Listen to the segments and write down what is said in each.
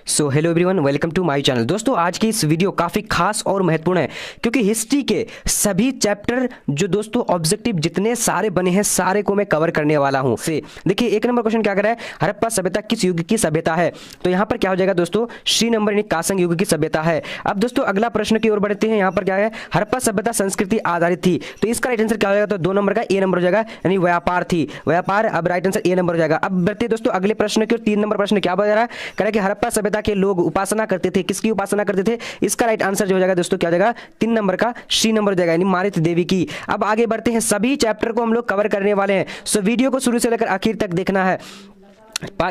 So hello everyone, welcome to my channel. दोस्तों आज की इस वीडियो काफ़ी खास और महत्वपूर्ण है क्योंकि हिस्ट्री के सभी चैप्टर जो दोस्तों ऑब्जेक्टिव जितने सारे बने हैं सारे को मैं कवर करने वाला हूं। से देखिए एक नंबर क्वेश्चन क्या कर रहा है, हड़प्पा सभ्यता किस युग की सभ्यता है? तो यहाँ पर क्या हो जाएगा दोस्तों, सी नंबर यानी कांस्य युग की सभ्यता है। अब दोस्तों अगला प्रश्न की ओर बढ़ते हैं। यहाँ पर क्या है, हड़प्पा सभ्यता संस्कृति आधारित थी, तो इसका राइट आंसर क्या हो जाएगा? तो 2 नंबर का ए नंबर हो जाएगा, यानी व्यापार थी, व्यापार। अब राइट आंसर ए नंबर हो जाएगा। अब बढ़ते दोस्तों अगले प्रश्न की ओर। 3 नंबर प्रश्न क्या बता रहा है, कह रहा है कि हड़प्पा सभ्यता के लोग उपासना करते थे, किसकी उपासना करते थे? इसका राइट आंसर जो हो जाएगा दोस्तों क्या हो जाएगा? 3 नंबर का सी नंबर हो जाएगा, यानी मारित देवी की। अब आगे बढ़ते हैं, सभी चैप्टर को हम लोग कवर करने वाले हैं, सो वीडियो को शुरू से लेकर आखिर तक देखना है।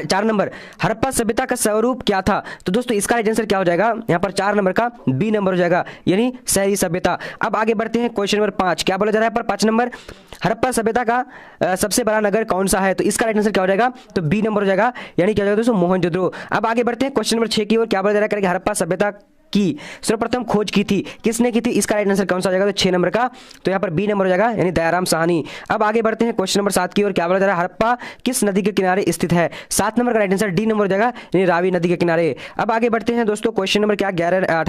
4 नंबर, हड़प्पा सभ्यता का स्वरूप क्या था? तो दोस्तों इसका राइट आंसर क्या हो जाएगा? यहाँ पर 4 नंबर का बी नंबर हो जाएगा, यानी शहरी सभ्यता। अब आगे बढ़ते हैं, क्वेश्चन नंबर 5 क्या बोला जा रहा है? पर 5 नंबर, हड़प्पा सभ्यता का सबसे बड़ा नगर कौन सा है? तो इसका राइट आंसर क्या हो जाएगा? तो बी नंबर हो जाएगा, यानी क्या हो जाएगा दोस्तों? मोहनजोदड़ो। अब आगे बढ़ते हैं क्वेश्चन नंबर 6 की ओर। क्या बोला जा रहा है कि हड़प्पा सभ्यता की सर्वप्रथम खोज की थी, किसने की थी? इसका राइट आंसर कौन सा हो जाएगा? तो 6 नंबर का, तो यहाँ पर बी नंबर हो जाएगा, यानी दयाराम साहनी। अब आगे बढ़ते हैं क्वेश्चन नंबर 7 की ओर। क्या बोला जा रहा है, हड़प्पा किस नदी के किनारे स्थित है? 7 नंबर का राइट आंसर डी नंबर हो जाएगा, यानी रावी नदी के किनारे। अब आगे बढ़ते हैं दोस्तों, क्वेश्चन नंबर क्या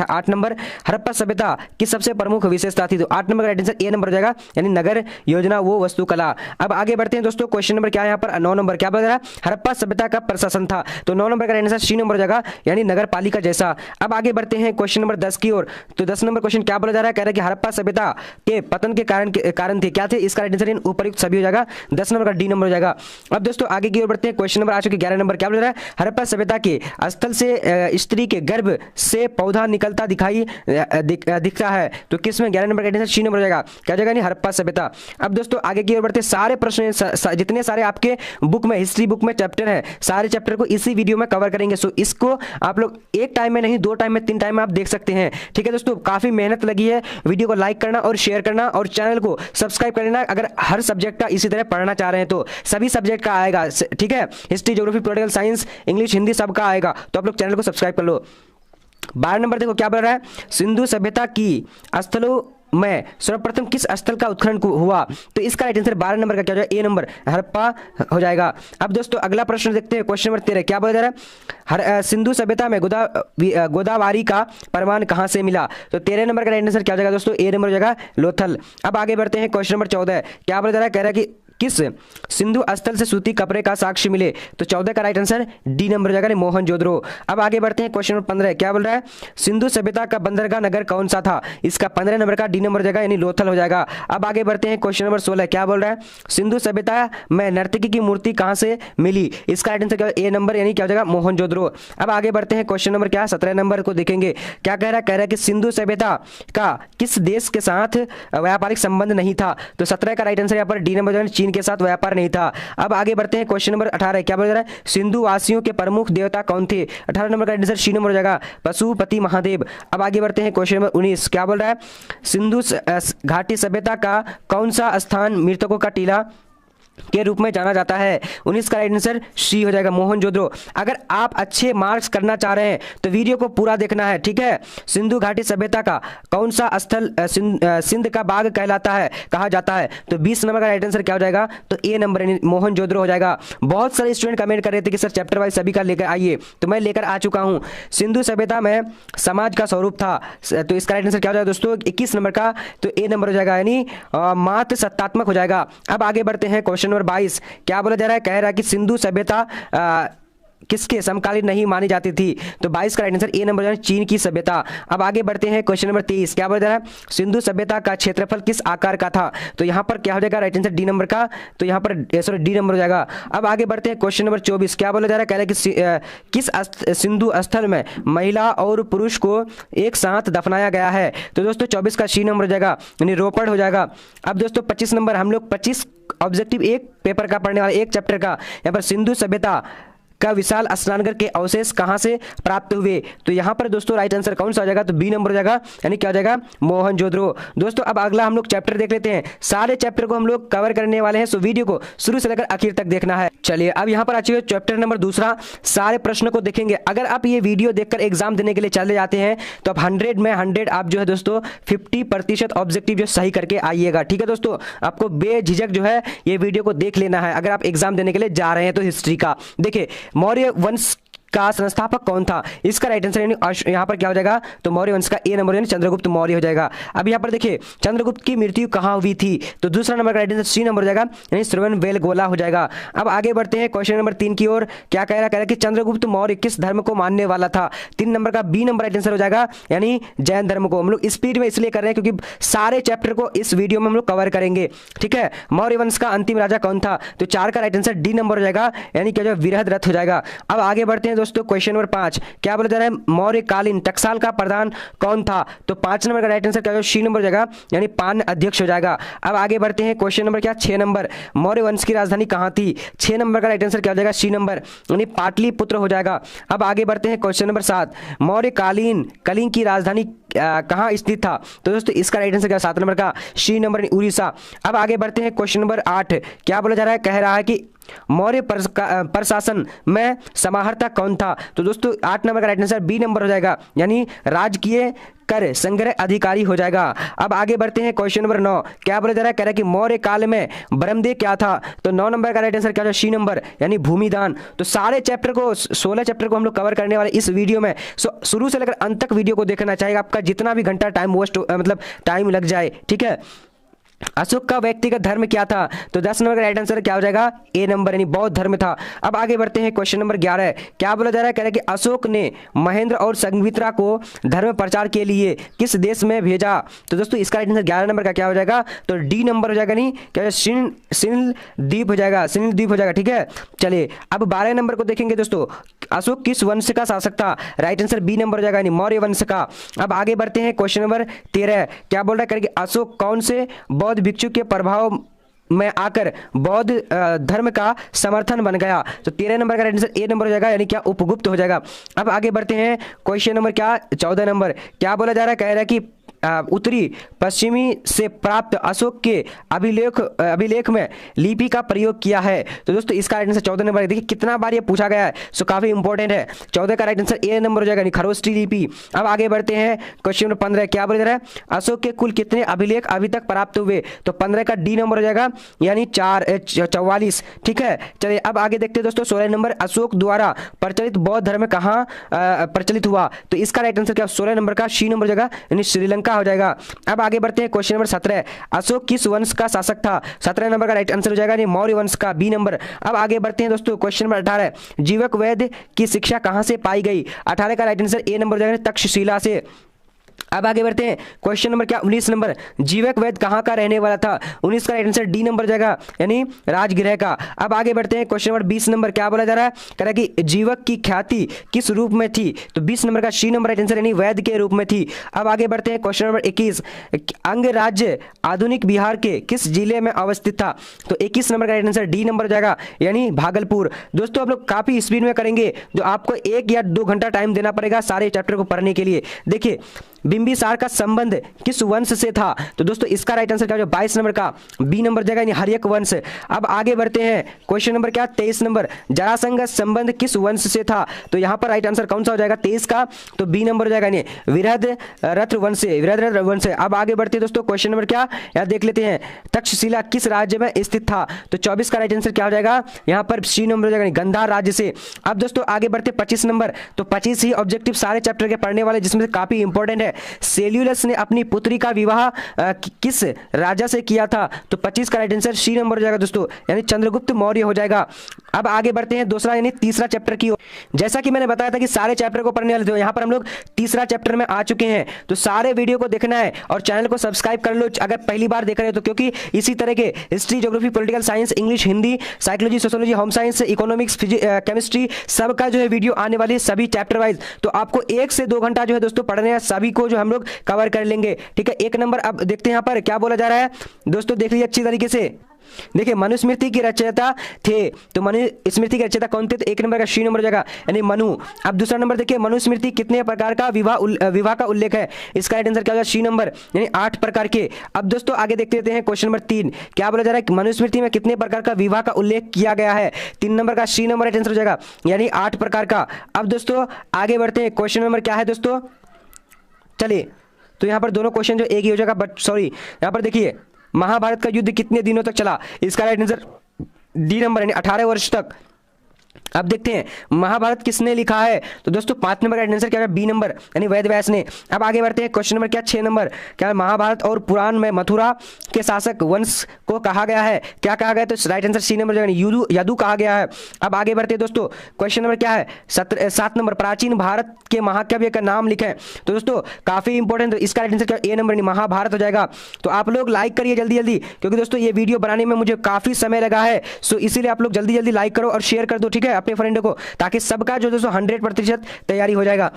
8 नंबर, हड़प्पा सभ्यता की सबसे प्रमुख विशेषता थी? तो 8 नंबर का राइट आंसर ए नंबर हो जाएगा, यानी नगर योजना वो वास्तुकला। अब आगे बढ़ते हैं दोस्तों, क्वेश्चन नंबर क्या है यहाँ पर 9 नंबर, क्या बोला जा रहा है, हड़प्पा सभ्यता का प्रशासन था? तो 9 नंबर का राइट आंसर सी नंबर हो जाएगा, यानी नगर पालिका जैसा। अब आगे बढ़ते हैं क्वेश्चन नंबर 10 की ओर। तो 10 नंबर क्वेश्चन क्या बोला जा रहा है, कह रहा है कि हड़प्पा सभ्यता के पतन के कारण थे, क्या थे? इसका राइट आंसर उपयुक्त सभी हो जाएगा, 10 नंबर का डी नंबर हो जाएगा। अब दोस्तों आगे की ओर बढ़ते हैं, क्वेश्चन नंबर आ चुके 11 नंबर। क्या बोल रहा है, हड़प्पा सभ्यता के स्थल से स्त्री के गर्भ से पौधा निकलता दिखता है, तो किसमें? 11 नंबर का आंसर सी नंबर हो जाएगा, क्या हो जाएगा? नहीं, हड़प्पा सभ्यता। अब दोस्तों आगे की ओर बढ़ते हैं, सारे प्रश्न जितने सारे आपके बुक में, हिस्ट्री बुक में चैप्टर है, सारे चैप्टर को इसी वीडियो में कवर करेंगे। सो इसको आप लोग एक टाइम में नहीं, 2 टाइम में, 3 टाइम में आप देख सकते हैं। ठीक है दोस्तों, काफी मेहनत लगी है, वीडियो को लाइक करना और शेयर करना और चैनल को सब्सक्राइब कर लेना। अगर हर सब्जेक्ट का इसी तरह पढ़ना चाह रहे हैं तो सभी सब्जेक्ट का आएगा, ठीक है, history, geography, political science, English, Hindi सबका आएगा, तो आप लोग चैनल को सब्सक्राइब कर लो। 12 नंबर देखो क्या बोल रहा है, सिंधु सभ्यता की स्थलों में सर्वप्रथम किस स्थल का उत्खनन हुआ? तो इसका राइट आंसर 12 नंबर का क्या हो जाएगा? ए नंबर, हड़प्पा हो जाएगा। अब दोस्तों अगला प्रश्न देखते हैं, क्वेश्चन नंबर 13 क्या बोला जा रहा है, सिंधु सभ्यता में गोदावरी का प्रमाण कहां से मिला? तो 13 नंबर का राइट आंसर क्या हो जाएगा दोस्तों? ए नंबर हो जाएगा, लोथल। अब आगे बढ़ते हैं, क्वेश्चन नंबर 14 क्या बोला जा रहा है, कह रहा है कि किस सिंधु स्थल से सूती कपड़े का साक्ष्य मिले? तो 14 का राइट आंसर डी नंबर हो जाएगा, मोहनजोदड़ो। अब आगे बढ़ते हैं, क्वेश्चन नंबर 15 क्या बोल रहा है, सिंधु सभ्यता का बंदरगाह नगर कौन सा था? इसका 15 नंबर का डी नंबर हो जाएगा, यानी लोथल हो जाएगा। अब आगे बढ़ते हैं, क्वेश्चन नंबर 16 क्या बोल रहा है, सिंधु सभ्यता में नर्तकी की मूर्ति कहां से मिली? इसका राइट आंसर क्या ए नंबर, यानी क्या हो जाएगा? मोहनजोदड़ो। अब आगे बढ़ते हैं, क्वेश्चन नंबर क्या 17 नंबर को देखेंगे। क्या कह रहा है, कह रहा है कि सिंधु सभ्यता का किस देश के साथ व्यापारिक संबंध नहीं था? तो 17 का राइट आंसर यहाँ पर डी नंबर, चीन के साथ व्यापार नहीं था। अब आगे बढ़ते हैं, क्वेश्चन नंबर 18 क्या बोल रहा है, सिंधु वासियों के प्रमुख देवता कौन थे? 18 नंबर का आंसर सी नंबर हो जाएगा, पशुपति महादेव। अब आगे बढ़ते हैं, क्वेश्चन नंबर 19 क्या बोल रहा है, सिंधु घाटी सभ्यता का कौन सा स्थान मृतकों का टीला के रूप में जाना जाता है? 19 का राइट आंसर सी हो जाएगा, मोहनजोदड़ो। अगर आप अच्छे मार्क्स करना चाह रहे हैं तो वीडियो को पूरा देखना है, ठीक है। सिंधु घाटी सभ्यता का कौन सा स्थल सिंध का बाग कहलाता है, कहा जाता है? तो 20 नंबर का राइट आंसर क्या हो जाएगा? तो ए नंबर, मोहनजोदड़ो हो जाएगा। बहुत सारे स्टूडेंट कमेंट कर रहे थे कि सर चैप्टर वाइज सभी का लेकर आइए, तो मैं लेकर आ चुका हूं। सिंधु सभ्यता में समाज का स्वरूप था, तो इसका राइट आंसर क्या हो जाएगा दोस्तों? 21 नंबर का, तो ए नंबर हो जाएगा, यानी मात्र सत्तात्मक हो जाएगा। अब आगे बढ़ते हैं, क्वेश्चन नंबर 22 क्या बोला जा रहा है, कह रहा है कि सिंधु सभ्यता किसके समकालीन नहीं मानी जाती थी? तो 22 का राइट आंसर ए नंबर, चीन की सभ्यता। अब आगे बढ़ते हैं, क्वेश्चन नंबर 23 क्या बोला जा रहा है, सिंधु सभ्यता का क्षेत्रफल किस आकार का था? तो यहाँ पर क्या हो जाएगा? राइट आंसर डी नंबर का, तो यहाँ पर सॉरी डी नंबर हो जाएगा। अब आगे बढ़ते हैं, क्वेश्चन नंबर 24 क्या बोला जा रहा है, कह रहा है कि किस सिंधु स्थल में महिला और पुरुष को एक साथ दफनाया गया है? तो दोस्तों 24 का सी नंबर हो जाएगा, यानी रोपड़ हो जाएगा। अब दोस्तों 25 नंबर, हम लोग 25 ऑब्जेक्टिव एक पेपर का पढ़ने वाला, एक चैप्टर का। यहाँ पर सिंधु सभ्यता का विशाल स्नानघर के अवशेष कहां से प्राप्त हुए? तो यहां पर दोस्तों राइट आंसर कौन सा हो जाएगा? तो बी नंबर हो जाएगा, यानी क्या हो जाएगा? मोहनजोदड़ो। दोस्तों अब अगला हम लोग चैप्टर देख लेते हैं, सारे चैप्टर को हम लोग कवर करने वाले हैं, सो वीडियो को शुरू से लेकर आखिर तक देखना है। चलिए अब यहां पर आ चुके चैप्टर नंबर 2, सारे प्रश्नों को देखेंगे। अगर आप ये वीडियो देखकर एग्जाम देने के लिए चले जाते हैं तो आप 100 में 100 आप जो है दोस्तों 50% ऑब्जेक्टिव जो सही करके आइएगा, ठीक है दोस्तों। आपको बेझिझक जो है ये वीडियो को देख लेना है अगर आप एग्जाम देने के लिए जा रहे हैं तो। हिस्ट्री का देखिए, मौर्य वंश का संस्थापक कौन था? इसका राइट आंसर यानी यहाँ पर क्या हो जाएगा, तो मौर्य वंश का ए नंबर यानी चंद्रगुप्त मौर्य हो जाएगा। अब यहाँ पर देखिए चंद्रगुप्त की मृत्यु कहाँ हुई थी, तो दूसरा नंबर का राइट आंसर सी नंबर हो जाएगा यानी श्रवणबेलगोला हो जाएगा। अब आगे बढ़ते हैं क्वेश्चन नंबर 3 की ओर। क्या कह रहा है कि चंद्रगुप्त मौर्य किस धर्म को मानने वाला था? 3 नंबर का बी नंबर राइट आंसर हो जाएगा यानी जैन धर्म को। हम लोग स्पीड में इसलिए कर रहे हैं क्योंकि सारे चैप्टर को इस वीडियो में हम लोग कवर करेंगे, ठीक है। मौर्य वंश का अंतिम राजा कौन था, तो 4 का राइट आंसर डी नंबर हो जाएगा यानी क्या विरहद्रथ हो जाएगा। अब आगे बढ़ते हैं दोस्तों क्वेश्चन नंबर 5। क्या बोला जा रहा है मौर्यकालीन टकसाल का प्रधान कौन था, तो 5 नंबर का राइट आंसर क्या होगा, सी नंबर हो जाएगा यानी पान अध्यक्ष हो जाएगा। अब आगे बढ़ते हैं क्वेश्चन नंबर क्या 6 नंबर, मौर्य वंश की राजधानी कहां थी? 6 नंबर का राइट आंसर क्या हो जाएगा, सी नंबर यानी पाटलिपुत्र हो जाएगा। अब आगे बढ़ते हैं क्वेश्चन नंबर 7, मौर्यकालीन कलिंग की राजधानी कहां स्थित था, तो दोस्तों इसका राइट आंसर क्या 7 नंबर का सी नंबर उड़ीसा। अब आगे बढ़ते हैं क्वेश्चन नंबर 8। क्या बोला जा रहा है, कह रहा है कि मौर्य प्रशासन में समाहर्ता कौन था, तो दोस्तों 8 नंबर का राइट आंसर बी नंबर हो जाएगा यानी राजकीय कर संग्रह अधिकारी हो जाएगा। अब आगे बढ़ते हैं क्वेश्चन नंबर 9। क्या बोला जा रहा है, कह रहा है कि मौर्य काल में ब्रह्मदेव क्या था, तो 9 नंबर का राइट आंसर क्या होगा, सी नंबर यानी भूमिदान। तो सारे चैप्टर को 16 चैप्टर को हम लोग कवर करने वाले इस वीडियो में। शुरू से लेकर अंत तक वीडियो को देखना चाहिए, आपका जितना भी घंटा टाइम वेस्ट मतलब टाइम लग जाए, ठीक है। अशोक का व्यक्तिगत धर्म क्या था, तो 10 नंबर का राइट आंसर क्या हो जाएगा, ए नंबर यानी बौद्ध धर्म था। अब आगे बढ़ते हैं क्वेश्चन नंबर 11। क्या बोला जा रहा है, कह रहा है कि अशोक ने महेंद्र और संघमित्रा को धर्म प्रचार के लिए किस देश में भेजा, तो दोस्तों इसका राइट आंसर 11 नंबर का क्या हो जाएगा, तो डी नंबर हो जाएगा नहीं क्या सिंधल द्वीप हो जाएगा, सिंधल द्वीप हो जाएगा, ठीक है। चलिए अब 12 नंबर को देखेंगे दोस्तों, अशोक किस वंश का शासक था, राइट आंसर बी नंबर हो जाएगा यानी मौर्य वंश का। अब आगे बढ़ते हैं क्वेश्चन नंबर 13। क्या बोल रहा है कि अशोक कौन से बौद्ध भिक्षु के प्रभाव में आकर बौद्ध धर्म का समर्थन बन गया, तो 13 नंबर का राइट आंसर ए नंबर हो जाएगा यानी क्या उपगुप्त हो जाएगा। अब आगे बढ़ते हैं क्वेश्चन नंबर क्या 14 नंबर। क्या बोला जा रहा है, कह रहा है कि उत्तरी पश्चिमी से प्राप्त अशोक के अभिलेख में लिपि का प्रयोग किया है, तो दोस्तों इसका राइट आंसर 14 नंबर है। देखिए कितना बार ये पूछा गया है, सो काफी इंपॉर्टेंट है। 14 का राइट आंसर ए नंबर हो जाएगा खरोष्ठी लिपि। अब आगे बढ़ते हैं क्वेश्चन नंबर 15। क्या बोल रहा है, अशोक के कुल कितने अभिलेख अभी तक प्राप्त हुए, तो 15 का डी नंबर हो जाएगा यानी 44, ठीक है। चलिए अब आगे देखते हैं दोस्तों 16 नंबर, अशोक द्वारा प्रचलित बौद्ध धर्म कहाँ प्रचलित हुआ, तो इसका राइट आंसर क्या 16 नंबर का सी नंबर हो जाएगा यानी श्रीलंका हो जाएगा। अब आगे बढ़ते हैं क्वेश्चन नंबर 17। अशोक किस वंश का शासक था, 17 नंबर का राइट आंसर हो जाएगा मौर्य वंश का, बी नंबर। अब आगे बढ़ते हैं दोस्तों क्वेश्चन नंबर 18। जीवक वैद्य की शिक्षा कहां से पाई गई, 18 का राइट आंसर ए नंबर हो जाएगा तक्षशिला से। अब आगे बढ़ते हैं क्वेश्चन नंबर क्या 19 नंबर, जीवक वैद्य कहाँ का रहने वाला था, 19 का राइट आंसर डी नंबर जाएगा यानी राजगृह का। अब आगे बढ़ते हैं क्वेश्चन नंबर 20 नंबर। क्या बोला जा रहा है, कह रहा है कि जीवक की ख्याति किस रूप में थी, तो 20 नंबर का सी नंबर राइट आंसर यानी वैद्य के रूप में थी। अब आगे बढ़ते हैं क्वेश्चन नंबर 21। अंग राज्य आधुनिक बिहार के किस जिले में अवस्थित था, तो 21 नंबर का राइट आंसर डी नंबर जाएगा यानी भागलपुर। दोस्तों आप लोग काफी स्पीड में करेंगे, जो आपको 1 या 2 घंटा टाइम देना पड़ेगा सारे चैप्टर को पढ़ने के लिए। देखिए बिंबिसार का संबंध किस वंश से था, तो दोस्तों इसका राइट आंसर क्या हो, 22 नंबर का बी नंबर जाएगा यानी हर्यक वंश। अब आगे बढ़ते हैं क्वेश्चन नंबर क्या 23 नंबर। जरासंध संबंध किस वंश से था, तो यहाँ पर राइट आंसर कौन सा हो जाएगा 23 का, तो बी नंबर हो जाएगा यानी विरहद्रथ वंश से, विरहद्रथ वंश से। अब आगे बढ़ते हैं दोस्तों क्वेश्चन नंबर क्या यहाँ देख लेते हैं, तक्षशिला किस राज्य में स्थित था, तो 24 का राइट आंसर क्या हो जाएगा यहाँ पर सी नंबर हो जाएगा गांधार राज्य से। अब दोस्तों आगे बढ़ते 25 नंबर, तो 25 ही ऑब्जेक्टिव सारे चैप्टर के पढ़ने वाले जिसमें से काफी इंपॉर्टेंट है। सेल्यूलस ने अपनी पुत्री का विवाह किस राजा से किया था, तो 25 का राइट आंसर सी नंबर हो जाएगा दोस्तों यानी चंद्रगुप्त मौर्य हो जाएगा। अब आगे बढ़ते हैं दूसरा यानी तीसरा चैप्टर की ओर। जैसा कि मैंने बताया था कि सारे चैप्टर को पढ़ने वाले थे, यहाँ पर हम लोग तीसरा चैप्टर में आ चुके हैं, तो सारे वीडियो को देखना है और चैनल को सब्सक्राइब कर लो अगर पहली बार देख रहे हो तो, क्योंकि इसी तरह के history, geography, political science, English, Hindi, psychology, sociology, home science, economics, chemistry सबका जो है वीडियो आने वाली है सभी चैप्टर वाइज। तो आपको 1 से 2 घंटा जो है दोस्तों पढ़ने हैं, सभी को जो हम लोग कवर कर लेंगे, ठीक है। 1 नंबर अब देखते हैं यहाँ पर क्या बोला जा रहा है दोस्तों, देख लीजिए अच्छी तरीके से। देखिए मनुस्मृति की रचयिता थे, तो मनुस्मृति के रचयिता कौन थे, तो 1 नंबर का सी नंबर जाएगा यानी मनु। अब दूसरा नंबर देखिए मनुस्मृति कितने प्रकार का विवाह का उल्लेख है, इसका राइट आंसर क्या होगा सी नंबर यानी 8 प्रकार के। अब दोस्तों आगे देखते हैं क्वेश्चन नंबर 3। क्या बोला जा रहा है मनुस्मृति में कितने प्रकार का विवाह का उल्लेख किया गया है, 3 नंबर का सी नंबर राइट आंसर हो जाएगा यानी 8 प्रकार का। अब दोस्तों आगे बढ़ते हैं क्वेश्चन नंबर क्या है दोस्तों, चलिए तो यहाँ पर दोनों क्वेश्चन जो एक ही हो जाएगा, बट सॉरी यहाँ पर देखिए महाभारत का युद्ध कितने दिनों तक चला, इसका राइट आंसर डी नंबर यानी 18 वर्ष तक। अब देखते हैं महाभारत किसने लिखा है, तो दोस्तों 5 नंबर का आंसर क्या है, बी नंबर यानी वेद व्यास ने। अब आगे बढ़ते हैं क्वेश्चन नंबर क्या 6 नंबर, क्या महाभारत और पुराण में मथुरा के शासक वंश को कहा गया है, क्या कहा गया, तो राइट आंसर सी नंबर यानी यदु कहा गया है। अब आगे बढ़ते हैं दोस्तों, क्वेश्चन नंबर क्या है 7 नंबर, प्राचीन भारत के महाकाव्य का नाम लिखें। तो दोस्तों काफी इंपॉर्टेंट, तो इसका राइट आंसर क्या, ए नंबर यानी महाभारत हो जाएगा। तो आप लोग लाइक करिए जल्दी जल्दी, क्योंकि दोस्तों ये वीडियो बनाने में मुझे काफी समय लगा है, सो इसीलिए आप लोग जल्दी जल्दी लाइक करो और शेयर कर दो, ठीक है, अपने फ्रेंड को, ताकि सबका जो दोस्तों 100% तैयारी हो जाएगा।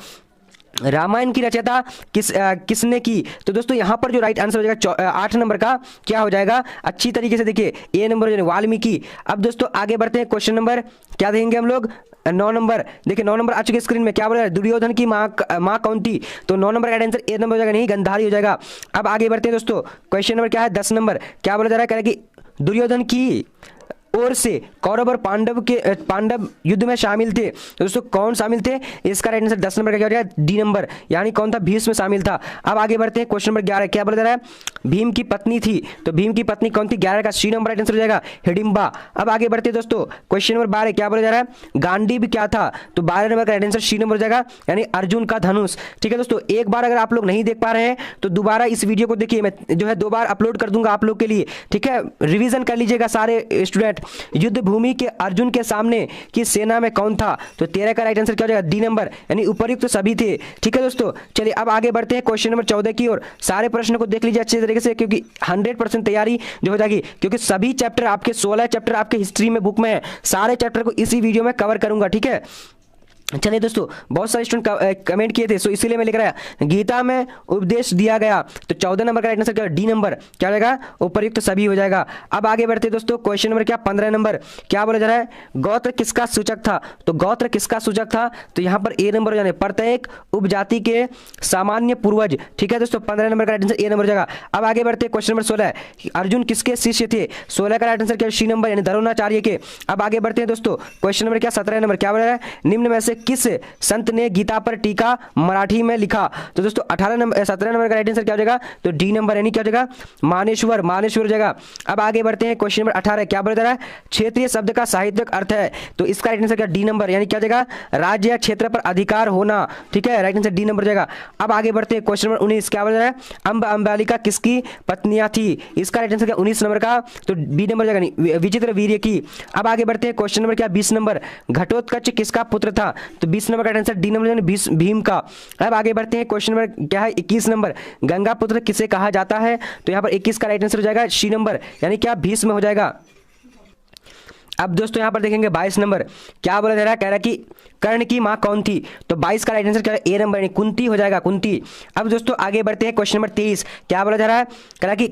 रामायण की रचयिता किसने की, तो दोस्तों यहां पर जो राइट आंसर हो जाएगा 8 नंबर का क्या हो जाएगा, अच्छी तरीके से देखिए ए नंबर यानी वाल्मीकि। अब दोस्तों आगे बढ़ते हैं, क्वेश्चन नंबर क्या देंगे हम लोग 9 नंबर, देखिए 9 नंबर आ चुके स्क्रीन में, क्या बोला दुर्योधन की माँ कौन थी, तो 9 नंबर का आंसर ए नंबर हो जाएगा, नहीं गंधारी हो जाएगा। अब आगे बढ़ते हैं दोस्तों, क्वेश्चन नंबर क्या है 10 नंबर, क्या बोला जा रहा है, कह रहा है कि दुर्योधन की ओर से कौरव और पांडव युद्ध में शामिल थे, तो दोस्तों कौन शामिल थे, इसका राइट आंसर 10 नंबर का क्या हो जाएगा, डी नंबर यानी कौन था, भीष्म शामिल था। अब आगे बढ़ते हैं, क्वेश्चन नंबर 11 क्या बोला जा रहा है, भीम की पत्नी थी, तो भीम की पत्नी कौन थी, 11 का सी नंबर राइट आंसर हो जाएगा, हिडिंबा। अब आगे बढ़ते हैं दोस्तों, क्वेश्चन नंबर 12 क्या बोला जा रहा है, गांडीव क्या था, तो 12 नंबर का राइट आंसर सी नंबर हो जाएगा, यानी अर्जुन का धनुष। ठीक है दोस्तों, एक बार अगर आप लोग नहीं देख पा रहे हैं तो दोबारा इस वीडियो को देखिए, मैं जो है 2 बार अपलोड कर दूंगा आप लोग के लिए, ठीक है, रिविजन कर लीजिएगा सारे स्टूडेंट। युद्ध भूमि के अर्जुन के सामने की सेना में कौन था, तो 13 का राइट आंसर क्या हो जाएगा, डी नंबर यानी उपयुक्त तो सभी थे। ठीक है दोस्तों, चलिए अब आगे बढ़ते हैं क्वेश्चन नंबर 14 की ओर। सारे प्रश्नों को देख लीजिए अच्छे तरीके से, क्योंकि 100% तैयारी जो हो जाएगी, क्योंकि सभी चैप्टर आपके 16 चैप्टर आपके हिस्ट्री में बुक में है, सारे चैप्टर को इसी वीडियो में कवर करूंगा, ठीक है। चलिए दोस्तों, बहुत सारे स्टूडेंट कमेंट किए थे, सो इसीलिए मैं लिख रहा है, गीता में उपदेश दिया गया, तो 14 नंबर का राइट आंसर क्या, डी नंबर क्या हो जाएगा, उपयुक्त तो सभी हो जाएगा। अब आगे बढ़ते हैं दोस्तों, क्वेश्चन नंबर क्या 15 नंबर, क्या बोला जा रहा है, गोत्र किसका सूचक था, तो गोत्र किसका सूचक था, तो यहाँ पर ए नंबर हो जाने, प्रत्येक उपजाति के सामान्य पूर्वज। ठीक है दोस्तों, 15 नंबर का राइट आंसर ए नंबर हो जाएगा। अब आगे बढ़ते हैं, क्वेश्चन नंबर 16, अर्जुन किसके शिष्य थे, 16 का राइट आंसर क्या, सी नंबर यानी द्रोणाचार्य के। अब आगे बढ़ते हैं दोस्तों, क्वेश्चन नंबर क्या 17 नंबर, क्या बोला रहा है, निम्न में से किस संत ने गीता पर टीका मराठी में लिखा, तो दोस्तों 17 नंबर का राइट आंसर क्या हो जाएगा, तो डी नंबर यानी क्या हो जाएगा, मानेश्वर हो जाएगा। अब आगे बढ़ते हैं, क्वेश्चन नंबर 18 क्या बोला जा रहा है, क्षेत्रीय शब्द का साहित्यिक अर्थ है, तो इसका राइट आंसर क्या, डी नंबर यानी क्या हो जाएगा, राज्य या क्षेत्र पर अधिकार होना। ठीक है, राइट आंसर डी नंबर हो जाएगा। अब आगे बढ़ते हैं, क्वेश्चन नंबर 19 क्या बोला जा रहा है, अंबालिका किसकी पत्नियां थी, इसका राइट आंसर क्या 19 नंबर का, तो बी नंबर हो जाएगा, विचित्र वीर्य की। अब आगे बढ़ते हैं, क्वेश्चन नंबर क्या 20 नंबर, घटोत्कच किसका पुत्र था, तो 20 नंबर का आंसर डी नंबर यानी भीम का। अब आगे बढ़ते हैं, क्वेश्चन नंबर क्या है 21 नंबर, गंगा पुत्र किसे कहा जाता है, तो यहां पर 21 का राइट आंसर हो जाएगा सी नंबर यानी क्या भीष्म हो जाएगा। अब दोस्तों यहां पर देखेंगे 22 नंबर, क्या बोला जा रहा है, कह रहा है कि कर्ण की मां कौन थी, तो 22 का राइट आंसर क्या है, ए नंबर यानी कुंती हो जाएगा, कुंती। अब दोस्तों आगे बढ़ते हैं, क्वेश्चन नंबर 23 क्या बोला जा रहा है, कह रहा है कि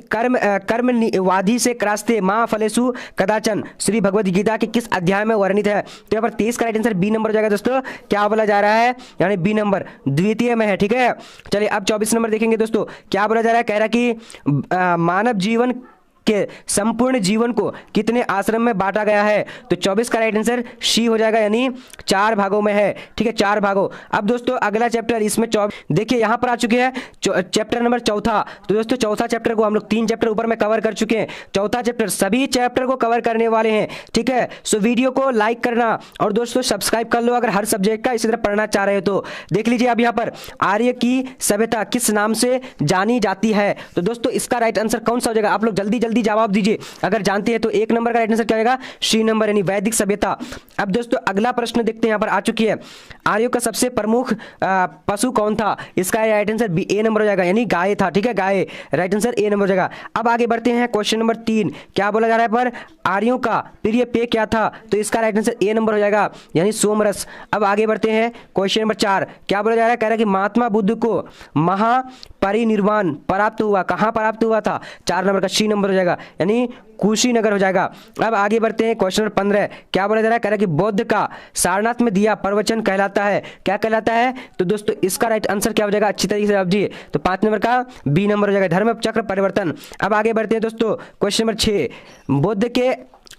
कर्मवादी से क्रास्ते मां फलेसु कदाचन श्री भगवद गीता के किस अध्याय में वर्णित है, तो यहाँ पर 23 का राइट आंसर बी नंबर हो जाएगा दोस्तों, क्या बोला जा रहा है, यानी बी नंबर द्वितीय में है। ठीक है, चलिए अब 24 नंबर देखेंगे दोस्तों, क्या बोला जा रहा है, कह रहा है कि मानव जीवन के संपूर्ण जीवन को कितने आश्रम में बांटा गया है, तो 24 का राइट आंसर सी हो जाएगा यानी 4 भागों में है। ठीक है, 4 भागों। अब दोस्तों अगला चैप्टर, इसमें देखिए यहां पर आ चुके हैं चैप्टर नंबर 4, तो दोस्तों चौथा चैप्टर को हम लोग 3 चैप्टर ऊपर में कवर कर चुके हैं, चौथा चैप्टर सभी चैप्टर को कवर करने वाले हैं। ठीक है, सो वीडियो को लाइक करना और दोस्तों सब्सक्राइब कर लो अगर हर सब्जेक्ट का इसी तरह पढ़ना चाह रहे हो तो। देख लीजिए अब यहाँ पर आर्य की सभ्यता किस नाम से जानी जाती है, तो दोस्तों इसका राइट आंसर कौन सा हो जाएगा, आप लोग जल्दी जल्दी जवाब दीजिए, अगर जानते हैं तो 1 नंबर का राइट आंसर क्या होगा, सी नंबर यानी वैदिक सभ्यता। अब दोस्तों अगला प्रश्न देखते हैं, यहाँ पर आ चुकी है, आर्यों का सबसे प्रमुख पशु कौन था, इसका राइट आंसर बी ए नंबर हो जाएगा यानी गाय था। ठीक है, guy right answer A number हो जाएगा। अब आगे बढ़ते हैं, क्वेश्चन नंबर 3 क्या बोला जा रहा है, पर आर्यों का प्रिय पेय क्या था, तो इसका राइट आंसर ए नंबर हो जाएगा यानी सोमरस। अब आगे बढ़ते हैं, क्वेश्चन नंबर 4 क्या बोला जा रहा है, कह रहा है कि महात्मा बुद्ध को महापरिनिर्वाण प्राप्त हुआ, कहां प्राप्त हुआ था, 4 नंबर का सी नंबर हो जाएगा यानी कुशीनगर हो जाएगा। अब आगे बढ़ते हैं, क्वेश्चन नंबर 15 क्या बोला जा रहा है, कह रहा है कि बौद्ध का सारनाथ में दिया प्रवचन कहलाता है, क्या कहलाता है, तो दोस्तों इसका राइट आंसर क्या हो जाएगा, अच्छी तरीके से जवाब दिए, तो 5 नंबर का बी नंबर हो जाएगा धर्म चक्र परिवर्तन। अब आगे बढ़ते हैं दोस्तों, क्वेश्चन नंबर 6 बुद्ध के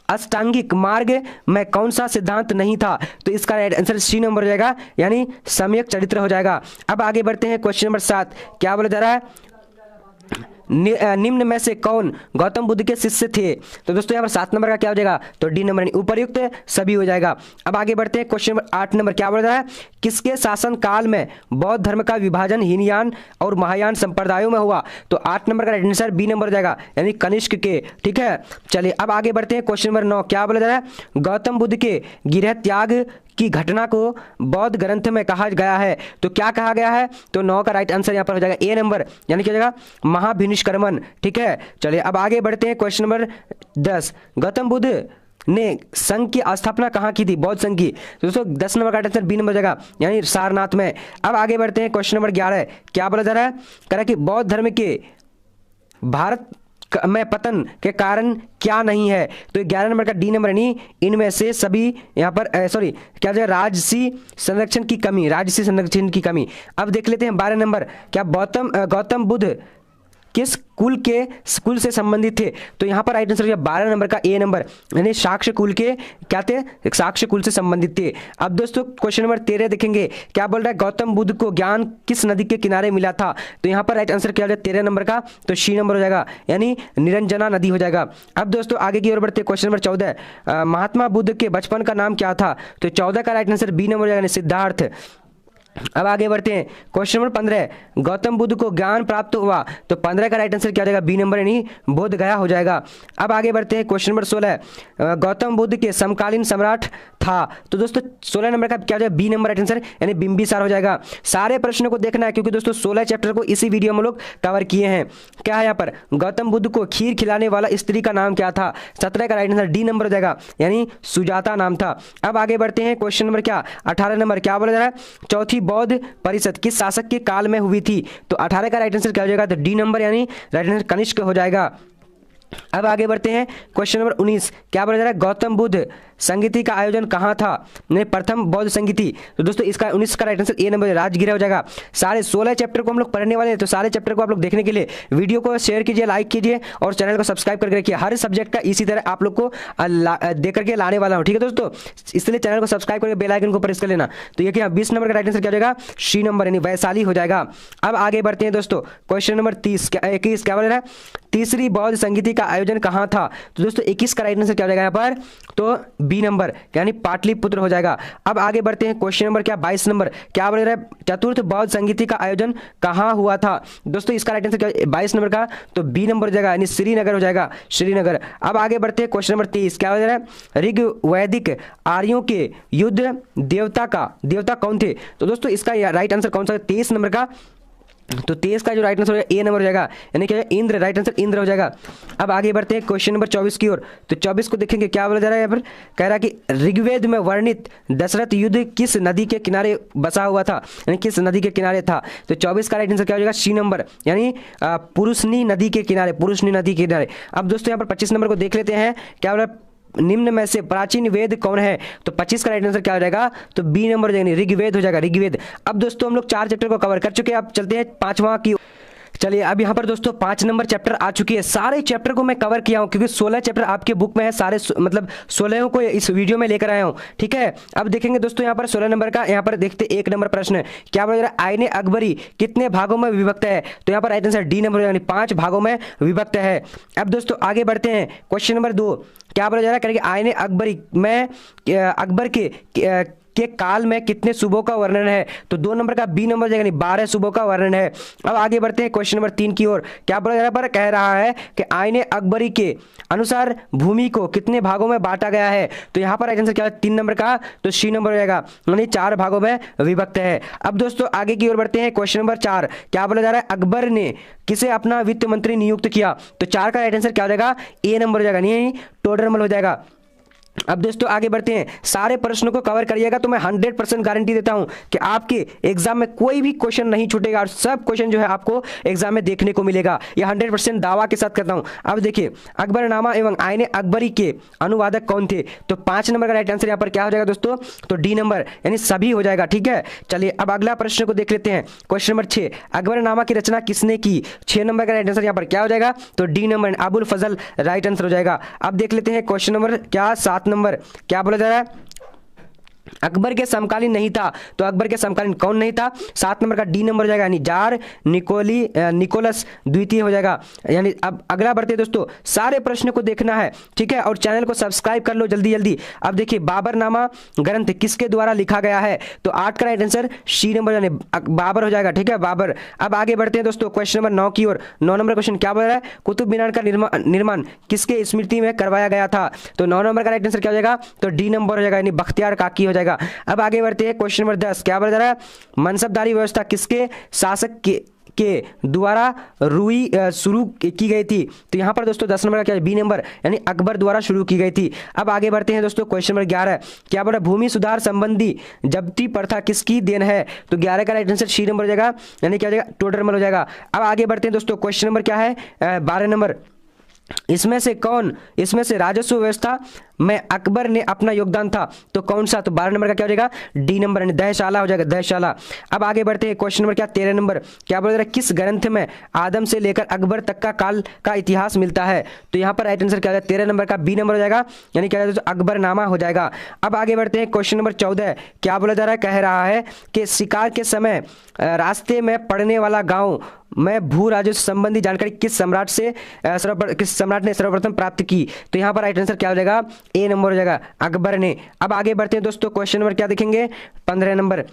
अष्टांगिक मार्ग में कौन सा सिद्धांत नहीं था, तो इसका राइट आंसर सी नंबर हो जाएगा यानी सम्यक चरित्र हो जाएगा। अब आगे बढ़ते हैं, क्वेश्चन नंबर 7 क्या बोला जा रहा है, निम्न में से कौन गौतम बुद्ध के शिष्य थे? तो दोस्तों यहाँ पर 7 नंबर का क्या हो जाएगा? तो डी नंबर यानी उपर्युक्त सभी हो जाएगा। अब आगे बढ़ते हैं क्वेश्चन नंबर 8 नंबर क्या बोल रहा है? किसके शासन काल में बौद्ध धर्म का विभाजन हीनयान और महायान संप्रदायों में हुआ? तो 8 नंबर का राइट आंसर बी नंबर हो जाएगा यानी कनिष्क के। ठीक है, चलिए अब आगे बढ़ते हैं क्वेश्चन नंबर 9 क्या बोला जा रहा है? गौतम बुद्ध के गृह त्याग की घटना को बौद्ध ग्रंथ में कहा गया है, तो क्या कहा गया है? तो 9 का राइट आंसर यहाँ पर हो जाएगा ए नंबर यानी क्या हो जाएगा? महाभिनिष्क्रमण। ठीक है, चलिए अब आगे बढ़ते हैं क्वेश्चन नंबर 10 गौतम बुद्ध ने संघ की स्थापना कहाँ की थी? बौद्ध संघ की। तो दोस्तों 10 नंबर का आंसर बी नंबर जाएगा यानी सारनाथ में। अब आगे बढ़ते हैं क्वेश्चन नंबर 11 क्या बोला जा रहा है? कह रहा है कि बौद्ध धर्म के भारत में पतन के कारण क्या नहीं है? तो 11 नंबर का डी नंबर नहीं, इनमें से सभी यहाँ पर सॉरी क्या जाएगा? राजसी संरक्षण की कमी, राजसी संरक्षण की कमी। अब देख लेते हैं 12 नंबर क्या गौतम बुद्ध किस कुल से संबंधित थे? तो यहाँ पर राइट आंसर 12 नंबर का ए नंबर यानी साक्ष्य कुल के क्या थे? साक्ष्य कुल से संबंधित थे। अब दोस्तों क्वेश्चन नंबर 13 देखेंगे क्या बोल रहा है? गौतम बुद्ध को ज्ञान किस नदी के किनारे मिला था? तो यहाँ पर राइट आंसर क्या हो जाएगा? 13 नंबर का तो सी नंबर हो जाएगा यानी निरंजना नदी हो जाएगा। अब दोस्तों आगे की ओर बढ़ते क्वेश्चन नंबर 14 महात्मा बुद्ध के बचपन का नाम क्या था? तो 14 का राइट आंसर बी नंबर हो जाएगा सिद्धार्थ। अब आगे बढ़ते हैं क्वेश्चन नंबर 15 गौतम बुद्ध को ज्ञान प्राप्त हुआ? तो 15 का राइट आंसर क्या हो जाएगा? बी नंबर यानी बोध गया हो जाएगा। अब आगे बढ़ते हैं क्वेश्चन नंबर 16 गौतम बुद्ध के समकालीन सम्राट था? तो दोस्तों 16 नंबर का क्या हो जाएगा? बी नंबर राइट आंसर यानी बिंबिसार हो जाएगा। सारे प्रश्नों को देखना है क्योंकि दोस्तों 16 चैप्टर को इसी वीडियो में लोग कवर किए हैं। क्या है यहाँ पर? गौतम बुद्ध को खीर खिलाने वाला स्त्री का नाम क्या था? 17 का राइट आंसर डी नंबर हो जाएगा यानी सुजाता नाम था। अब आगे बढ़ते हैं क्वेश्चन नंबर क्या 18 नंबर क्या बोला जा रहा है? चौथी बौद्ध परिषद किस शासक के काल में हुई थी? तो 18 का राइट आंसर क्या हो जाएगा? तो डी नंबर यानी राइट आंसर कनिष्क हो जाएगा। अब आगे बढ़ते हैं क्वेश्चन नंबर 19 क्या बोला जा रहा है? गौतम बुद्ध संगीति का आयोजन कहाँ था? नहीं प्रथम बौद्ध संगीति। तो दोस्तों इसका 19 का right answer A number Rajgir हो जाएगा। सारे 16 चैप्टर को हम लोग पढ़ने वाले हैं, तो सारे चैप्टर को आप लोग देखने के लिए वीडियो को शेयर कीजिए, लाइक कीजिए और चैनल को सब्सक्राइब करके रखिए। हर सब्जेक्ट का इसी तरह आप लोग को दे करके लाने वाला हूँ। ठीक है दोस्तों, इसलिए चैनल को सब्सक्राइब करके बेल आइकन को प्रेस कर लेना। तो ये क्या 20 नंबर का राइट आंसर क्या हो जाएगा? सी नंबर यानी वैशाली हो जाएगा। अब आगे बढ़ते हैं दोस्तों क्वेश्चन नंबर 21 क्या बोल रहा है? तीसरी बौद्ध संगीति का आयोजन कहाँ था? तो दोस्तों 21 का राइट आंसर क्या हो जाएगा यहाँ पर? तो बी नंबर यानी पाटलिपुत्र हो जाएगा। अब आगे बढ़ते हैं क्वेश्चन नंबर क्या 22 नंबर क्या बोल रहा है? चतुर्थ बौद्ध संगीति का आयोजन कहाँ हुआ था? दोस्तों इसका राइट आंसर क्या 22 नंबर का? तो बी नंबर हो जाएगा यानी श्रीनगर हो जाएगा, श्रीनगर। अब आगे बढ़ते हैं क्वेश्चन नंबर 23 क्या हो रहा है? ऋग वैदिक आर्यों के युद्ध देवता कौन थे? तो दोस्तों इसका राइट आंसर कौन सा? 23 नंबर का तो 23 का जो राइट आंसर हो जाएगा ए नंबर हो जाएगा यानी क्या इंद्र, राइट आंसर इंद्र हो जाएगा। अब आगे बढ़ते हैं क्वेश्चन नंबर 24 की ओर। तो 24 को देखेंगे क्या बोला जा रहा है यहाँ पर? कह रहा है कि ऋग्वेद में वर्णित दशरथ युद्ध किस नदी के किनारे बसा हुआ था, यानी किस नदी के किनारे था? तो 24 का राइट आंसर क्या हो जाएगा? सी नंबर यानी पुरुषनी नदी के किनारे, पुरुषनी नदी के किनारे। अब दोस्तों यहाँ पर 25 नंबर को देख लेते हैं क्या बोला? निम्न में से प्राचीन वेद कौन है? तो 25 का राइट आंसर क्या हो जाएगा? तो बी नंबर हो जाएगा ऋग्वेद हो जाएगा, ऋग्वेद। अब दोस्तों हम लोग 4 चैप्टर को कवर कर चुके हैं, अब चलते हैं 5वां की। चलिए अब यहाँ पर दोस्तों 5 नंबर चैप्टर आ चुकी है। सारे चैप्टर को मैं कवर किया हूँ क्योंकि 16 चैप्टर आपके बुक में है, सारे मतलब 16 को इस वीडियो में लेकर आया हूँ। ठीक है, अब देखेंगे दोस्तों यहाँ पर 16 नंबर का, यहाँ पर देखते 1 नंबर प्रश्न क्या बोला जा रहा है? आईने अकबरी कितने भागों में विभक्त है? तो यहाँ पर राइट आंसर डी नंबर यानी 5 भागों में विभक्त है। अब दोस्तों आगे बढ़ते हैं क्वेश्चन नंबर 2 क्या बोला जा रहा है? आईने अकबरी में अकबर के काल में कितने सूबों का वर्णन है? तो 2 नंबर का बी नंबर जाएगा, 12 सूबों का वर्णन है। अब आगे बढ़ते हैं क्वेश्चन नंबर 3 की ओर। क्या बोला जा रहा है? कह रहा है कि आईने अकबरी के अनुसार भूमि को कितने भागों में बांटा गया है? तो यहाँ पर राइट आंसर क्या है? 3 नंबर का तो सी नंबर हो जाएगा यानी 4 भागों में विभक्त है। अब दोस्तों आगे की ओर बढ़ते हैं क्वेश्चन नंबर 4 क्या बोला जा रहा है? अकबर ने किसे अपना वित्त मंत्री नियुक्त किया? तो 4 का राइट आंसर क्या हो जाएगा? ए नंबर हो जाएगा नहीं टोडरमल हो जाएगा। अब दोस्तों आगे बढ़ते हैं, सारे प्रश्नों को कवर करिएगा तो मैं 100% गारंटी देता हूं कि आपके एग्जाम में कोई भी क्वेश्चन नहीं छूटेगा और सब क्वेश्चन जो है आपको एग्जाम में देखने को मिलेगा, यह 100% दावा के साथ करता हूं। अब देखिए अकबरनामा एवं आईने अकबरी के अनुवादक कौन थे? तो 5 नंबर का राइट आंसर यहाँ पर क्या हो जाएगा दोस्तों? तो डी नंबर यानी सभी हो जाएगा। ठीक है, चलिए अब अगला प्रश्न को देख लेते हैं। क्वेश्चन नंबर 6 अकबरनामा की रचना किसने की? 6 नंबर का राइट आंसर यहाँ पर क्या हो जाएगा? तो डी नंबर अबुल फजल राइट आंसर हो जाएगा। अब देख लेते हैं क्वेश्चन नंबर क्या 7 नंबर क्या बोला जा रहा है? अकबर के समकालीन नहीं था, तो अकबर के समकालीन कौन नहीं था? 7 नंबर का डी नंबर हो जाएगा, यानी जार निकोलस द्वितीय हो जाएगा। यानी अब अगला बढ़ते हैं दोस्तों, सारे प्रश्न को देखना है, ठीक है, और चैनल को सब्सक्राइब कर लो जल्दी जल्दी। अब देखिए, बाबरनामा ग्रंथ किसके द्वारा लिखा गया है? तो 8 का राइट आंसर सी नंबर यानी बाबर हो जाएगा, ठीक है, बाबर। अब आगे बढ़ते हैं दोस्तों क्वेश्चन नंबर 9 की ओर। 9 नंबर क्वेश्चन क्या बोल रहा है? कुतुब मीनार का निर्माण किसके स्मृति में करवाया गया था? तो 9 नंबर का राइट आंसर क्या हो जाएगा? तो डी नंबर हो जाएगा, यानी बख्तियार काकी हो जाएगा। अब आगे बढ़ते हैं क्वेश्चन नंबर 10, क्या बोला जा रहा है? मनसबदारी व्यवस्था किसके शासक के द्वारा शुरू की गई थी? तो यहां पर दोस्तों 10 नंबर का क्या है? बी नंबर, यानी अकबर द्वारा शुरू की गई थी। अब आगे बढ़ते हैं दोस्तों क्वेश्चन नंबर 11, क्या बोला? भूमि सुधार संबंधी जब्ती प्रथा किसकी देन है? तो 11 का राइट आंसर सी नंबर हो जाएगा, यानी क्या हो जाएगा? टोडरमल हो जाएगा। अब आगे बढ़ते हैं दोस्तों क्वेश्चन नंबर क्या है? 12 नंबर, इसमें से राजस्व व्यवस्था में अकबर ने अपना योगदान था, तो कौन सा? तो 12 नंबर का क्या हो जाएगा? डी नंबर, यानी दहशाला हो जाएगा, दहशाला। अब आगे बढ़ते हैं क्वेश्चन नंबर क्या? 13 नंबर, क्या बोल रहा है? किस ग्रंथ में आदम से लेकर अकबर तक का काल का इतिहास मिलता है? तो यहाँ पर राइट आंसर क्या हो जाएगा? 13 नंबर का बी नंबर हो जाएगा, यानी क्या हो जाएगा? अकबरनामा हो जाएगा। अब आगे बढ़ते हैं क्वेश्चन नंबर 14, क्या बोला जा रहा है? कह रहा है कि शिकार के समय रास्ते में पड़ने वाला गाँव में भू राजस्व संबंधी जानकारी किस सम्राट ने सर्वप्रथम प्राप्त की? तो यहाँ पर राइट आंसर क्या हो जाएगा? ए नंबर हो जाएगा, अकबर ने। अब आगे बढ़ते हैं दोस्तों क्वेश्चन नंबर क्या देखेंगे? 15 नंबर,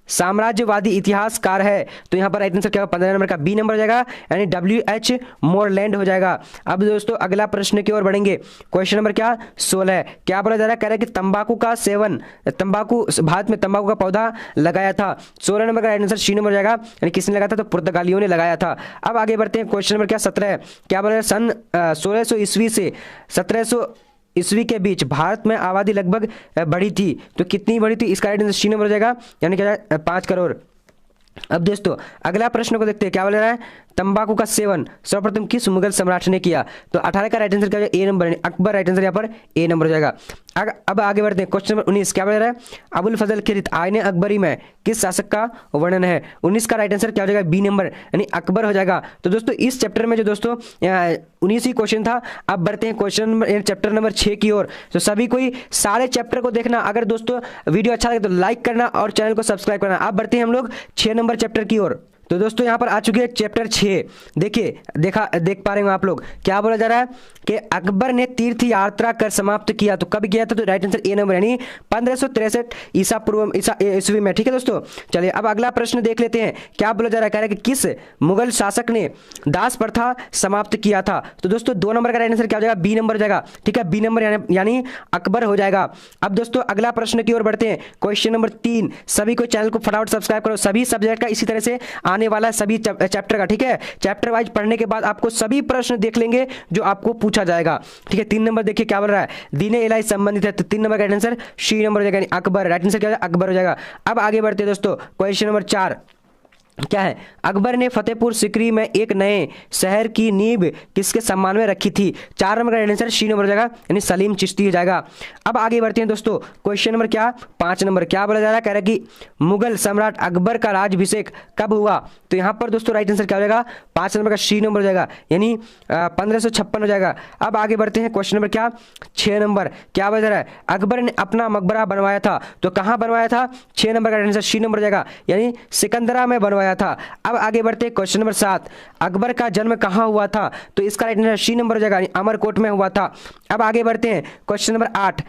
साम्राज्यवादी इतिहासकार है, तो यहाँ पर राइट आंसर क्या होगा? 15 नंबर का बी नंबर हो जाएगा, यानी WH मोरलैंड हो जाएगा। अब दोस्तों अगला प्रश्न की ओर बढ़ेंगे, क्वेश्चन नंबर क्या? 16, क्या बोला जा रहा है? कह रहा है कि भारत में तंबाकू का पौधा लगाया था। 16 नंबर का राइट आंसर सी नंबर हो जाएगा, यानी किसने लगाया था? तो पुर्तगालियों ने लगाया था। अब आगे बढ़ते हैं क्वेश्चन नंबर क्या? 17, क्या बोला? सन 1600 ईस्वी से 1700 ईस्वी के बीच भारत में आबादी लगभग बढ़ी थी, तो कितनी बढ़ी थी? इसका राइट आंसर सी नंबर हो जाएगा, यानी क्या 5 करोड़। अब दोस्तों अगला प्रश्न को देखते हैं, क्या बोल रहा है? तंबाकू का सेवन सर्वप्रथम किस मुगल सम्राट ने किया? तो 18 का राइट आंसर क्या है? ए नंबर, अकबर राइट आंसर यहाँ पर ए नंबर हो जाएगा। अब आगे बढ़ते हैं क्वेश्चन नंबर 19, क्या बोल रहा है? अबुल फजल खिलजी आईने अकबरी में किस शासक का वर्णन है? 19 का राइट आंसर क्या हो जाएगा? बी नंबर, यानी अकबर हो जाएगा। तो दोस्तों इस चैप्टर में जो दोस्तों 19 ही क्वेश्चन था। अब बढ़ते हैं क्वेश्चन नंबर चैप्टर नंबर 6 की ओर। तो सभी कोई सारे चैप्टर को देखना, अगर दोस्तों वीडियो अच्छा लगे तो लाइक करना और चैनल को सब्सक्राइब करना। अब बढ़ते हैं हम लोग 6 नंबर चैप्टर की ओर। तो दोस्तों यहाँ पर आ चुके हैं चैप्टर 6। देख पा रहे हो आप लोग, क्या बोला जा रहा है कि अकबर ने तीर्थ यात्रा कर समाप्त किया, तो कब किया था? तो राइट आंसर ए नंबर, यानी 1563 ईस्वी में, ठीक है दोस्तों। चलिए अब अगला प्रश्न देख लेते हैं, क्या बोला जा रहा है? कह रहा है कि किस मुगल शासक ने दास प्रथा समाप्त किया था? तो दोस्तों 2 नंबर का राइट आंसर क्या हो जाएगा? बी नंबर हो जाएगा, ठीक है, बी नंबर यानी अकबर हो जाएगा। अब दोस्तों अगला प्रश्न की ओर बढ़ते हैं, क्वेश्चन नंबर 3। सभी को चैनल को फटाफट सब्सक्राइब करो, सभी सब्जेक्ट का इसी तरह से आने वाला है, सभी चैप्टर का, ठीक है। चैप्टर वाइज पढ़ने के बाद आपको सभी प्रश्न देख लेंगे जो आपको पूछा जाएगा, ठीक है। 3 नंबर देखिए क्या बोल रहा है? दीने इलाही संबंधित है, तो 3 नंबर का राइट आंसर सी नंबर हो जाएगा, अकबर। राइट आंसर क्या हो जाएगा? अकबर हो जाएगा। अब आगे बढ़ते हैं दोस्तों, क्वेश्चन नंबर 4 क्या है? अकबर ने फतेहपुर सिकरी में एक नए शहर की नींव किसके सम्मान में रखी थी? 4 नंबर का आंसर सी नंबर हो जाएगा, यानी सलीम चिश्ती हो जाएगा। अब आगे बढ़ते हैं दोस्तों, क्वेश्चन नंबर क्या? 5 नंबर क्या बोला जा रहा है? कह रहा है कि मुगल सम्राट अकबर का राज्याभिषेक कब हुआ? तो यहाँ पर दोस्तों राइट आंसर क्या हो जाएगा? 5 नंबर का सी नंबर हो जाएगा, यानी 1556 हो जाएगा। अब आगे बढ़ते हैं क्वेश्चन नंबर क्या? 6 नंबर क्या बोला जा रहा है? अकबर ने अपना मकबरा बनवाया था, तो कहाँ बनवाया था? 6 नंबर का आंसर सी नंबर हो जाएगा, यानी सिकंदरा में बनवाया था। अब आगे बढ़ते हैं क्वेश्चन नंबर 7, अकबर का जन्म कहां हुआ था? तो इसका राइट आंसर सी नंबर हो जाएगा, अमरकोट में हुआ था। अब आगे बढ़ते हैं क्वेश्चन नंबर 8,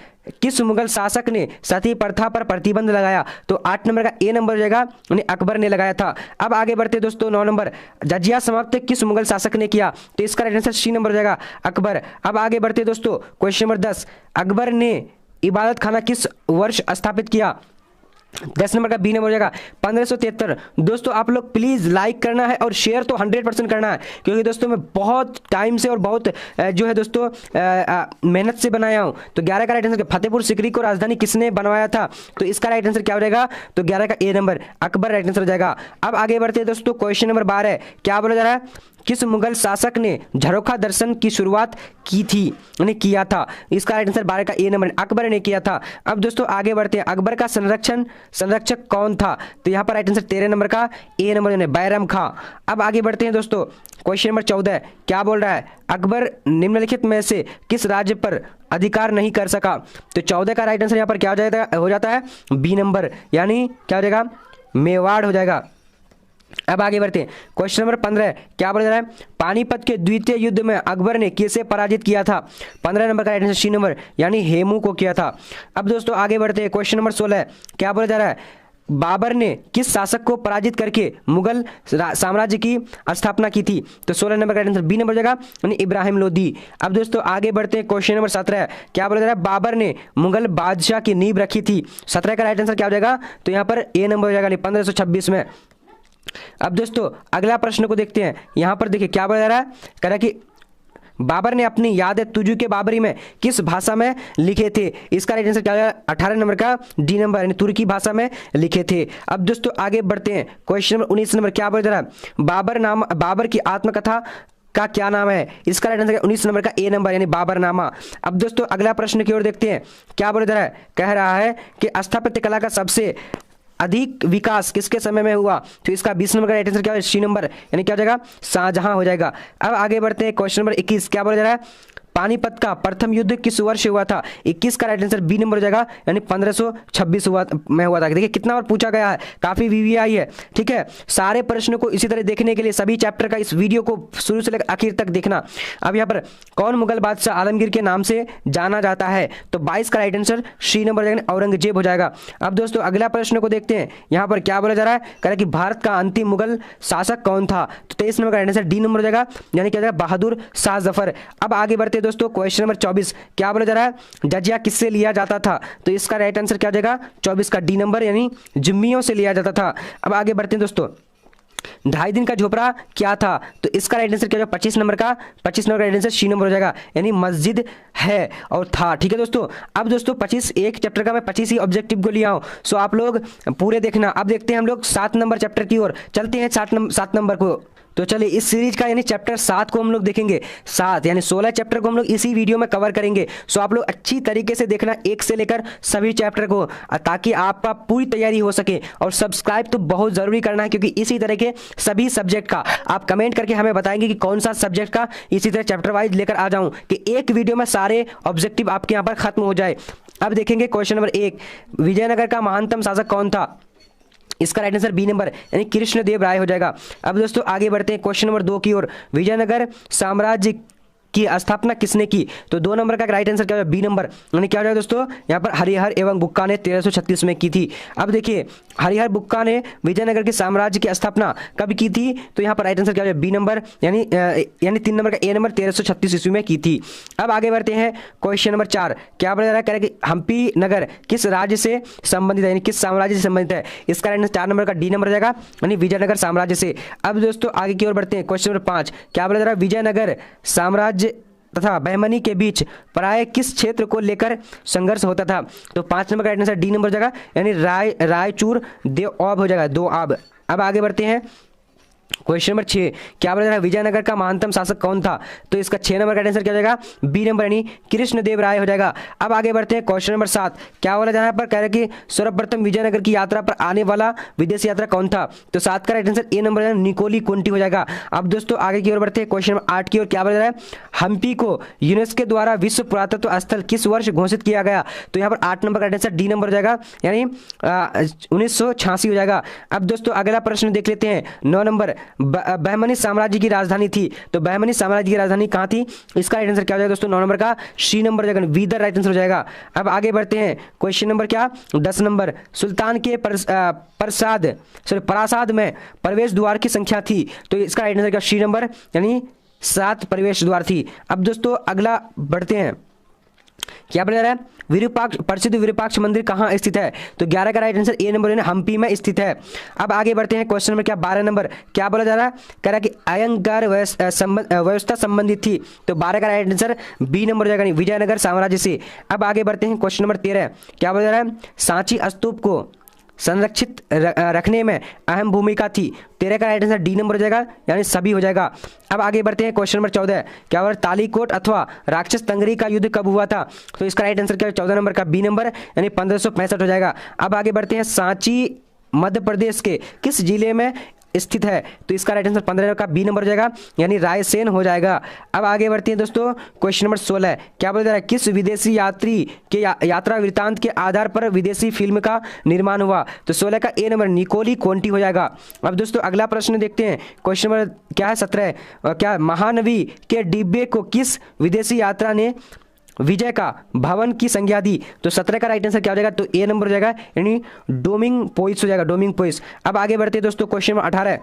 किस मुगल शासक ने सती प्रथा पर प्रतिबंध लगाया? तो 8 नंबर का ए नंबर हो जाएगा, यानी अकबर ने लगाया था। अब आगे बढ़ते हैं दोस्तों 9 नंबर, जजिया समाप्त किस मुगल शासक ने किया? तो इसका राइट आंसर सी नंबर हो जाएगा, अकबर। अब आगे बढ़ते हैं दोस्तों क्वेश्चन नंबर 10, अकबर ने इबादत खाना किस वर्ष स्थापित किया? 10 नंबर का बी नंबर हो जाएगा, 1573। दोस्तों आप लोग प्लीज लाइक करना है और शेयर तो 100% करना है, क्योंकि दोस्तों मैं बहुत टाइम से और बहुत जो है दोस्तों मेहनत से बनाया हूं। तो 11 का राइट आंसर, फतेहपुर सिकरी को राजधानी किसने बनवाया था? तो इसका राइट आंसर क्या हो जाएगा? तो 11 का ए नंबर, अकबर राइट आंसर हो जाएगा। अब आगे बढ़ते हैं दोस्तों क्वेश्चन नंबर 12, क्या बोला जा रहा है? किस मुगल शासक ने झरोखा दर्शन की शुरुआत की थी, यानी किया था? इसका राइट आंसर 12 का ए नंबर अकबर ने किया था। अब दोस्तों आगे बढ़ते हैं, अकबर का संरक्षक कौन था? तो यहाँ पर राइट आंसर 13 नंबर का ए नंबर यानी बैरम खां। अब आगे बढ़ते हैं दोस्तों, क्वेश्चन नंबर 14 क्या बोल रहा है? अकबर निम्नलिखित में से किस राज्य पर अधिकार नहीं कर सका? तो 14 का राइट आंसर यहाँ पर क्या हो जाता है? बी नंबर, यानी क्या हो जाएगा? मेवाड़ हो जाएगा। अब आगे बढ़ते हैं, क्वेश्चन नंबर 15 क्या बोल रहा है? पानीपत के द्वितीय युद्ध में अकबर ने किसे पराजित किया था? 15 नंबर का राइट आंसर सी नंबर, यानी हेमू को किया था। अब दोस्तों आगे बढ़ते हैं, क्वेश्चन नंबर 16 क्या बोला जा रहा है? बाबर ने किस शासक को पराजित करके मुगल साम्राज्य की स्थापना की थी? तो 16 नंबर का राइट आंसर बी नंबर हो जाएगा, यानी इब्राहिम लोदी। अब दोस्तों आगे बढ़ते हैं, क्वेश्चन नंबर 17 क्या बोला जा रहा है? बाबर ने मुगल बादशाह की नींव रखी थी। 17 का राइट आंसर क्या हो जाएगा? तो यहाँ पर ए नंबर हो जाएगा, 1526 में। अब दोस्तों अगला प्रश्न को देखते हैं, यहां पर देखिए क्या बोला जा रहा है? कह रहा है कि बाबर ने अपनी यादें तुझू के बाबरी में किस भाषा में लिखे थे? इसका राइट आंसर क्या है? 18 नंबर का डी नंबर, यानी तुर्की भाषा में लिखे थे। अब दोस्तों आगे बढ़ते हैं, क्वेश्चन नंबर 19 नंबर क्या बोला जा रहा है? बाबर की आत्मकथा का क्या नाम है? इसका राइट आंसर 19 नंबर का ए नंबर, यानी बाबरनामा। अब दोस्तों अगला प्रश्न की ओर देखते हैं, क्या बोला जा रहा है? कह रहा है कि स्थापत्य कला का सबसे अधिक विकास किसके समय में हुआ? तो इसका 20 नंबर का राइट आंसर क्या है? सी नंबर, यानी क्या हो जाएगा? शाहजहां हो जाएगा। अब आगे बढ़ते हैं, क्वेश्चन नंबर 21 क्या बोला जा रहा है? पानीपत का प्रथम युद्ध किस वर्ष हुआ था? 21 का राइट आंसर बी नंबर हो जाएगा, यानी 1526 में हुआ था। देखिए कितना बार पूछा गया है, काफी वीवीआई है, ठीक है। सारे प्रश्नों को इसी तरह देखने के लिए सभी चैप्टर का इस वीडियो को शुरू से लेकर आखिर तक देखना। अब यहाँ पर कौन मुगल बादशाह आलमगीर के नाम से जाना जाता है? तो 22 का राइट आंसर सी नंबर यानी औरंगजेब हो जाएगा। अब दोस्तों अगला प्रश्न को देखते हैं, यहाँ पर क्या बोला जा रहा है? कह रहा है कि भारत का अंतिम मुगल शासक कौन था? तो 23 नंबर का राइट आंसर डी नंबर हो जाएगा, यानी क्या हो जाएगा? बहादुर शाह जफर। अब आगे बढ़ते दोस्तों, क्वेश्चन नंबर 24 क्या बोला जा रहा है? जजिया किससे लिया जाता था? तो इसका राइट आंसर क्या हो जाएगा? 24 का डी नंबर, यानी जिम्मियों से लिया जाता था। अब आगे बढ़ते हैं दोस्तों, 2.5 दिन का झोपड़ा क्या था? तो इसका राइट आंसर क्या हो जाएगा? 25 नंबर का राइट आंसर सी नंबर हो जाएगा, यानी मस्जिद है और था, ठीक है दोस्तों। अब दोस्तों 25 एक चैप्टर का मैं 25 ही ऑब्जेक्टिव को लिया हूं, सो आप लोग पूरे देखना। अब देखते हैं हम लोग 7 नंबर चैप्टर की ओर चलते हैं, 7 नंबर को। तो चलिए इस सीरीज का यानी चैप्टर 7 को हम लोग देखेंगे। 7 यानी 16 चैप्टर को हम लोग इसी वीडियो में कवर करेंगे। सो आप लोग अच्छी तरीके से देखना, एक से लेकर सभी चैप्टर को, ताकि आपका पूरी तैयारी हो सके। और सब्सक्राइब तो बहुत जरूरी करना है, क्योंकि इसी तरह के सभी सब्जेक्ट का आप कमेंट करके हमें बताएंगे कि कौन सा सब्जेक्ट का इसी तरह चैप्टर वाइज लेकर आ जाऊं, कि एक वीडियो में सारे ऑब्जेक्टिव आपके यहाँ पर खत्म हो जाए। अब देखेंगे क्वेश्चन नंबर 1, विजयनगर का महानतम शासक कौन था? इसका राइट आंसर बी नंबर, यानी कृष्णदेव राय हो जाएगा। अब दोस्तों आगे बढ़ते हैं क्वेश्चन नंबर 2 की ओर, विजयनगर साम्राज्य की स्थापना किसने की? तो 2 नंबर का राइट आंसर क्या होगा? बी नंबर, यानी क्या हो जाएगा दोस्तों? यहाँ पर हरिहर एवं बुक्का ने 1336 में की थी। अब देखिए हरिहर बुक्का ने विजयनगर के साम्राज्य की स्थापना कब की थी? तो यहाँ पर राइट आंसर क्या हो जाएगा? बी नंबर, यानी 3 नंबर का ए नंबर 1336 ईस्वी में की थी। अब आगे बढ़ते हैं क्वेश्चन नंबर 4 क्या बोला जा रहा है? कह रहा है कि हम्पी नगर किस राज्य से संबंधित है, यानी किस साम्राज्य से संबंधित है? इसका राइट आंसर 4 नंबर का डी नंबर हो जाएगा, यानी विजयनगर साम्राज्य से। अब दोस्तों आगे की ओर बढ़ते हैं, क्वेश्चन नंबर 5 क्या बोला जा रहा है? विजयनगर साम्राज्य तथा बहमनी के बीच प्राय किस क्षेत्र को लेकर संघर्ष होता था? तो 5 नंबर का राइट आंसर डी नंबर हो जाएगा, यानी रायचूर देवआब हो जाएगा, दोआब। अब आगे बढ़ते हैं क्वेश्चन नंबर 6 क्या बोला जा रहा है? विजयनगर का महानतम शासक कौन था? तो इसका 6 नंबर का आंसर क्या हो जाएगा? बी नंबर, यानी कृष्णदेव राय हो जाएगा। अब आगे बढ़ते हैं क्वेश्चन नंबर 7 क्या बोला जा रहा है? पर कह रहे हैं कि सर्वप्रथम विजयनगर की यात्रा पर आने वाला विदेशी यात्रा कौन था? तो 7 का राइट आंसर ए नंबर, निकोली कुंटी हो जाएगा। अब दोस्तों आगे की ओर बढ़ते हैं क्वेश्चन नंबर 8 की ओर, क्या बोला जा रहा है? हम्पी को यूनेस्को द्वारा विश्व पुरातत्व स्थल किस वर्ष घोषित किया गया? तो यहाँ पर 8 नंबर का आंसर डी नंबर हो जाएगा, यानी 1986 हो जाएगा। अब दोस्तों अगला प्रश्न देख लेते हैं, 9 नंबर, बहमनी साम्राज्य की राजधानी थी, तो बहमनी साम्राज्य की राजधानी कहाँ थी? इसका राइट आंसर क्या हो जाएगा दोस्तों? 9 नंबर का सी नंबर जाएगा, वीदर राइट आंसर हो जाएगा। अब आगे बढ़ते हैं क्वेश्चन नंबर क्या? 10 नंबर, सुल्तान के प्रासाद में प्रवेश द्वार की संख्या थी, तो इसका राइट आंसर क्या? सी नंबर, यानी 7 प्रवेश द्वार थी। अब दोस्तों अगला बढ़ते हैं, क्या बोला जा रहा है? विरूपाक्ष प्रसिद्ध विरूपाक्ष मंदिर कहाँ स्थित है? तो 11 का राइट आंसर ए नंबर, यानी हम्पी में स्थित है। अब आगे बढ़ते हैं क्वेश्चन नंबर क्या? 12 नंबर क्या बोला जा रहा है? कह रहा है कि अयंगार व्यवस्था संबंधित थी, तो 12 का राइट आंसर बी नंबर जाएगा, विजयनगर साम्राज्य से। अब आगे बढ़ते हैं क्वेश्चन नंबर 13 क्या बोला जा रहा है? सांची स्तूप को संरक्षित रखने में अहम भूमिका थी। 13 का राइट आंसर डी नंबर हो जाएगा, यानी सभी हो जाएगा। अब आगे बढ़ते हैं क्वेश्चन नंबर 14, क्या होगा तालीकोट अथवा राक्षस तंगरी का युद्ध कब हुआ था? तो इसका राइट आंसर क्या है 14 नंबर का बी नंबर, यानी 1565 हो जाएगा। अब आगे बढ़ते हैं सांची मध्य प्रदेश के किस जिले में स्थित है? तो इसका राइट आंसर 15 का बी नंबर हो जाएगा, यानी रायसेन हो जाएगा। अब आगे बढ़ते हैं दोस्तों क्वेश्चन नंबर 16, क्या बोला जा रहा है किस विदेशी यात्री के यात्रा वृत्तांत के आधार पर विदेशी फिल्म का निर्माण हुआ? तो 16 का ए नंबर निकोली कोंटी हो जाएगा। अब दोस्तों अगला प्रश्न देखते हैं, क्वेश्चन नंबर क्या है 17, क्या महानवी के डिब्बे को किस विदेशी यात्रा ने विजय का भवन की संज्ञा दी? तो 17 का राइट आंसर क्या हो जाएगा? तो ए नंबर हो जाएगा, यानी डोमिंग पोइस हो जाएगा, डोमिंग पोइस। अब आगे बढ़ते हैं दोस्तों क्वेश्चन नंबर 18,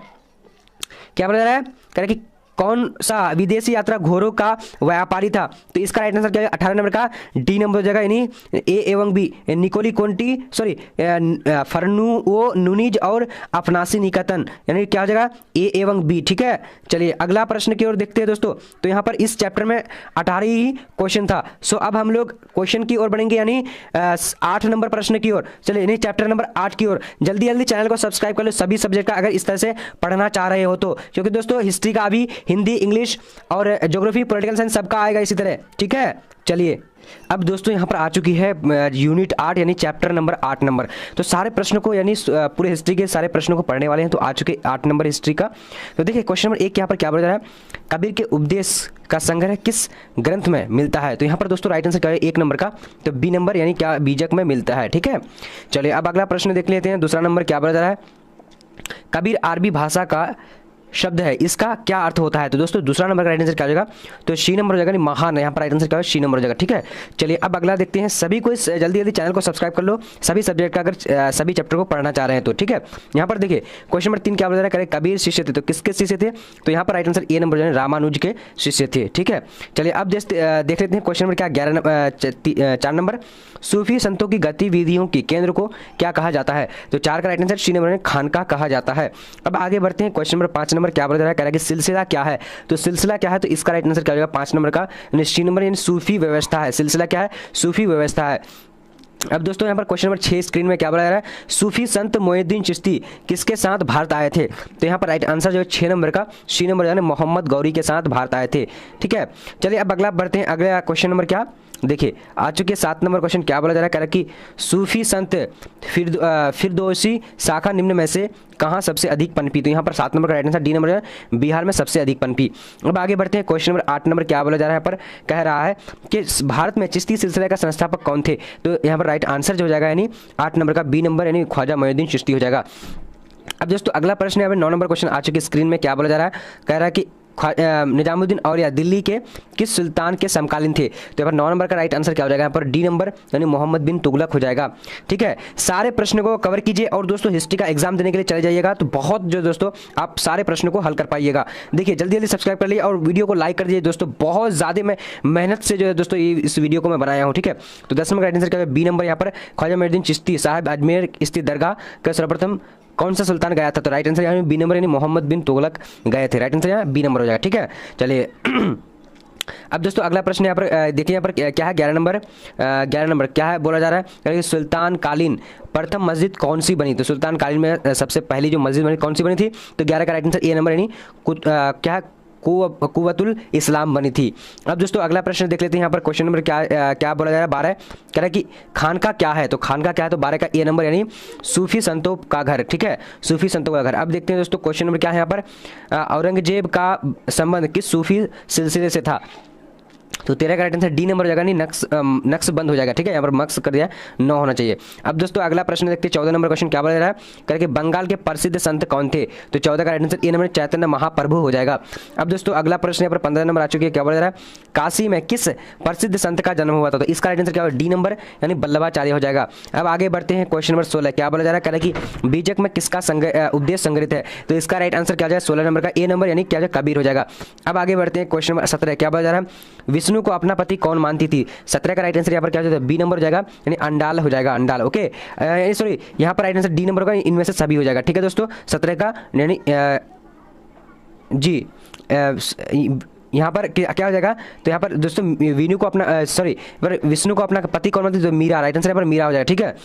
क्या बोला जा रहा है, कह रहा है कि कौन सा विदेशी यात्रा घोड़ों का व्यापारी था? तो इसका राइट आंसर क्या है 18 नंबर का डी नंबर हो जाएगा, यानी ए एवं बी, निकोली कोंटी, सॉरी फर्नुओ नुनीज और अफनासी निकतन, यानी क्या हो जाएगा ए एवं बी। ठीक है, चलिए अगला प्रश्न की ओर देखते हैं दोस्तों। तो यहाँ पर इस चैप्टर में 18 ही क्वेश्चन था। सो अब हम लोग क्वेश्चन की ओर बढ़ेंगे, यानी 8 नंबर प्रश्न की ओर। चलिए यानी चैप्टर नंबर 8 की ओर जल्दी जल्दी चैनल को सब्सक्राइब कर लो सभी सब्जेक्ट का, अगर इस तरह से पढ़ना चाह रहे हो तो, क्योंकि दोस्तों हिस्ट्री का अभी हिंदी, इंग्लिश और ज्योग्राफी, पॉलिटिकल साइंस सबका आएगा इसी तरह। ठीक है, चलिए अब दोस्तों यहाँ पर आ चुकी है यूनिट 8, यानी चैप्टर नंबर 8 नंबर। तो सारे प्रश्नों को, यानी पूरे हिस्ट्री के सारे प्रश्नों को पढ़ने वाले हैं। तो आ चुके 8 नंबर हिस्ट्री का। तो देखिए क्वेश्चन नंबर 1 यहाँ पर क्या बोला जा रहा है, कबीर के उपदेश का संग्रह किस ग्रंथ में मिलता है? तो यहाँ पर दोस्तों राइट आंसर क्या है 1 नंबर का, तो बी नंबर, यानी क्या बीजक में मिलता है। ठीक है, चलिए अब अगला प्रश्न देख लेते हैं। दूसरा नंबर क्या बोला जा रहा है, कबीर अरबी भाषा का शब्द है, इसका क्या अर्थ होता है? तो दोस्तों दूसरा नंबर का राइट आंसर क्या हो जाएगा? तो सी नंबर हो जाएगा, नहीं महान, यहाँ पर राइट आंसर क्या है सी नंबर हो जाएगा। ठीक है, चलिए अब अगला देखते हैं। सभी को जल्दी जल्दी चैनल को सब्सक्राइब कर लो सभी सब्जेक्ट का, अगर सभी चैप्टर को पढ़ना चाह रहे हैं तो। ठीक है, यहाँ पर देखिए क्वेश्चन नंबर 3 क्या बोला जा रहा है, कबीर शिष्य थे, तो किसके शिष्य थे? तो यहाँ पर right answer A number, Ramanuja के शिष्य थे। ठीक है, चलिए अब देख लेते हैं क्वेश्चन नंबर क्या 4 नंबर, सूफी संतों की गतिविधियों की केंद्र को क्या कहा जाता है? तो 4 का राइट आंसर सी नंबर, खानका कहा जाता है। अब आगे बढ़ते हैं क्वेश्चन नंबर 5 नंबर क्या बोला जा रहा है, कह रहा है कि सिलसिला क्या है? तो सिलसिला क्या है? तो इसका राइट आंसर क्या हो जाएगा 5 नंबर का, यानी सी नंबर, यानी सूफी व्यवस्था है। सिलसिला क्या है? सूफी व्यवस्था है। अब दोस्तों यहाँ पर क्वेश्चन नंबर 6 स्क्रीन में क्या बोला जा रहा है, सूफी संत मोइनुद्दीन चिश्ती किसके साथ भारत आए थे? तो यहाँ पर राइट आंसर जो है 6 नंबर का सी नंबर, यानी मोहम्मद गौरी के साथ भारत आए थे। ठीक है, चलिए अब अगला बढ़ते हैं। अगला क्वेश्चन नंबर क्या देखिए आ चुके 7 नंबर क्वेश्चन क्या बोला जा रहा है, कह रहा है कि सूफी संत फिरदौसी शाखा निम्न में से कहाँ सबसे अधिक पनपी? तो यहाँ पर 7 नंबर का राइट आंसर डी नंबर है, बिहार में सबसे अधिक पनपी। अब आगे बढ़ते हैं क्वेश्चन नंबर 8 नंबर क्या बोला जा रहा है, यहाँ पर कह रहा है कि भारत में चिश्ती सिलसिले का संस्थापक कौन थे? तो यहाँ पर राइट आंसर जो हो जाएगा, यानी 8 नंबर का बी नंबर, यानी ख्वाजा मोइनुद्दीन चिश्ती हो जाएगा। अब दोस्तों अगला प्रश्न यहाँ पर 9 नंबर क्वेश्चन आ चुके स्क्रीन में क्या बोला जा रहा है, कह रहा है कि निजामुद्दीन औलिया दिल्ली के किस सुल्तान के समकालीन थे? तो यहाँ पर 9 नंबर का राइट आंसर क्या हो जाएगा, यहाँ पर डी नंबर, यानी मोहम्मद बिन तुगलक हो जाएगा। ठीक है, सारे प्रश्नों को कवर कीजिए और दोस्तों हिस्ट्री का एग्जाम देने के लिए चले जाइएगा, तो बहुत जो दोस्तों आप सारे प्रश्नों को हल कर पाइएगा। देखिए जल्दी जल्दी सब्सक्राइब कर लीजिए और वीडियो को लाइक कर दीजिए दोस्तों, बहुत ज़्यादा मैं मेहनत से जो है दोस्तों इस वीडियो को मैं बनाया हूँ। ठीक है, तो 10 नंबर का राइट आंसर क्या है बी नंबर, यहाँ पर ख्वाजा मोइनुद्दीन चिश्ती साहब अजमेर स्थित दरगाह का सर्वप्रथम कौन सा सुल्तान गया था? तो राइट आंसर यहाँ बी नंबर, यानी मोहम्मद बिन तुगलक गए थे। राइट आंसर यहाँ बी नंबर हो जाएगा। ठीक है, चलिए अब दोस्तों अगला प्रश्न यहाँ पर देखिए, यहाँ पर क्या है 11 नंबर। 11 नंबर क्या है बोला जा रहा है कि सुल्तान कालीन प्रथम मस्जिद कौन सी बनी? तो सुल्तान कालीन में सबसे पहली जो मस्जिद बनी कौन सी बनी थी? तो 11 का राइट आंसर ए नंबर, यानी क्या कुव्वतुल इस्लाम बनी थी। अब दोस्तों अगला प्रश्न देख लेते हैं। यहाँ पर क्वेश्चन नंबर क्या बोला जा रहा है 12, कह रहा है कि खानका क्या है? तो खानका क्या है? तो 12 का ए नंबर, यानी सूफी संतों का घर। ठीक है, सूफी संतों का घर। अब देखते हैं दोस्तों क्वेश्चन नंबर क्या है यहाँ पर, औरंगजेब का संबंध किस सूफी सिलसिले से था? तो 13 का राइट आंसर डी नंबर हो जाएगा, नहीं नक्श बंद हो जाएगा। ठीक है, यहाँ पर मक्स कर दिया 9 होना चाहिए। अब दोस्तों अगला प्रश्न देखते हैं 14 नंबर क्वेश्चन क्या बोला जा रहा है, करके बंगाल के प्रसिद्ध संत कौन थे? तो 14 का right answer A number, Chaitanya Mahaprabhu हो जाएगा। अब दोस्तों अगला प्रश्न यहाँ पर 15 नंबर आ चुकी है, क्या बोला जा रहा है, काशी में किस प्रसिद्ध संत का जन्म हुआ था? तो इसका राइट आंसर क्या होगा डी नंबर, यानी वल्लभाचार्य हो जाएगा। अब आगे बढ़ते हैं क्वेश्चन नंबर 16 क्या बोला जा रहा है, कह रहा है कि बीजक में किसका उपदेश संग्रहित है? तो इसका राइट आंसर क्या हो जाएगा 16 नंबर का ए नंबर, यानी क्या कबीर हो जाएगा। अब आगे बढ़ते हैं क्वेश्चन नंबर 17 क्या बोला जा रहा है, विष्णु को अपना पति कौन मानती थी? 17 का राइट आंसर यहाँ पर क्या हो जाएगा बी नंबर हो जाएगा, यानी अंडाल हो जाएगा, अंडाल। ओके, सॉरी यहाँ पर राइट आंसर डी नंबर होगा, इनमें से सभी हो जाएगा। ठीक है दोस्तों, 17 का यानी जी यहाँ पर क्या हो जाएगा, तो यहाँ पर दोस्तों विष्णु को अपना पति कौन मानती? तो मीरा, राइट आंसर यहाँ पर मीरा हो जाएगा। ठीक है,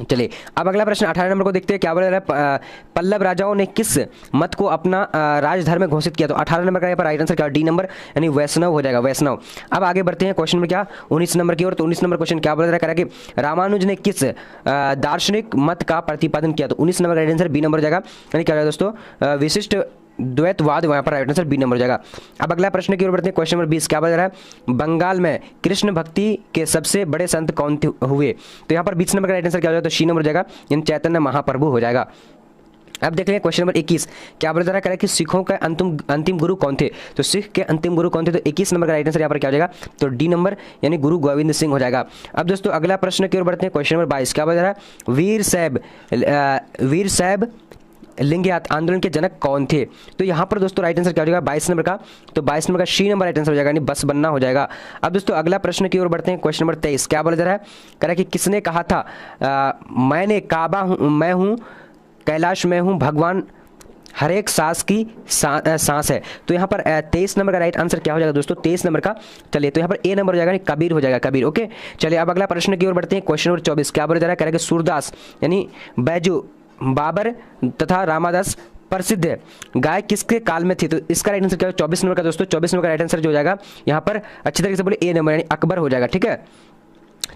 चलिए अब अगला प्रश्न 18 नंबर को देखते हैं, क्या बोला जा रहा है, पल्लव राजाओं ने किस मत को अपना राजधर्म घोषित किया। तो 18 नंबर का यहाँ पर राइट आंसर क्या, डी नंबर यानी वैष्णव हो जाएगा, वैष्णव। अब आगे बढ़ते हैं क्वेश्चन में क्या 19 नंबर की ओर। तो 19 नंबर क्वेश्चन क्या बोला जा रहा है कि रामानुज ने किस दार्शनिक मत का प्रतिपादन किया। तो 19 नंबर का राइट आंसर बी नंबर हो जाएगा, यानी क्या दोस्तों विशिष्ट द्वैतवाद, वहां पर राइट आंसर बी नंबर हो जाएगा। अब अगला प्रश्न की ओर बढ़ते हैं, क्वेश्चन नंबर 20 क्या बोला जा रहा है, बंगाल में कृष्ण भक्ति के सबसे बड़े संत कौन हुए। तो यहाँ पर 20 नंबर का राइट आंसर क्या हो जाएगा, तो सी नंबर हो जाएगा, यानी चैतन्य महाप्रभु हो जाएगा। अब देख लेंगे क्वेश्चन नंबर 21 क्या बोला जा रहा है कि सिखों का अंतिम गुरु कौन थे। तो सिख के अंतिम गुरु कौन थे। तो 21 नंबर का राइट आंसर यहाँ पर क्या हो जाएगा, तो डी नंबर यानी गुरु गोविंद सिंह हो जाएगा। अब दोस्तों अगला प्रश्न की ओर बढ़ते हैं, क्वेश्चन नंबर 22 क्या बोला जा रहा है, वीर साहब लिंगायत आंदोलन के जनक कौन थे। तो यहाँ पर दोस्तों राइट आंसर क्या हो जाएगा 22 नंबर का, तो 22 नंबर का सी नंबर राइट आंसर हो जाएगा, यानी बस बनना हो जाएगा। अब दोस्तों अगला प्रश्न की ओर बढ़ते हैं, क्वेश्चन नंबर 23 क्या बोला जा रहा है, कह रहा है कि किसने कहा था मैंने काबा हूँ, मैं हूँ कैलाश में हूँ भगवान हर एक सांस की सांस है। तो यहाँ पर 23 नंबर का राइट आंसर क्या हो जाएगा दोस्तों, 23 नंबर का। चलिए तो यहाँ पर ए नंबर हो जाएगा, कबीर हो जाएगा, कबीर। ओके चलिए अब अगला प्रश्न की ओर बढ़ते हैं, क्वेश्चन नंबर 24 क्या बोला जा रहा है, कह रहा है कि सूरदास यानी बैजू बाबर तथा रामादास प्रसिद्ध गाय किसके काल में थी। तो इसका राइट आंसर क्या है 24 नंबर का दोस्तों, 24 नंबर का राइट आंसर जो हो जाएगा यहाँ पर अच्छी तरीके से बोले ए नंबर यानी अकबर हो जाएगा, ठीक है।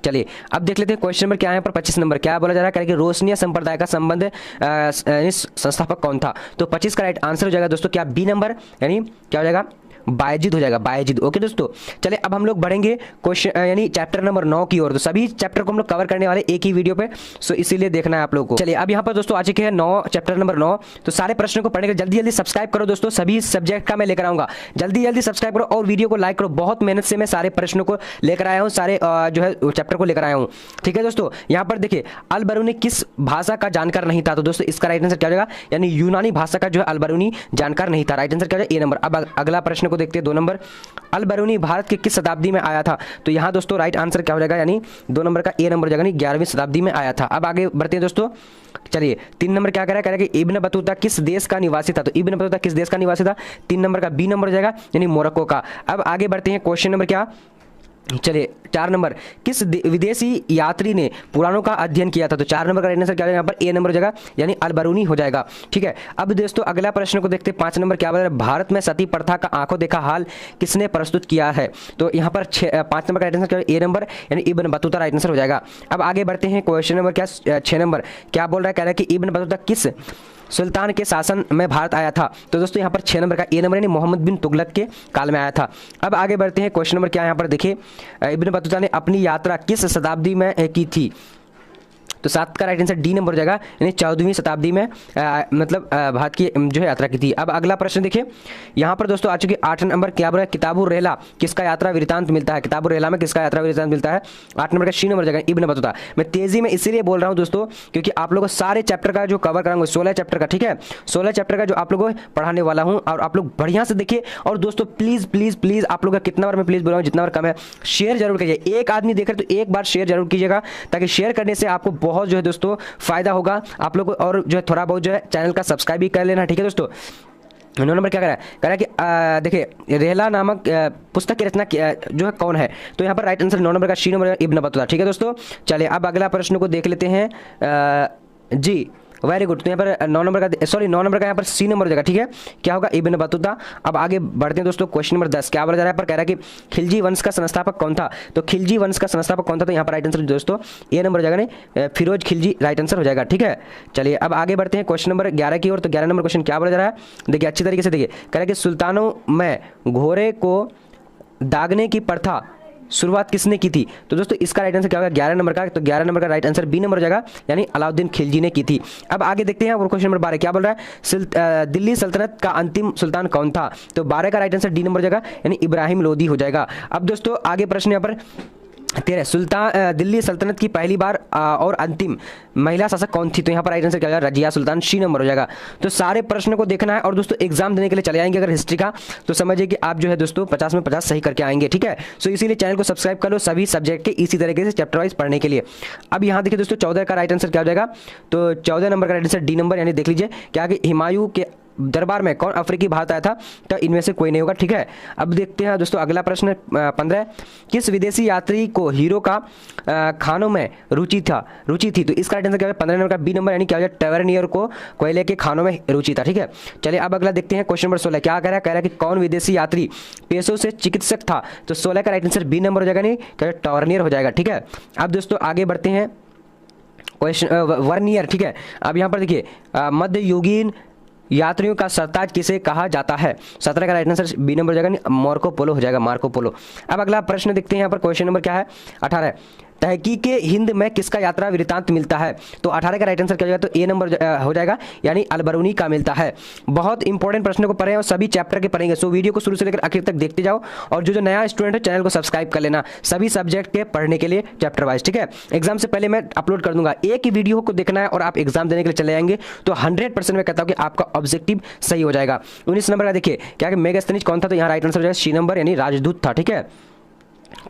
चलिए अब देख लेते हैं क्वेश्चन नंबर क्या है, पर 25 नंबर क्या बोला जा रहा है कि रोशनिया संप्रदाय का संबंध संस्थापक कौन था। तो 25 का राइट आंसर हो जाएगा दोस्तों क्या, बी नंबर यानी क्या हो जाएगा, बायजीद हो जाएगा, बायजीद। ओके दोस्तों चलिए अब हम लोग बढ़ेंगे क्वेश्चन यानी चैप्टर नंबर 9 की ओर। तो सभी चैप्टर को हम लोग कवर करने वाले एक ही वीडियो पे, सो इसीलिए देखना है आप लोगों को। चलिए अब यहाँ पर दोस्तों आ चुके हैं 9 चैप्टर नंबर 9। तो सारे प्रश्नों को पढ़ने के जल्दी जल्दी सब्सक्राइब करो दोस्तों, सभी सब्जेक्ट का मैं लेकर आऊंगा, जल्दी जल्दी सब्सक्राइब करो और वीडियो को लाइक करो। बहुत मेहनत से मैं सारे प्रश्नों को लेकर आया हूँ, सारे जो है चैप्टर को लेकर आया हूँ, ठीक है दोस्तों। यहाँ पर देखिए अल बरूनी किस भाषा का जानकार नहीं था। तो दोस्तों इसका राइट आंसर क्या हो जाएगा, यानी यूनानी भाषा का जो है अल बरूनी जानकार नहीं था, राइट आंसर क्या हो जाएगा ए नंबर। अब अगला प्रश्न को देखते हैं 2 नंबर, अल बरूनी भारत के किस शताब्दी में आया था। तो यहाँ दोस्तों राइट आंसर क्या हो जाएगा, यानी 2 नंबर का ए नंबर हो जाएगा, यानी 11वीं शताब्दी में आया था। अब आगे बढ़ते हैं दोस्तों, चलिए 3 नंबर क्या कह रहा है कि इब्न बतूता किस देश का निवासी था। तो इब्न बतूता किस देश का निवासी था, 3 नंबर का बी नंबर हो जाएगा, यानी मोरक्को का। अब आगे बढ़ते हैं क्वेश्चन नंबर क्या, चलिए 4 नंबर किस विदेशी यात्री ने पुराणों का अध्ययन किया था। तो 4 नंबर का राइट आंसर क्या है यहाँ पर ए नंबर हो जाएगा, यानी अल बरूनी हो जाएगा, ठीक है। अब दोस्तों अगला प्रश्न को देखते हैं 5 नंबर क्या बोल रहा है, भारत में सती प्रथा का आंखों देखा हाल किसने प्रस्तुत किया है। तो यहाँ पर 5 नंबर का राइट आंसर क्या है ए नंबर, यानी इब्न बतूता राइट आंसर हो जाएगा। अब आगे बढ़ते हैं क्वेश्चन नंबर क्या 6 नंबर क्या बोल रहा है, कह रहा है कि इब्न बतूता किस सुल्तान के शासन में भारत आया था। तो दोस्तों यहाँ पर 6 नंबर का ए नंबर यानी मोहम्मद बिन तुगलक के काल में आया था। अब आगे बढ़ते हैं क्वेश्चन नंबर क्या यहाँ पर देखिए, इब्न बतूता ने अपनी यात्रा किस शताब्दी में की थी। तो 7 का राइट आंसर डी नंबर हो जाएगा, यानी 14वीं शताब्दी में मतलब भारत की जो है यात्रा की थी। अब अगला प्रश्न देखिए, यहाँ पर दोस्तों आ चुके 8 नंबर क्या बोला है, किताबुर रेला किसका यात्रा वृत्तांत मिलता है। किताबुर रेला में किसका यात्रा वृत्तांत मिलता है, 8 नंबर का सी नंबर हो जाएगा, इब्न बतूता। मैं तेजी में इसीलिए बोल रहा हूँ दोस्तों क्योंकि आप लोगों को सारे चैप्टर का जो कवर कराऊंगा 16 चैप्टर का, ठीक है 16 चैप्टर का जो आप लोगों को पढ़ाने वाला हूँ, और आप लोग बढ़िया से देखिए। और दोस्तों प्लीज प्लीज प्लीज आप लोग का कितना बार मैं प्लीज बोल रहा हूँ, जितना बार कम है शेयर जरूर कीजिए। एक आदमी देख रहे तो एक बार शेयर जरूर कीजिएगा, ताकि शेयर करने से आपको बहुत जो है दोस्तों फायदा होगा आप लोग को, और जो है थोड़ा बहुत जो है चैनल का सब्सक्राइब भी कर लेना, ठीक है दोस्तों। 9 नंबर क्या कह रहा है कि देखिए रेहला नामक पुस्तक की रचना जो है कौन है। तो यहाँ पर राइट आंसर 9 नंबर का सी नंबर इब्न बतूता, ठीक है दोस्तों। चलिए अब अगला प्रश्न को देख लेते हैं जी, वेरी गुड। तो यहाँ पर 9 नंबर का 9 नंबर का यहाँ पर सी नंबर हो जाएगा, ठीक है क्या होगा इब्न बतूता। अब आगे बढ़ते हैं दोस्तों, क्वेश्चन नंबर 10 क्या बोला जा रहा है, पर कह रहा है कि खिलजी वंश का संस्थापक कौन था। तो खिलजी वंश का संस्थापक कौन था, तो यहाँ पर राइट आंसर दोस्तों ए नंबर हो जाएगा, नहीं फिरोज खिलजी राइट आंसर हो जाएगा, ठीक है। चलिए अब आगे बढ़ते हैं क्वेश्चन नंबर 11 की ओर। तो 11 नंबर क्वेश्चन क्या बोला जा रहा है, देखिए अच्छी तरीके से देखिए, कह रहा है कि सुल्तानों में घोड़े को दागने की प्रथा शुरुआत किसने की थी। तो दोस्तों इसका राइट आंसर क्या होगा 11 नंबर का। तो 11 नंबर का राइट आंसर बी नंबर हो जाएगा, यानी अलाउद्दीन खिलजी ने की थी। अब आगे देखते हैं क्वेश्चन नंबर 12 क्या बोल रहा है, दिल्ली सल्तनत का अंतिम सुल्तान कौन था। तो 12 का राइट आंसर डी नंबर हो जाएगा, यानी इब्राहिम लोदी हो जाएगा। अब दोस्तों आगे प्रश्न यहाँ पर 13 दिल्ली सल्तनत की पहली बार और अंतिम महिला शासक कौन थी। तो यहाँ पर राइट आंसर क्या होगा रजिया सुल्तान, सी नंबर हो जाएगा। तो सारे प्रश्नों को देखना है, और दोस्तों एग्जाम देने के लिए चले आएंगे अगर हिस्ट्री का, तो समझिए कि आप जो है दोस्तों 50 में 50 सही करके आएंगे, ठीक है। सो इसीलिए चैनल को सब्सक्राइब कर लो सभी सब्जेक्ट के इसी तरीके से चैप्टर वाइज पढ़ने के लिए। अब यहाँ देखिए दोस्तों 14 का राइट आंसर क्या हो जाएगा, तो 14 नंबर का राइट आंसर डी नंबर, यानी देख लीजिए क्या कि हुमायूं के दरबार में कौन अफ्रीकी भारत आया था? तो इनमें से कोई नहीं होगा, ठीक है। अब देखते हैं दोस्तों अगला प्रश्न 15, किस विदेशी यात्री को हीरो का खानों में रुचि थी? तो इसका आंसर क्या है? 15 नंबर का बी नंबर, यानी क्या हो जाए, टैवर्नियर को कोयले के खानों में रुचि था, ठीक है। चलिए अब अगला देखते हैं क्वेश्चन नंबर 16, क्या कह रहा है कि कौन विदेशी यात्री पेशों से चिकित्सक था? तो 16 का राइट आंसर बी नंबर हो जाएगा, नहीं क्या टॉर्नियर हो जाएगा, ठीक है। अब दोस्तों आगे बढ़ते हैं क्वेश्चन वर्नियर, ठीक है। अब यहाँ पर देखिए मध्ययुगीन यात्रियों का सरताज किसे कहा जाता है? 17 का राइट आंसर बी नंबर हो जाएगा, मार्को पोलो हो जाएगा, मार्को पोलो। अब अगला प्रश्न देखते हैं यहाँ पर क्वेश्चन नंबर क्या है? 18, तहकीके हिंद में किसका यात्रा वृत्तांत मिलता है? तो 18 का राइट आंसर क्या हो जाएगा? तो ए नंबर हो जाएगा, यानी अलबरूनी का मिलता है। बहुत इंपॉर्टेंट प्रश्न को पढ़े और सभी चैप्टर के पढ़ेंगे, सो वीडियो को शुरू से लेकर आखिर तक देखते जाओ। और जो नया स्टूडेंट है चैनल को सब्सक्राइब कर लेना, सभी सब्जेक्ट के पढ़ने के लिए चैप्टर वाइज, ठीक है। एग्जाम से पहले मैं अपलोड कर दूंगा, एक ही वीडियो को देखना है और आप एग्जाम देने के लिए चले जाएंगे तो 100% मैं कहता हूँ कि आपका ऑब्जेक्टिव सही हो जाएगा। 19 नंबर का देखिए क्या मेगास्थनीज कौन था? तो यहाँ राइट आंसर हो जाएगा सी नंबर, यानी राजदूत था, ठीक है।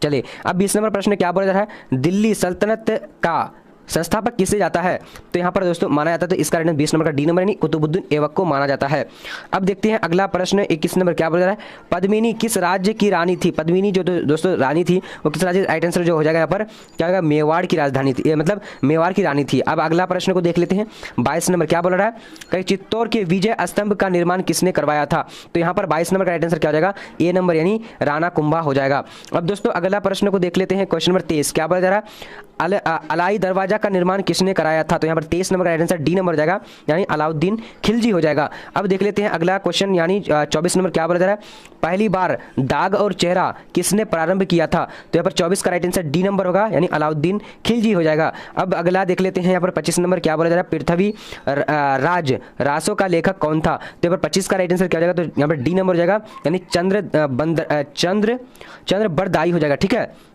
चलिए अब 20 नंबर प्रश्न क्या बोला जा रहा है? दिल्ली सल्तनत का संस्थापक किसे जाता है? तो यहाँ पर दोस्तों माना जाता है, तो इसका राइट 20 नंबर का डी नंबर, यानी कुतुबुद्दीन ऐबक को माना जाता है। अब देखते हैं अगला प्रश्न 21 नंबर क्या बोला जा रहा है? पद्मिनी किस राज्य की रानी थी? पद्मिनी जो दोस्तों रानी थी वो किस राज्य? राइट आंसर जो हो जाएगा यहाँ पर क्या होगा? मेवाड़ की राजधानी थी, मतलब मेवाड़ की रानी थी। अब अगला प्रश्न को देख लेते हैं 22 नंबर क्या बोल रहा है? कहीं चित्तौड़ के विजय स्तंभ का निर्माण किसने करवाया था? तो यहाँ पर 22 नंबर का राइट आंसर क्या हो जाएगा? ए नंबर, यानी राणा कुंभा हो जाएगा। अब दोस्तों अगला प्रश्न को देख लेते हैं क्वेश्चन नंबर 23 क्या बोला जा रहा है? अलाई दरवाजा का निर्माण किसने कराया था? तो यहाँ पर 23 नंबर का राइट आंसर डी नंबर हो जाएगा, यानी अलाउद्दीन खिलजी हो जाएगा। अब देख लेते हैं अगला क्वेश्चन, यानी 24 नंबर क्या बोला जा रहा है? पहली बार दाग और चेहरा किसने प्रारंभ किया था? तो यहाँ पर 24 का राइट आंसर डी नंबर होगा, यानी अलाउद्दीन खिलजी हो जाएगा। अब अगला देख लेते हैं यहाँ पर 25 नंबर क्या बोला जा रहा है? पृथ्वी राज रासों का लेखक कौन था? तो यहाँ पर 25 का राइट आंसर क्या हो जाएगा? तो यहाँ पर डी नंबर हो जाएगा, यानी चंद्र बरदाई हो जाएगा, ठीक है,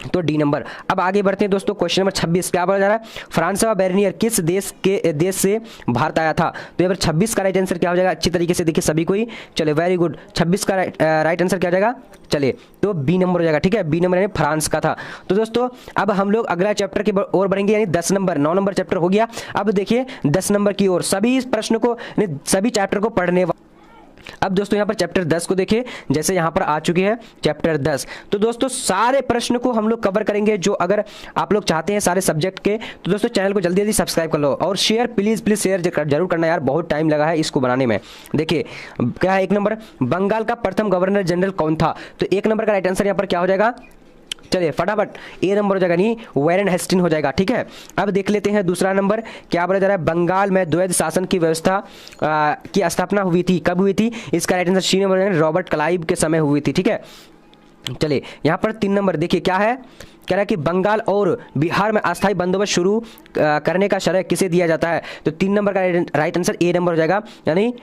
तो डी नंबर। अब आगे बढ़ते हैं दोस्तों क्वेश्चन नंबर 26 क्या बोला जा रहा है? फ्रांसवा बेर्नियर किस देश से भारत आया था? तो यहाँ पर 26 का राइट आंसर क्या हो जाएगा? अच्छी तरीके से देखिए सभी कोई, चले वेरी गुड। 26 का राइट आंसर क्या हो जाएगा? चलिए तो बी नंबर हो जाएगा, ठीक है, बी नंबर यानी फ्रांस का था। तो दोस्तों अब हम लोग अगला चैप्टर की ओर बढ़ेंगे, यानी 10 नंबर 9 नंबर चैप्टर हो गया। अब देखिए 10 नंबर की ओर, सभी इस प्रश्न को सभी चैप्टर को पढ़ने। अब दोस्तों यहाँ पर चैप्टर 10 को देखिए, जैसे यहाँ पर आ चुकी है चैप्टर 10। तो दोस्तों सारे प्रश्न को हम लोग कवर करेंगे, जो अगर आप लोग चाहते हैं सारे सब्जेक्ट के, तो दोस्तों चैनल को जल्दी जल्दी सब्सक्राइब कर लो और शेयर प्लीज शेयर जरूर करना यार, बहुत टाइम लगा है इसको बनाने में। देखिए क्या है, 1 नंबर बंगाल का प्रथम गवर्नर जनरल कौन था? तो 1 नंबर का राइट आंसर यहाँ पर क्या हो जाएगा? चलिए फटाफट ए नंबर हो जाएगा, नहीं वैरेन हेस्टिंग हो जाएगा, ठीक है। अब देख लेते हैं दूसरा नंबर क्या बोला जा रहा है? बंगाल में द्वैध शासन की व्यवस्था की स्थापना हुई थी, कब हुई थी? इसका right answer C number Robert Clive के समय हुई थी, ठीक है। चलिए यहाँ पर 3 नंबर देखिए क्या है, कह रहा है कि बंगाल और बिहार में अस्थायी बंदोबस्त शुरू करने का श्रेय किसे दिया जाता है? तो 3 नंबर का राइट आंसर ए नंबर हो जाएगा, यानी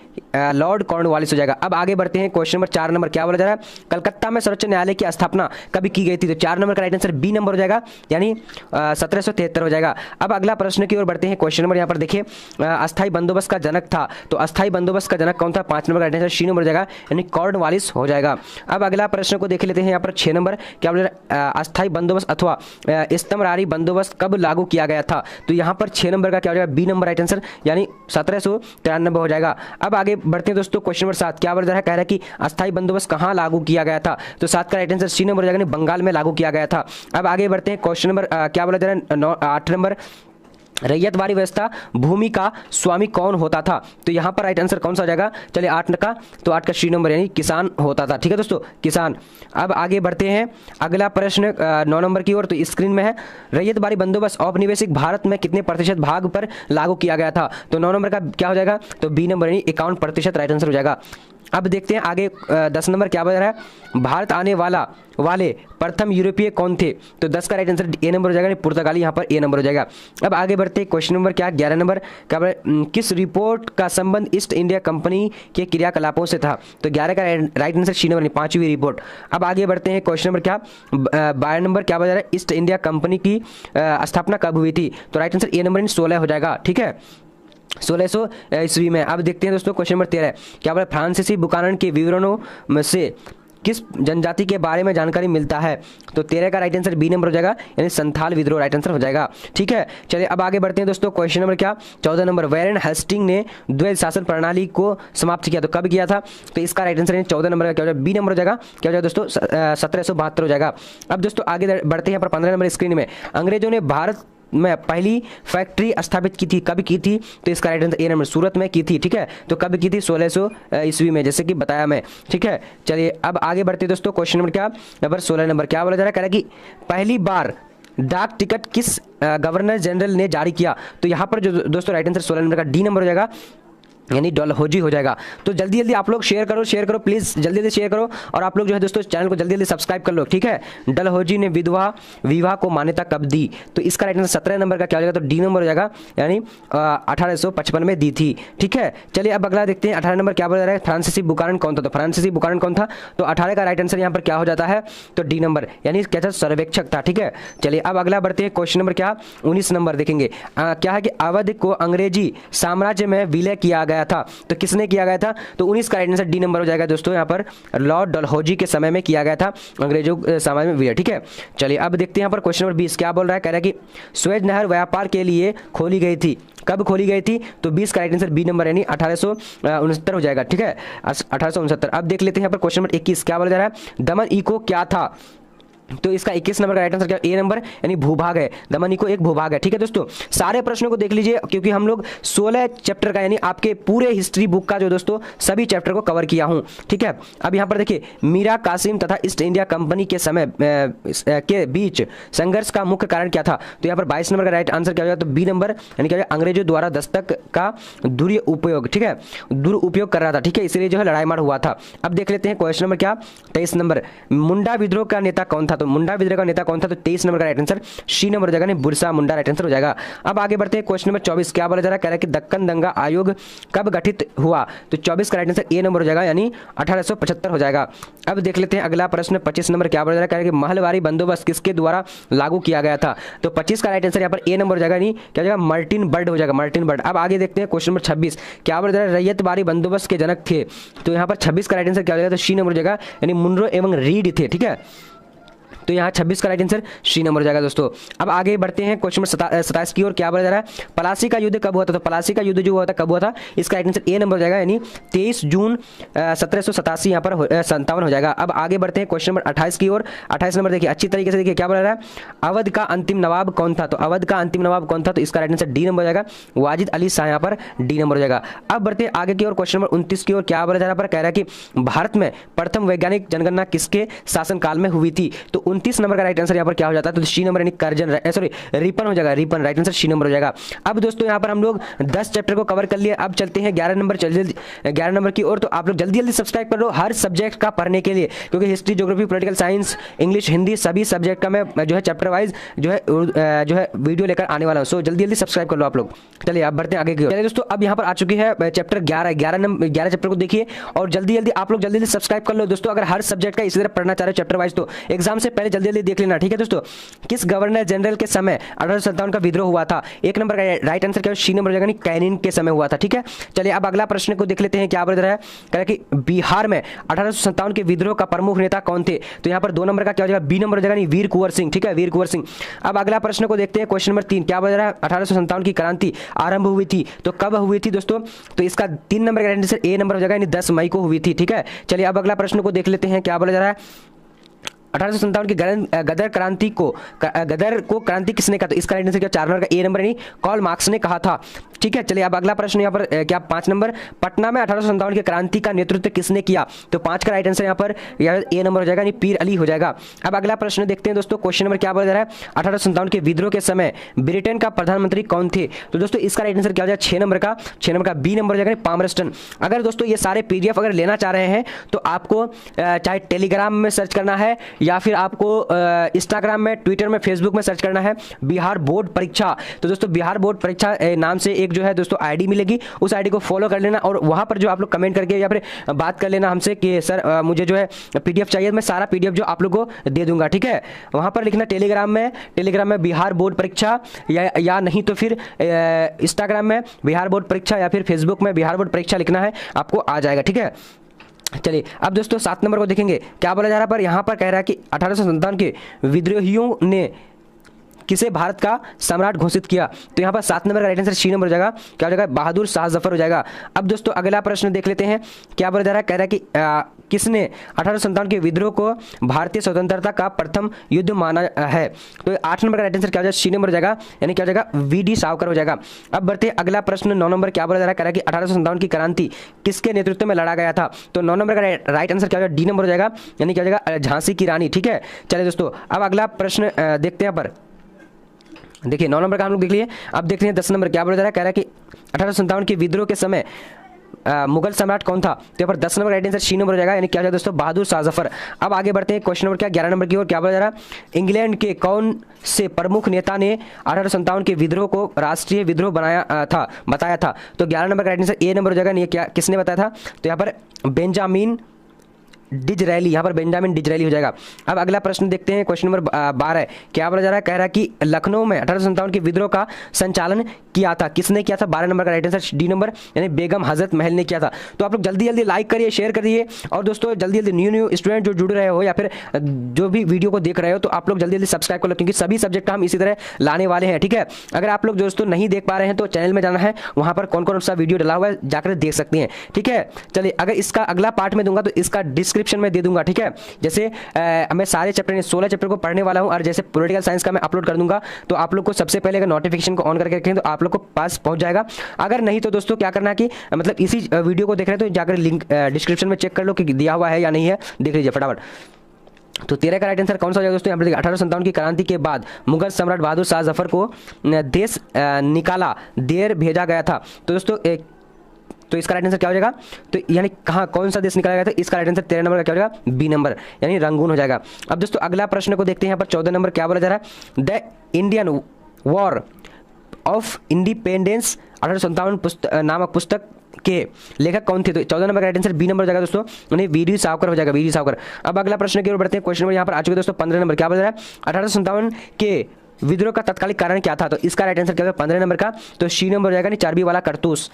लॉर्ड कॉर्नवालिस हो जाएगा। अब आगे बढ़ते हैं क्वेश्चन नंबर 4 नंबर क्या बोला जा रहा है? कलकत्ता में सर्वोच्च न्यायालय की स्थापना कभी की गई थी? तो 4 नंबर का राइट आंसर बी नंबर हो जाएगा, यानी 1773 हो जाएगा। अब अगला प्रश्न की ओर बढ़ते हैं, क्वेश्चन नंबर यहाँ पर देखिए अस्थायी बंदोबस्त का जनक था, तो अस्थायी बंदोबस्त का जनक कौन था? 5 नंबर का राइट आंसर सी नंबर हो जाएगा, यानी कॉर्नवालिस हो जाएगा। अब अगला प्रश्न को देख लेते हैं, यहाँ पर 6 नंबर क्या बोला जा रहा है? अस्थायी बंदोबस्त अथवा इस्तमरारी बंदोबस्त कब लागू किया गया था? तो यहाँ पर 6 नंबर का क्या हो जाएगा? बी नंबर राइट आंसर, यानी 1793 हो जाएगा। अब आगे बढ़ते हैं दोस्तों, क्वेश्चन नंबर 7 क्या बोल रहा है? कह रहा है कि अस्थायी बंदोबस्त कहाँ लागू किया गया था? तो 7 का राइट आंसर सी नंबर हो जाएगा, बंगाल में लागू किया गया था। अब आगे बढ़ते हैं, क्वेश्चन नंबर क्या बोला जा रहा है? 8 नंबर रैयतवाड़ी व्यवस्था भूमि का स्वामी कौन होता था? तो यहाँ पर राइट आंसर कौन सा हो जाएगा? चलिए 8 का, तो 8 का सी नंबर, यानी किसान होता था, ठीक है दोस्तों, किसान। अब आगे बढ़ते हैं अगला प्रश्न 9 नंबर की ओर, तो स्क्रीन में है रैयतवाड़ी बंदोबस्त औपनिवेशिक भारत में कितने प्रतिशत भाग पर लागू किया गया था? तो 9 नंबर का क्या हो जाएगा? तो बी नंबर, यानी 51% राइट आंसर हो जाएगा। अब देखते हैं आगे 10 नंबर क्या बता रहा है? भारत आने वाले प्रथम यूरोपीय कौन थे? तो 10 का राइट आंसर ए नंबर हो जाएगा, पुर्तगाली यहाँ पर ए नंबर हो जाएगा। अब आगे बढ़ते हैं, क्वेश्चन नंबर क्या 11 नंबर क्या किस रिपोर्ट का संबंध ईस्ट इंडिया कंपनी के क्रियाकलापों से था? तो 11 का राइट आंसर सी नंबर, 5वीं रिपोर्ट। अब आगे बढ़ते हैं, क्वेश्चन नंबर क्या 12 नंबर क्या बता रहा है? ईस्ट इंडिया कंपनी की स्थापना कब हुई थी? तो राइट आंसर ए नंबर 16 हो जाएगा, ठीक है, 1600 ईस्वी में। अब देखते हैं दोस्तों क्वेश्चन नंबर 13 क्या बोला? फ्रांसीसी बुकानन के विवरणों में से किस जनजाति के बारे में जानकारी मिलता है? तो 13 का राइट आंसर बी नंबर हो जाएगा, यानी संथाल विद्रोह राइट आंसर हो जाएगा। ठीक है, चलिए अब आगे बढ़ते हैं दोस्तों। क्वेश्चन नंबर क्या 14 नंबर, वैरेन हेस्टिंग ने द्वैध शासन प्रणाली को समाप्त किया, तो कब किया था? तो इसका राइट आंसर 14 नंबर का क्या हो जाएगा? बी नंबर हो जाएगा। क्या हो जाएगा दोस्तों? 1772 हो जाएगा। अब दोस्तों आगे बढ़ते हैं यहाँ पर 15 नंबर स्क्रीन में, अंग्रेजों ने भारत में पहली फैक्ट्री स्थापित की थी, कब की थी? तो इसका राइट आंसर ए नंबर, सूरत में की थी। ठीक है, तो कब की थी? 1600 ईस्वी में, जैसे कि बताया मैं। ठीक है, चलिए अब आगे बढ़ते दोस्तों। क्वेश्चन नंबर क्या नंबर 16 नंबर क्या बोला जा रहा है? कह रहा है कि पहली बार डाक टिकट किस गवर्नर जनरल ने जारी किया? तो यहाँ पर जो दोस्तों राइट आंसर 16 नंबर का डी नंबर हो जाएगा, यानी डलहौजी हो जाएगा। तो जल्दी जल्दी आप लोग शेयर करो प्लीज़, जल्दी जल्दी शेयर करो। और आप लोग जो है दोस्तों चैनल को जल्दी जल्दी सब्सक्राइब कर लो। ठीक है, डलहौजी ने विवाह को मान्यता कब दी? तो इसका राइट आंसर 17 नंबर का क्या हो जाएगा? तो डी नंबर हो जाएगा, यानी 1855 में दी थी। ठीक है, चलिए अब अगला देखते हैं। 18 नंबर क्या बोला जा रहा है? फ्रांसीसी बुकानन कौन था? तो फ्रांसीसी बुकानन कौन था? तो 18 का राइट आंसर यहाँ पर क्या हो जाता है? तो डी नंबर, यानी क्या था? सर्वेक्षक था। ठीक है, चलिए अब अगला बढ़ते हैं। क्वेश्चन नंबर क्या 19 नंबर देखेंगे। क्या है कि अवध को अंग्रेजी साम्राज्य में विलय किया गया था, तो किसने किया गया था? तो 19 का राइट आंसर डी नंबर हो जाएगा दोस्तों, यहाँ पर लॉर्ड डलहौजी के समय में किया गया था अंग्रेजों साम्राज्य में विलय। ठीक है, चलिए अब देखते हैं यहाँ पर क्वेश्चन नंबर 20 क्या बोल रहा है? कह रहा है कि स्वेज नहर व्यापार के लिए खोली गई थी, कब खोली गई थी? तो 20 का राइट आंसर बी नंबर, यानी 1869 हो जाएगा। ठीक है, 1869। अब देख लेते हैं यहाँ पर क्वेश्चन नंबर 21 क्या बोला जा रहा है? दमन इको क्या था? तो इसका 21 नंबर का राइट आंसर क्या? ए नंबर, यानी भूभाग है। दमन इको एक भूभाग है। ठीक है दोस्तों, सारे प्रश्नों को देख लीजिए, क्योंकि हम लोग 16 चैप्टर का, यानी आपके पूरे हिस्ट्री बुक का जो दोस्तों सभी चैप्टर को कवर किया हूं। ठीक है, अब यहां पर देखिए, मीरा कासिम तथा ईस्ट इंडिया कंपनी के समय के बीच संघर्ष का मुख्य कारण क्या था? तो यहाँ पर 22 नंबर का राइट आंसर क्या हो जाएगा? तो बी नंबर, यानी क्या? अंग्रेजों द्वारा दस्तक का दुरुपयोग। ठीक है, दुरुपयोग कर रहा था। ठीक है, इसलिए जो है लड़ाई मार हुआ था। अब देख लेते हैं क्वेश्चन नंबर क्या 23 नंबर, मुंडा विद्रोह का नेता कौन था? तो मुंडा विद्रोह का नेता कौन था? तो 23 नंबर का राइट आंसर सी नंबर हो जाएगा, नहीं बिरसा मुंडा राइट आंसर हो जाएगा। अब आगे बढ़ते हैं। क्वेश्चन नंबर 24 क्या बोला जा रहा है? कह रहा है कि दक्कन दंगा आयोग कब गठित हुआ? तो 24 का राइट आंसर ए नंबर हो जाएगा, यानी 1875 हो जाएगा। अब देख लेते हैं अगला प्रश्न 25 नंबर क्या बोला जा रहा है? कह रहा है कि महलवारी बंदोबस्त किसके द्वारा लागू किया गया था? तो 25 का राइट आंसर यहाँ पर ए नंबर हो जाएगा, नहीं क्या हो जाएगा? मार्टिन बर्ड हो जाएगा, मार्टिन बर्ड। अब आगे देखते हैं क्वेश्चन नंबर 26 क्या बोला जा रहा है? रैयतवारी बंदोबस्त के जनक थे, तो यहाँ पर 26 का राइट आंसर क्या हो जाएगा? तो सी नंबर हो जाएगा, यानी मुनरो एवं रीड थे। ठीक है, तो यहाँ 26 का राइट आंसर सी नंबर हो जाएगा दोस्तों। अब आगे बढ़ते हैं क्वेश्चन नंबर 27 की ओर क्या बोला जा रहा है? प्लासी का युद्ध कब हुआ था? तो प्लासी का युद्ध जो हुआ था कब हुआ था? इसका राइट आंसर ए नंबर हो जाएगा, यानी 23 जून 1787 यहाँ पर 57 हो जाएगा। अब आगे बढ़ते हैं क्वेश्चन नंबर 28 की ओर। 28 नंबर देखिए अच्छी तरीके से, देखिए क्या बोला रहा है? अवध का अंतिम नवाब कौन था? तो अवध का अंतिम नवाब कौन था? तो इसका राइट आंसर डी नंबर हो जाएगा, वाजिद अली शाह यहाँ पर डी नंबर हो जाएगा। अब बढ़ते हैं आगे की ओर। क्वेश्चन नंबर 29 की ओर क्या बोला जा रहा है? कह रहा है कि भारत में प्रथम वैज्ञानिक जनगणना किसके शासनकाल में हुई थी? तो 29 नंबर का राइट आंसर यहाँ पर क्या हो जाता है? तो सी नंबर, यानी करजन सॉरी रिपन हो जाएगा, Ripon right answer C number हो जाएगा। अब दोस्तों यहाँ पर हम लोग 10 चैप्टर को कवर कर लिए। अब चलते हैं 11 नंबर 11 नंबर की ओर। तो आप लोग जल्दी जल्दी सब्सक्राइब कर लो हर सब्जेक्ट का पढ़ने के लिए, क्योंकि history, geography, political science, English, Hindi सभी सब्जेक्ट का मैं जो है चैप्टर वाइज जो है वीडियो लेकर आने वाला हूँ। सो जल्दी जल्दी सब्सक्राइब कर लो आप लोग। चलिए अब बढ़ते हैं आगे की ओर। चलिए दोस्तों, अब यहाँ पर आ चुकी है चैप्टर 11 चैप्टर को देखिए, और जल्दी जल्दी आप लोग जल्दी जल्दी सब्सक्राइब कर लो दोस्तों। अगर हर सब्जेक्ट का इसी तरह पढ़ना चाह रहे हो चैप्टर वाइज, तो एग्जाम से पहले जल्दी जल्दी देख लेना। ठीक है दोस्तों, किस गवर्नर जनरल के समय 1857 का विद्रोह हुआ था? एक नंबर का राइट आंसर क्या? सी नंबर हो जाएगा, कैनिन के समय हुआ था। ठीक है, चलिए अब अगला प्रश्न को देख लेते हैं क्या बोल रहा है? कह रहा है कि बिहार में 1857 के विद्रोह का प्रमुख नेता कौन थे? तो यहाँ पर 2 नंबर का क्या हो जाएगा? बी नंबर हो जाएगा, वीर कुंवर सिंह। ठीक है, वीर कुंवर सिंह। अब अगला प्रश्न को देखते हैं क्वेश्चन नंबर 3 क्या बोल रहा है? 1857 की क्रांति आरंभ हुई थी, तो कब हुई थी दोस्तों? तो इसका 3 नंबर का राइट आंसर ए नंबर हो जाएगा, यानी 10 मई को हुई थी। ठीक है, चलिए अब अगला प्रश्न को देख लेते हैं क्या बोला जा रहा है? 1857 की गदर को क्रांति किसने कहा? तो इसका राइट आंसर क्या? 4 नंबर का ए नंबर, नहीं कार्ल मार्क्स ने कहा था। ठीक है, चलिए अब अगला प्रश्न यहाँ पर क्या 5 नंबर, पटना में 1857 की क्रांति का नेतृत्व किसने किया? तो 5 का राइट आंसर यहाँ पर ए नंबर हो जाएगा, यानी पीर अली हो जाएगा। अब अगला प्रश्न देखते हैं दोस्तों। क्वेश्चन नंबर क्या बोला जा रहा है? 1857 के विद्रोह के समय ब्रिटेन का प्रधानमंत्री कौन थे? तो दोस्तों इसका राइट आंसर क्या हो जाएगा? 6 नंबर का बी नंबर हो जाएगा, पामरस्टन। अगर दोस्तों ये सारे पीडीएफ अगर लेना चाह रहे हैं, तो आपको चाहे टेलीग्राम में सर्च करना है, या फिर आपको इंस्टाग्राम में, ट्विटर में, फेसबुक में सर्च करना है बिहार बोर्ड परीक्षा। तो दोस्तों बिहार बोर्ड परीक्षा नाम से एक जो है दोस्तों आईडी मिलेगी, उस आईडी को फॉलो कर लेना, और वहां पर जो आप लोग कमेंट करके या फिर बात कर लेना हमसे कि सर मुझे जो है पीडीएफ चाहिए। मैं सारा पीडीएफ जो आप लोग को दे दूंगा। ठीक है, वहां पर लिखना टेलीग्राम में बिहार बोर्ड परीक्षा, या नहीं तो फिर इंस्टाग्राम में बिहार बोर्ड परीक्षा, या फिर फेसबुक में बिहार बोर्ड परीक्षा लिखना है, आपको आ जाएगा। ठीक है, चलिए अब दोस्तों 7 नंबर को देखेंगे, क्या बोला जा रहा है पर यहाँ पर कह रहा है कि 1857 के विद्रोहियों ने किसे भारत का सम्राट घोषित किया। तो यहाँ पर 7 नंबर का राइट आंसर सी नंबर हो जाएगा, क्या हो जाएगा, बहादुर शाह जफर हो जाएगा। अब दोस्तों अगला प्रश्न देख लेते हैं, क्या बोला जा रहा है, कह रहा है कि किसने 1857 के विद्रोह को भारतीय स्वतंत्रता का प्रथम युद्ध माना है। तो 8 नंबर का राइट आंसर क्या हो जाएगा, सी नंबर हो जाएगा, यानी क्या हो जाएगा, वी.डी. सावरकर हो जाएगा। अब बढ़ते हैं अगला प्रश्न 9 नंबर, क्या बोला जा रहा है, कह रहा है कि 1857 की क्रांति किसके नेतृत्व में लड़ा गया था। तो 9 नंबर का राइट आंसर क्या हो जाएगा, डी नंबर हो जाएगा, यानी क्या हो जाएगा, झांसी की रानी। ठीक है, चलिए दोस्तों अब अगला प्रश्न देखते हैं। पर देखिए 9 नंबर का हम लोग देख लिए। अब देख लिए 10 नंबर, क्या बोला जा रहा है, कह रहा है कि 1857 के विद्रोह के समय मुगल सम्राट कौन था। तो यहाँ पर 10 number right answer C number हो जाएगा, यानी क्या हो जाएगा दोस्तों, बहादुर शाह जफर। अब आगे बढ़ते हैं क्वेश्चन नंबर क्या 11 नंबर की ओर, क्या बोला जा रहा है, इंग्लैंड के कौन से प्रमुख नेता ने 1857 के विद्रोह को राष्ट्रीय विद्रोह बताया था। तो 11 नंबर का राइट आंसर ए नंबर हो जाएगा, नहीं क्या किसने बताया था। तो यहाँ पर बेंजामिन डिजरैली, यहाँ पर बेंजामिन डिजरैली हो जाएगा। अब अगला प्रश्न देखते हैं, क्वेश्चन नंबर 12, क्या बोला जा रहा है, कह रहा है कि लखनऊ में 1857 के विद्रोह का संचालन किया था, किसने किया था। 12 नंबर का राइट आंसर डी नंबर, यानी बेगम हजरत महल ने किया था। तो आप लोग जल्दी जल्दी लाइक करिए, शेयर करिए, और दोस्तों जल्दी जल्दी न्यू स्टूडेंट जो जुड़ रहे हो या फिर जो भी वीडियो को देख रहे हो, तो आप लोग जल्दी जल्दी सब्सक्राइब कर लो, क्योंकि सभी सब्जेक्ट हम इसी तरह लाने वाले हैं। ठीक है, अगर आप लोग दोस्तों नहीं देख पा रहे हैं तो चैनल में जाना है, वहाँ पर कौन कौन सा वीडियो डला हुआ है जाकर देख सकते हैं। ठीक है, चलिए अगर इसका अगला पार्ट में दूंगा तो इसका डिस्क्रिप्शन में दे दूंगा। ठीक है, जैसे मैं सारे चैप्टर 16 चैप्टर को पढ़ने वाला हूं, और जैसे पॉलिटिकल साइंस का मैं अपलोड कर दूंगा, तो आप लोग को सबसे पहले अगर नोटिफिकेशन को ऑन करके रखें तो आप लोग को पास पहुंच जाएगा। अगर नहीं तो दोस्तों क्या करना है कि मतलब इसी वीडियो को देख रहे हैं तो जाकर लिंक डिस्क्रिप्शन में चेक कर लो कि दिया हुआ है या नहीं है, देख लीजिए फटाफट। तो 13 का राइट आंसर कौन सा हो जाएगा दोस्तों, यहाँ पर देखिए 1857 की क्रांति के बाद मुगल सम्राट बहादुर शाह जफर को देश निकाला देर भेजा गया था। तो दोस्तों तो इसका राइट आंसर क्या हो जाएगा, तो यानी कहाँ कौन सा देश निकाला गया था, इसका राइट आंसर 13 नंबर का क्या हो जाएगा, बी नंबर, यानी रंगून हो जाएगा। अब दोस्तों अगला प्रश्न को देखते हैं, यहाँ पर 14 नंबर क्या बोला जा रहा है, the Indian war of independence 1857 नामक पुस्तक के लेखक कौन थे। तो 14 नंबर का राइट आंसर बी नंबर हो जाएगा दोस्तों, यानी वी.डी. सावरकर हो जाएगा, वी.डी. सावरकर। अब अगला प्रश्न की ओर बढ़ते हैं, क्वेश्चन नंबर यहाँ पर आ चुके दोस्तों 15 नंबर, क्या बोला जा रहा है, 1857 के विद्रोह का तत्कालिक कारण क्या था। तो इसका राइट आंसर क्या होगा, 15 नंबर का, तो सी नंबर हो जाएगा, नहीं चर्बी वाला करतूस।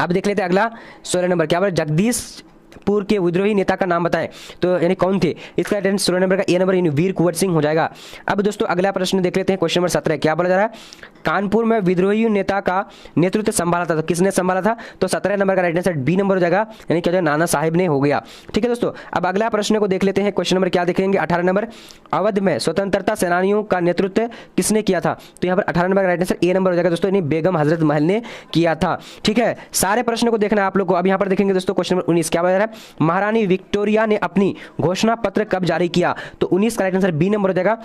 अब देख लेते हैं अगला 16 नंबर, क्या बोला, जगदीशपुर के विद्रोही नेता का नाम बताएं। तो यानी कौन थे, इसका राइट आंसर 16 नंबर का ए नंबर, यानी वीर कुंवर सिंह हो जाएगा। अब दोस्तों अगला प्रश्न देख लेते हैं, क्वेश्चन नंबर 17, क्या बोला जा रहा है, कानपुर में विद्रोही नेता का नेतृत्व संभाला था। तो किसने संभाला था, तो 17 नंबर का राइट आंसर बी नंबर हो जाएगा, यानी क्या, नाना साहिब ने हो गया। ठीक है दोस्तों, अब अगला प्रश्न को देख लेते हैं, क्वेश्चन नंबर क्या देखेंगे 18 नंबर, अवध में स्वतंत्रता सेनानियों का नेतृत्व किसने किया था। तो यहाँ पर 18 नंबर का राइट आंसर ए नंबर हो जाएगा दोस्तों, यानी बेगम हजरत महल ने किया था। ठीक है, सारे प्रश्नों को देखना है आप लोग को। अब यहाँ पर देखेंगे दोस्तों क्वेश्चन नंबर 19, क्या बोला जा रहा है, महारानी विक्टोरिया ने अपनी घोषणा पत्र कब जारी किया। तो 19 का राइट आंसर बी नंबर हो जाएगा,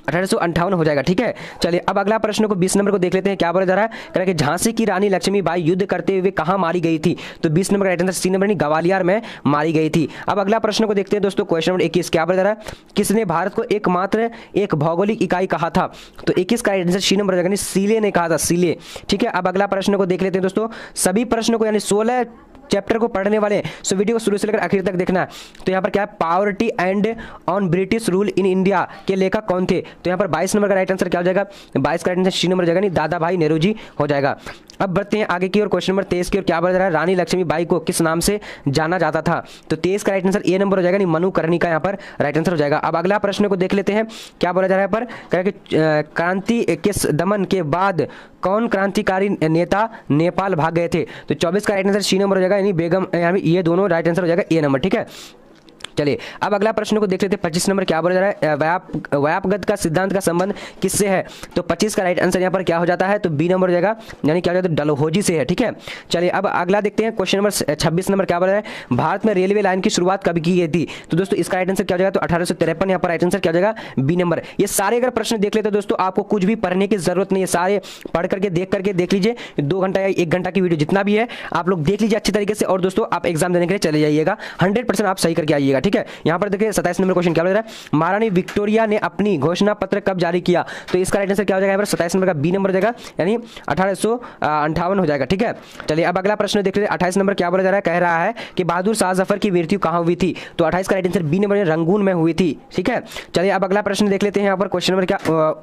1858 हो जाएगा। ठीक है, चलिए अब अगला प्रश्न को 20 नंबर को देख लेते हैं, क्या बोला जा रहा है, कह रहा है कि झांसी की रानी लक्ष्मीबाई युद्ध करते हुए कहां मारी गई थी। तो 20 नंबर का राइट आंसर सी नंबर, नहीं ग्वालियर में मारी गई थी। अब अगला प्रश्न को देखते हैं दोस्तों, क्वेश्चन नंबर 21, क्या बोला जा रहा है, किसने भारत को एकमात्र एक भौगोलिक इकाई कहा था। तो 21 का राइट आंसर सी नंबर हो जाएगा, सीले ने कहा था, सीले। ठीक है, अब अगला प्रश्न को देख लेते हैं दोस्तों, सभी प्रश्नों को यानी 16 चैप्टर को पढ़ने वाले सो वीडियो को शुरू से लेकर आखिर तक देखना है। तो यहाँ पर क्या है, poverty and on British rule in India के लेखक कौन थे। तो यहाँ पर 22 नंबर का राइट आंसर क्या हो जाएगा, 22 का राइट आंसर सी नंबर हो जाएगा, नहीं दादा भाई नेहरू जी हो जाएगा। अब बढ़ते हैं आगे की ओर, क्वेश्चन नंबर 23 की ओर, क्या बोला जा रहा है, रानी लक्ष्मीबाई को किस नाम से जाना जाता था। तो 23 का राइट आंसर ए नंबर हो जाएगा, नहीं मनुकर्णी का यहाँ पर राइट आंसर हो जाएगा। अब अगला प्रश्न को देख लेते हैं, क्या बोला जा रहा है, पर कह रहा है कि क्रांति के दमन के बाद कौन क्रांतिकारी नेता नेपाल भाग गए थे। तो 24 का राइट आंसर सी नंबर हो जाएगा, यानी बेगम, ये दोनों राइट आंसर हो जाएगा ए नंबर। ठीक है, चलिए अब अगला प्रश्न को देख लेते हैं, 25 नंबर, क्या बोला जा रहा है, व्यापगत का सिद्धांत का संबंध किससे है। तो 25 का राइट आंसर यहाँ पर क्या हो जाता है, तो बी नंबर हो जाएगा, यानी क्या हो जाता है, डलहौजी से है। ठीक है, चलिए अब अगला देखते हैं, क्वेश्चन नंबर 26 नंबर, क्या बोला है, भारत में रेलवे लाइन की शुरुआत कब की गई थी। तो दोस्तों इसका राइट आंसर क्या हो जाएगा, तो 1853, यहाँ पर राइट आंसर क्या हो जाएगा, बी नंबर। ये सारे अगर प्रश्न देख लेते हैं दोस्तों, आपको कुछ भी पढ़ने की जरूरत नहीं है, सारे पढ़ करके देख लीजिए, 2 घंटा या 1 घंटा की वीडियो जितना भी है आप लोग देख लीजिए अच्छी तरीके से, और दोस्तों आप एग्जाम देने के लिए चले जाइएगा, 100% आप सही करके आइएगा। ठीक है। यहाँ पर देखिए 27 नंबर क्वेश्चन क्या बोल रहा है, महारानी विक्टोरिया ने अपनी घोषणा पत्र कब जारी किया? तो इसका राइट आंसर क्या हो जाएगा यहाँ पर 27 नंबर का बी नंबर हो जाएगा, यानी 1858 हो जाएगा, ठीक है। चलिए अब अगला प्रश्न देख लेते हैं। 28 नंबर क्या बोला जा रहा है, कह रहा है कि बहादुर शाह जफर की मृत्यु कहाँ हुई थी? तो 28 का right answer B number Rangoon में हुई थी, ठीक है। चलिए अब अगला प्रश्न देख लेते हैं। यहाँ पर क्वेश्चन नंबर क्या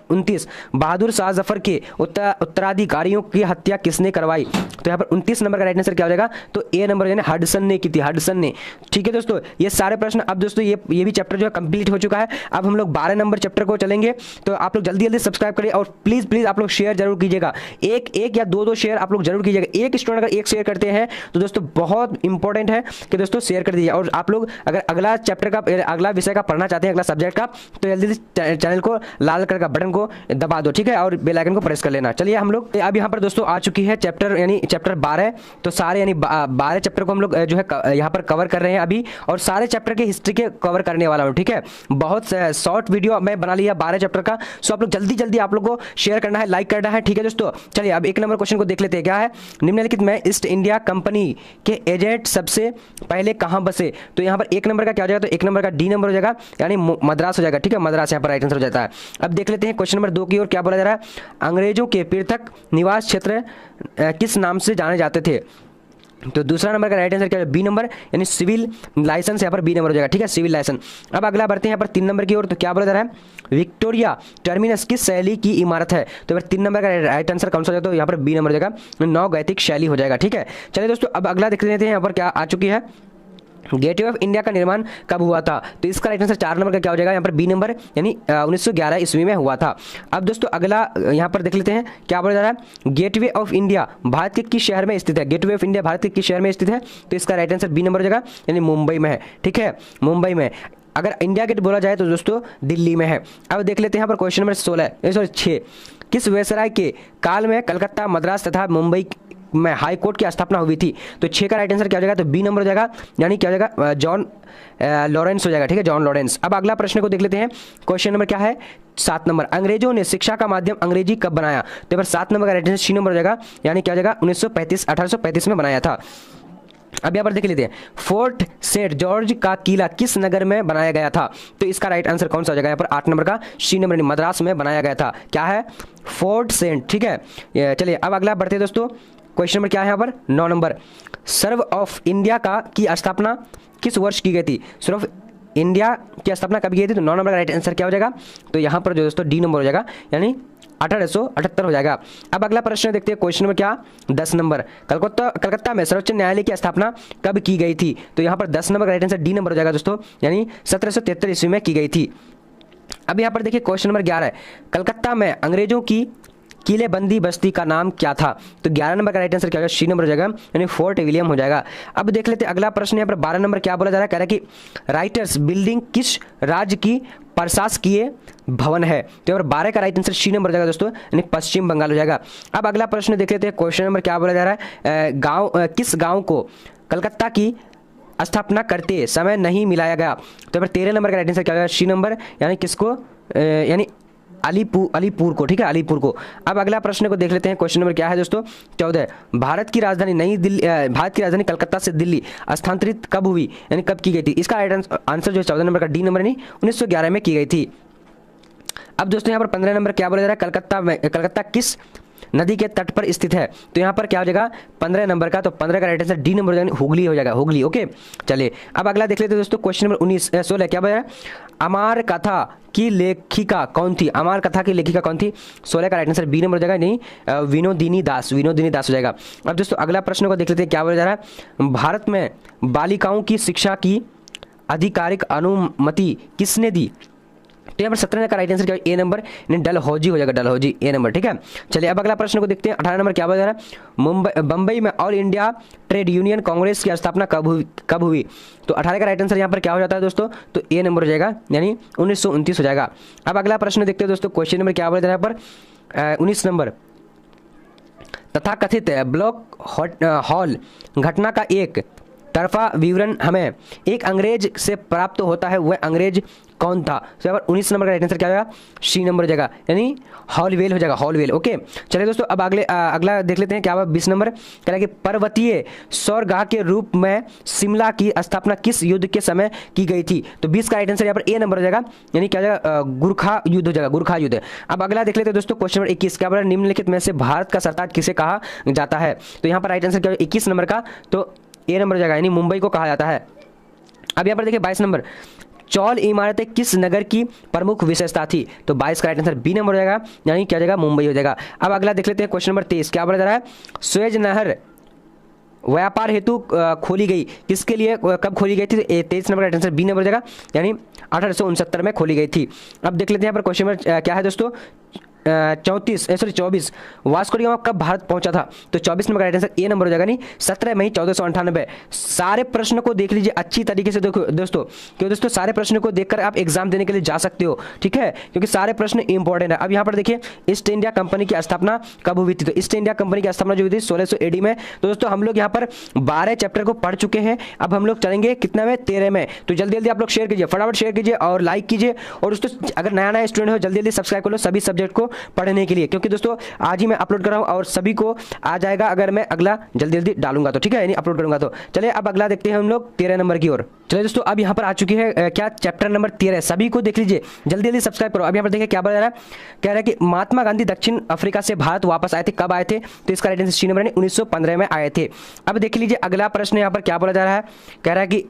29, बहादुर शाह जफर के उत्तराधिकारियों की हत्या किसने करवाई? तो यहाँ पर 29 नंबर का राइट आंसर क्या हो जाएगा, तो ए नंबर यानी हडसन ने की थी, हडसन ने, ठीक है दोस्तों। ये सारे प्रश्न अब दोस्तों ये भी चैप्टर जो है कंप्लीट हो चुका है। अब हम लोग 12 नंबर चैप्टर को चलेंगे, तो आप लोग जल्दी जल्दी सब्सक्राइब करिए और प्लीज प्लीज आप लोग शेयर जरूर कीजिएगा, एक या दो शेयर आप लोग जरूर कीजिएगा। एक स्टूडेंट अगर एक शेयर करते हैं तो दोस्तों बहुत इंपॉर्टेंट है कि दोस्तों शेयर कर दीजिए। और आप लोग अगर अगला चैप्टर का अगला विषय का पढ़ना चाहते हैं, अगला सब्जेक्ट का, तो जल्दी से चैनल को लाल कलर का बटन को दबा दो, ठीक है, और बेल आइकन को प्रेस कर लेना। चलिए हम लोग अब यहाँ पर दोस्तों आ चुकी है चैप्टर यानी चैप्टर 12, तो सारे यानी 12 चैप्टर को हम लोग जो है यहाँ पर कवर कर रहे हैं अभी, और सारे चैप्टर के हिस्ट्री के कवर करने वाला हूँ, ठीक है। बहुत शॉर्ट वीडियो मैं बना लिया 12 चैप्टर का, सो आप लोग जल्दी जल्दी आप लोग को शेयर करना है, लाइक करना है, ठीक है दोस्तों। चलिए अब एक नंबर क्वेश्चन को देख लेते हैं, क्या है, निम्नलिखित में ईस्ट इंडिया कंपनी के एजेंट सबसे पहले कहां बसे? तो यहां पर एक नंबर का क्या हो जाएगा, तो एक नंबर का डी नंबर हो जाएगा, यानी मद्रास हो जाएगा, ठीक है, मद्रास यहां पर राइट आंसर हो जाता है। अब देख लेते हैं क्वेश्चन नंबर 2 की ओर, क्या बोला जा रहा है, अंग्रेजों के पृथक निवास क्षेत्र किस नाम से जाने जाते थे? तो दूसरा नंबर का राइट आंसर क्या है, बी नंबर, यानी सिविल लाइसेंस, यहाँ पर बी नंबर हो जाएगा, ठीक है, सिविल लाइसेंस। अब अगला बढ़ते हैं यहाँ पर 3 नंबर की ओर, तो क्या बोला जा रहा है, विक्टोरिया टर्मिनस किस शैली की इमारत है? तो 3 नंबर का राइट आंसर कौन सा हो जाएगा, तो यहाँ पर बी नंबर हो जाएगा, नवगैतिक शैली हो जाएगा, ठीक है। चलिए दोस्तों अब अगला देख लेते हैं, यहाँ पर क्या आ चुकी है, गेटवे ऑफ इंडिया का निर्माण कब हुआ था? तो इसका राइट आंसर 4 नंबर का क्या हो जाएगा, यहाँ पर बी नंबर, यानी 1911 ईस्वी में हुआ था। अब दोस्तों अगला यहाँ पर देख लेते हैं, क्या बोला जा रहा है, गेटवे ऑफ इंडिया भारत के किस शहर में स्थित है? गेटवे ऑफ इंडिया भारत के किस शहर में स्थित है? तो इसका राइट आंसर बी नंबर हो जाएगा, यानी मुंबई में है, ठीक है, मुंबई में। अगर इंडिया गेट बोला जाए तो दोस्तों दिल्ली में है। अब देख लेते हैं यहाँ पर क्वेश्चन नंबर 6, किस वायसराय के काल में कलकत्ता, मद्रास तथा मुंबई में हाई कोर्ट की स्थापना हुई थी? तो 6 का राइट आंसर क्या हो जाएगा, तो बी नंबर हो जाएगा, यानी क्या हो जाएगा, जॉन लॉरेंस हो जाएगा, ठीक है, जॉन लॉरेंस। अब अगला प्रश्न को देख लेते हैं, क्वेश्चन नंबर क्या है, 7 नंबर, अंग्रेजों ने शिक्षा का माध्यम अंग्रेजी कब बनाया? तो 7 नंबर का राइट आंसर सी नंबर हो जाएगा, यानी क्या हो जाएगा, 1835 में बनाया था। अब यहाँ पर देख लेते हैं, फोर्ट सेंट जॉर्ज का किला किस नगर में बनाया गया था? तो इसका राइट आंसर कौन सा हो जाएगा, यहाँ पर 8 नंबर का सी नंबर, मद्रास में बनाया गया था, क्या है, फोर्ट सेंट, ठीक है। चलिए अब अगला बढ़ते हैं दोस्तों, क्वेश्चन नंबर क्या है यहाँ पर 9 नंबर, सर्व ऑफ इंडिया का की स्थापना किस वर्ष की गई थी? सर्व ऑफ इंडिया की स्थापना कब की गई थी? तो 9 नंबर का राइट आंसर क्या हो जाएगा, तो यहाँ पर जो दोस्तों डी नंबर हो जाएगा, यानी 1878 हो जाएगा। अब अगला प्रश्न देखते हैं, क्वेश्चन नंबर क्या 10 नंबर, कलकत्ता में सर्वोच्च न्यायालय की स्थापना कब की गई थी? तो यहाँ पर 10 नंबर का राइट आंसर डी नंबर हो जाएगा दोस्तों, यानी 1773 ईस्वी में की गई थी। अब यहाँ पर देखिए क्वेश्चन नंबर 11 है, कलकत्ता में अंग्रेजों की किलेबंदी बस्ती का नाम क्या था? तो 11 नंबर का राइट आंसर क्या होगा, सी नंबर हो जाएगा, यानी फोर्ट विलियम हो जाएगा। अब देख लेते हैं अगला प्रश्न, यहाँ पर 12 नंबर क्या बोला जा रहा है, कह रहा है कि राइटर्स बिल्डिंग किस राज्य की प्रशासकीय भवन है? तो यहाँ पर 12 का राइट आंसर सी नंबर हो जाएगा दोस्तों, यानी पश्चिम बंगाल हो जाएगा। अब अगला प्रश्न देख लेते हैं, क्वेश्चन नंबर क्या बोला जा रहा है, किस गाँव को कलकत्ता की स्थापना करते समय नहीं मिलाया गया? तो यहाँ पर 13 नंबर का राइट आंसर क्या होगा, सी नंबर, यानी किसको, यानी अलीपुर को, ठीक है, अलीपुर को। अब अगला प्रश्न को देख लेते हैं, क्वेश्चन नंबर क्या है दोस्तों 14, भारत की राजधानी कलकत्ता से दिल्ली स्थानांतरित कब हुई, यानी कब की गई थी? इसका आंसर जो 14 नंबर का डी नंबर, यानी 1911 में की गई थी। अब दोस्तों यहाँ पर 15 नंबर क्या बोला जा रहा है, कलकत्ता किस नदी के तट पर स्थित है? तो यहाँ पर क्या हो जाएगा 15 नंबर का, तो 15 का राइट आंसर डी नंबर यानी हुगली हो जाएगा, हुगली, ओके। चलिए अब अगला देख लेते हैं दोस्तों, क्वेश्चन नंबर 16 क्या बोला, अमर कथा की लेखिका कौन थी? अमर कथा की लेखिका कौन थी? 16 का राइट आंसर बी नंबर हो जाएगा, नहीं विनोदिनी दास हो जाएगा। अब दोस्तों अगला प्रश्न को देख लेते हैं, क्या बोला जा रहा है, भारत में बालिकाओं की शिक्षा की आधिकारिक अनुमति किसने दी? तो यहाँ पर 17 का राइट आंसर क्या है, ए नंबर, यानी डलहौजी हो जाएगा, डलहौजी, ए नंबर, ठीक है। चलिए अब अगला प्रश्न को देखते हैं, 18 नंबर क्या बोला जा रहा है, बंबई में all India trade union Congress की स्थापना कब हुई? तो 18 का राइट आंसर यहाँ पर क्या हो जाता है दोस्तों, तो ए नंबर हो जाएगा, यानी 1929 हो जाएगा। अब अगला प्रश्न देखते हैं दोस्तों, क्वेश्चन नंबर क्या बोला जा रहा है यहाँ पर 19 नंबर, तथाकथित ब्लॉक हॉल घटना का एक तरफा विवरण हमें एक अंग्रेज से प्राप्त होता है, वह अंग्रेज कौन था? तो यहाँ पर 19 नंबर का राइट आंसर क्या होगा? सी नंबर हो जाएगा, यानी हॉलवेल हो जाएगा, हॉलवेल। ओके, चलिए दोस्तों अब अगला देख लेते हैं क्या होगा। 20 नंबर कह रहा है कि पर्वतीय सौरगाह के रूप में शिमला की स्थापना किस युद्ध के समय की गई थी? तो 20 का राइट आंसर यहाँ पर ए नंबर हो जाएगा, यानी क्या हो जाएगा? गुरखा युद्ध हो जाएगा, गुरखा युद्ध। अब अगला देख लेते हैं दोस्तों क्वेश्चन नंबर 21 क्या बोला? निम्नलिखित में से भारत का सरताज किसे कहा जाता है? तो यहाँ पर राइट आंसर क्या होगा? 21 नंबर का, तो ए नंबर हो जाएगा, यानी मुंबई को कहा जाता है। अब यहाँ पर देखिए 22 नंबर, चौल इमारतें किस नगर की प्रमुख विशेषता थी? तो 22 का राइट आंसर बी नंबर हो जाएगा, यानी क्या हो जाएगा? मुंबई हो जाएगा। अब अगला देख लेते हैं क्वेश्चन नंबर 23 क्या बोला जा रहा है? स्वेज नहर व्यापार हेतु खोली गई, किसके लिए कब खोली गई थी? 23 नंबर का राइट आंसर बी नंबर हो जाएगा, यानी 1869 में खोली गई थी। अब देख लेते हैं यहाँ पर क्वेश्चन नंबर क्या है दोस्तों? 24 वास्को डी गामा कब भारत पहुंचा था? तो 24 नंबर का राइट आंसर ए नंबर हो जाएगा, नहीं 17 मई 1498। सारे प्रश्न को देख लीजिए अच्छी तरीके से देखो दोस्तों, क्यों दोस्तों सारे प्रश्न को देखकर आप एग्जाम देने के लिए जा सकते हो, ठीक है, क्योंकि सारे प्रश्न इंपॉर्टेंट है। अब यहाँ पर देखिए ईस्ट इंडिया कंपनी की स्थापना कब हुई थी? तो ईस्ट इंडिया कंपनी की स्थापना जो हुई थी 1600 AD में। तो दोस्तों हम लोग यहाँ पर 12 चैप्टर को पढ़ चुके हैं, अब हम लोग चलेंगे कितना में? 13 में। तो जल्दी जल्दी आप लोग शेयर कीजिए, फटाफट शेयर कीजिए और लाइक कीजिए। और दोस्तों अगर नया स्टूडेंट हो जल्दी जल्दी सब्सक्राइब कर लो सभी सब्जेक्ट को पढ़ने के लिए, क्योंकि दोस्तों आज ही मैं अपलोड कर रहा हूं और सभी को आ जाएगा अगर मैं अगला जल्दी जल्दी डालूंगा तो, ठीक है, यानी अपलोड करूंगा तो। चलिए अब अगला देखते हैं हम लोग 13 नंबर की ओर। चलिए दोस्तों अब यहां पर आ चुकी है क्या? चैप्टर नंबर 13, सभी को देख लीजिए, जल्दी जल्दी सब्सक्राइब करो। अब यहां पर देखिए क्या बोला जा रहा है? कह रहा है कि महात्मा गांधी दक्षिण अफ्रीका से भारत वापस आए थे, कब आए थे? तो इसका राइट आंसर सी नंबर, 1915 में आए थे। अब देख लीजिए अगला प्रश्न यहां पर क्या बोला जा रहा है? कह रहा है कि